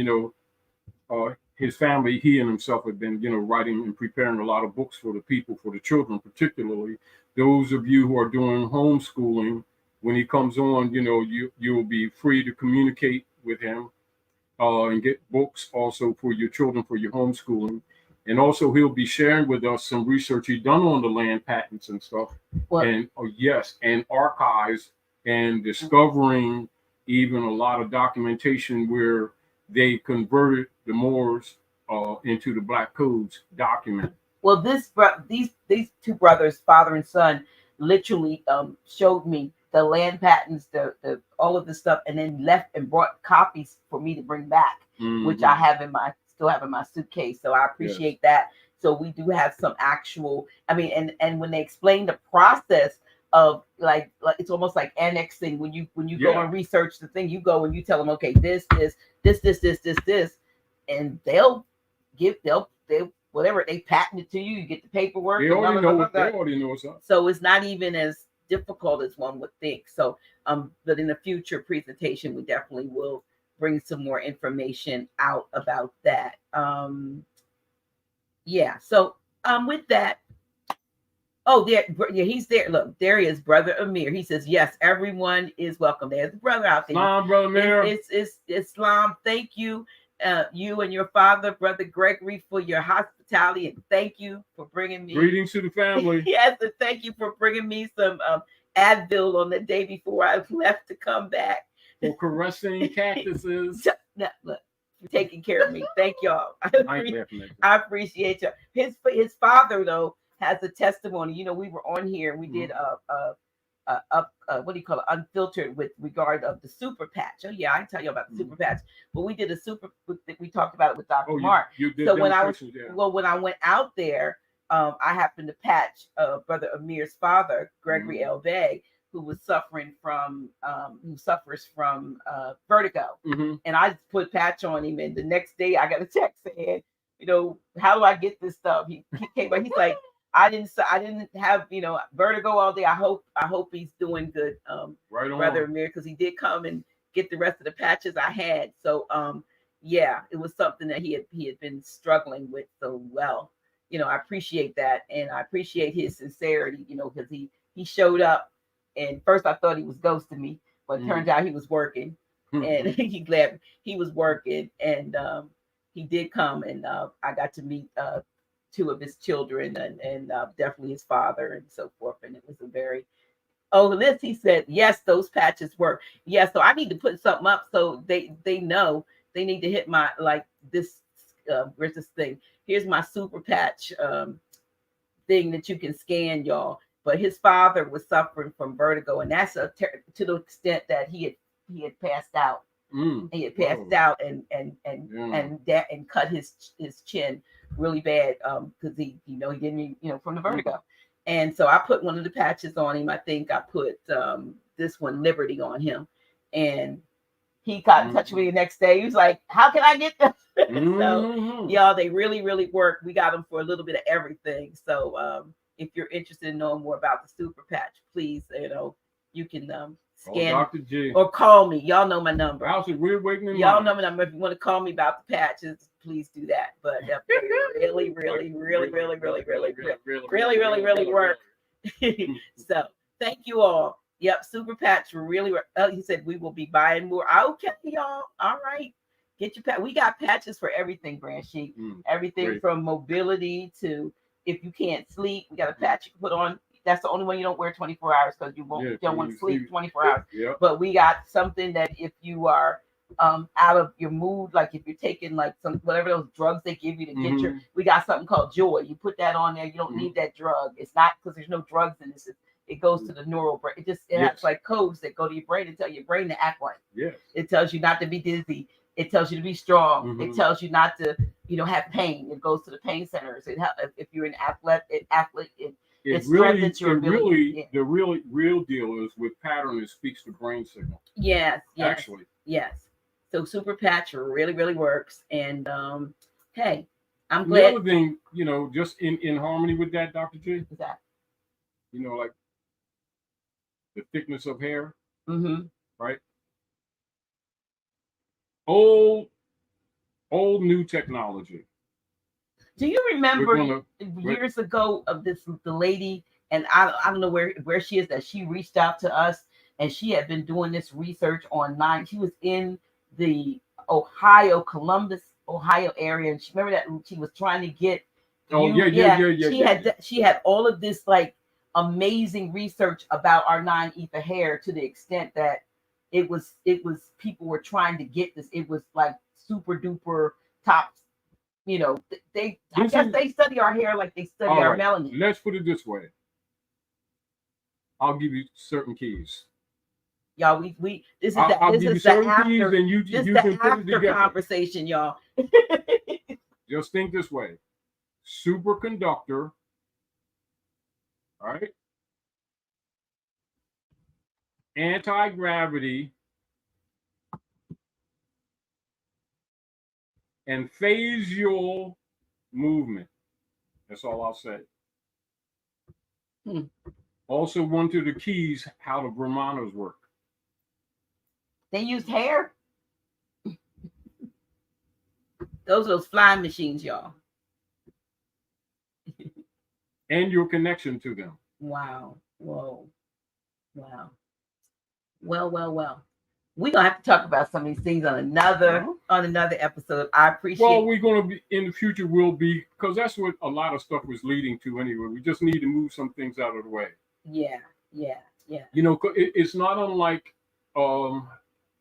his family, he and himself have been writing and preparing a lot of books for the people, for the children, particularly those of you who are doing homeschooling. When he comes on, you'll be free to communicate with him and get books also for your children, for your homeschooling. And also he'll be sharing with us some research he done on the land patents and stuff. What? And and archives, and discovering even a lot of documentation where they converted the Moors into the Black Codes document. Well, these 2 brothers, father and son, literally showed me the land patents, the all of this stuff, and then left and brought copies for me to bring back, which I have still have in my suitcase. So I appreciate that. So we do have some actual, and when they explain the process of like it's almost like annexing, when you go and research the thing, you go and you tell them, okay, this, and they'll whatever, they patent it to you, you get the paperwork. They already know what's up. So it's not even as difficult as one would think. So but in a future presentation, we definitely will bring some more information out about that. yeah. So with that, oh, yeah, he's there. Look, there he is, Brother Amir. He says, yes, everyone is welcome. There's a brother out there. Islam, Brother Amir. It's Islam. Thank you, you and your father, Brother Gregory, for your hospitality, and thank you for bringing me. Greetings to the family. Yes, and thank you for bringing me some Advil on the day before I left to come back. For caressing cactuses. No, look, for taking care of me. Thank y'all. I appreciate you. His father though has a testimony. You know, we were on here and we did what do you call it, unfiltered with regard of the super patch. Oh yeah, I can tell you about the super patch. But we did a super. We talked about it with Dr. Mark. You did. So when I went out there, I happened to patch Brother Amir's father, Gregory L. Bey, who was suffering from who suffers from vertigo, and I just put patch on him. And the next day, I got a text saying, you know, how do I get this stuff? He came back. He's like, I didn't have, you know, vertigo all day. I hope he's doing good, right on, Brother Amir, because he did come and get the rest of the patches I had. So yeah, it was something that he had been struggling with. So well, you know, I appreciate that, and I appreciate his sincerity, you know, because he showed up, and first I thought he was ghosting me, but it turns out he was working, and he was working, and he did come, and I got to meet two of his children, and definitely his father and so forth, and it was a very Liz, he said, yes, those patches work. Yeah, so I need to put something up so they know they need to hit my, like this, where's this thing? Here's my super patch thing that you can scan, y'all. But his father was suffering from vertigo, and that's to the extent that he had passed out. He had passed out and cut his chin really bad because he didn't from the vertigo. And so I put one of the patches on him. I think I put this one, Liberty, on him, and he got in touch with me the next day. He was like, how can I get them? So y'all, they really, really work. We got them for a little bit of everything. So if you're interested in knowing more about the super patch, please, you can scan Dr. G. or call me. Y'all know my number. House of Reawakening. Y'all know my number. If you want to call me about the patches, please do that. But really, really, really, really, really, really work. So thank you all. Yep, super patch really. He said we will be buying more. Okay, y'all. All right, get your patch. We got patches for everything, Grand Sheik. Everything from mobility to if you can't sleep, we got a patch you can put on. That's the only one you don't wear 24 hours because you don't want to sleep 24 hours. Yep. But we got something that if you are out of your mood, like if you're taking like some whatever those drugs they give you to get we got something called Joy. You put that on there, you don't need that drug. It's not because there's no drugs in this. It goes to the neural brain. It has like codes that go to your brain and tell your brain to act right. Yes. It tells you not to be dizzy. It tells you to be strong. It tells you not to, have pain. It goes to the pain centers. It if you're an athlete, the real deal is with pattern. It speaks to brain signal. Yes. Actually. Yes. So super patch really, really works. And hey, I'm glad. The other thing, just in harmony with that, Dr. G. What's that? Like the thickness of hair. Right. Old new technology. Do you remember years ago of the lady, and I don't know where she is, that she reached out to us, and she had been doing this research online. She was in the Columbus, Ohio area, and she remember that she was trying to get. She had all of this like amazing research about our 9 ether hair to the extent that it was people were trying to get this. It was like super duper top. I guess they study our hair like they study our melanin. Let's put it this way. I'll give you certain keys. Y'all, this is the after conversation, y'all. Just think this way. Superconductor. All right. Anti-gravity. And phasial movement. That's all I'll say. Also, one of the keys how the Brahmanas work. They used hair. Those flying machines, y'all. and your connection to them. Wow. Whoa. Wow. Well. We're gonna have to talk about some of these things on another episode. I appreciate. Well, we're gonna be in the future. Will be, because that's what a lot of stuff was leading to anyway. We just need to move some things out of the way. Yeah. You know, it's not unlike, no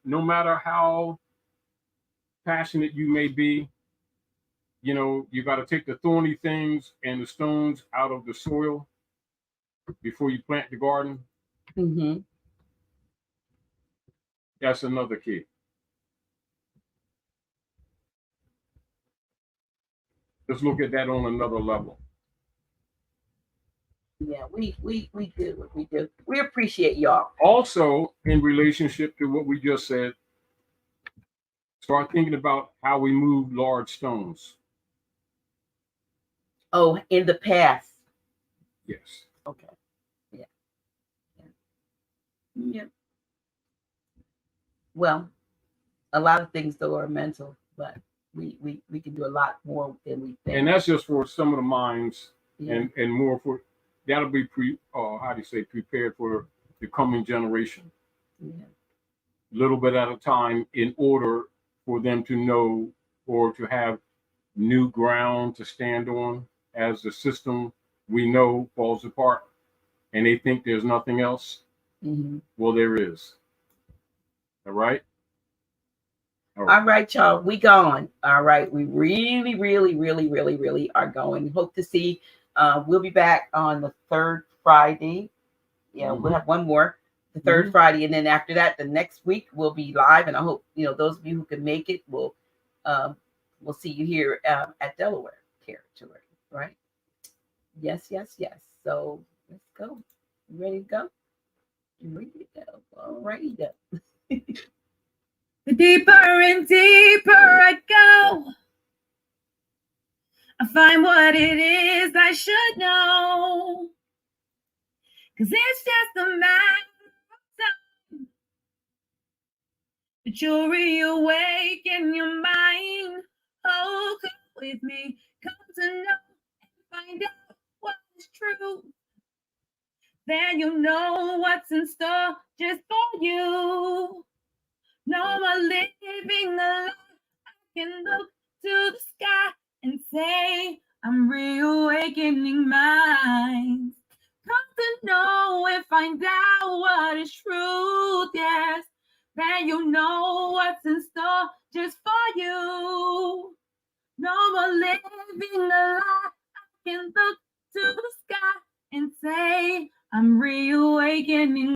matter how passionate you may be, you know, you got to take the thorny things and the stones out of the soil before you plant the garden. Mm-hmm. That's another key. Let's look at that on another level. Yeah, we do. We appreciate y'all. Also, in relationship to what we just said, start thinking about how we move large stones. Oh, in the past. Yes. Okay. Yeah. Well, a lot of things though are mental, but we can do a lot more than we think. And that's just for some of the minds, Yeah. and more for that'll be prepared for the coming generation. Yeah. Little bit at a time, in order for them to know or to have new ground to stand on as the system we know falls apart, and they think there's nothing else. Mm-hmm. Well, there is. All right. All right, y'all. We gone. All right. We really are going. Hope to see. We'll be back on the third Friday. Yeah, Mm-hmm. We'll have one more, the third Friday, and then after that, the next week we'll be live. And I hope those of you who can make it will we'll see you here at Delaware territory. Right? Yes. So let's go. You ready to go? All righty then. The deeper and deeper I go, I find what it is I should know. 'Cause it's just a matter of time that you'll reawaken your mind. Oh, come with me, come to know and find out what is true. Then you'll know what's in store just for you. No more living the life I can look to the sky and say, I'm reawakening minds. Come to know and find out what is truth, yes. Then you'll know what's in store just for you. No more living the life I can look to the sky and say, I'm reawakening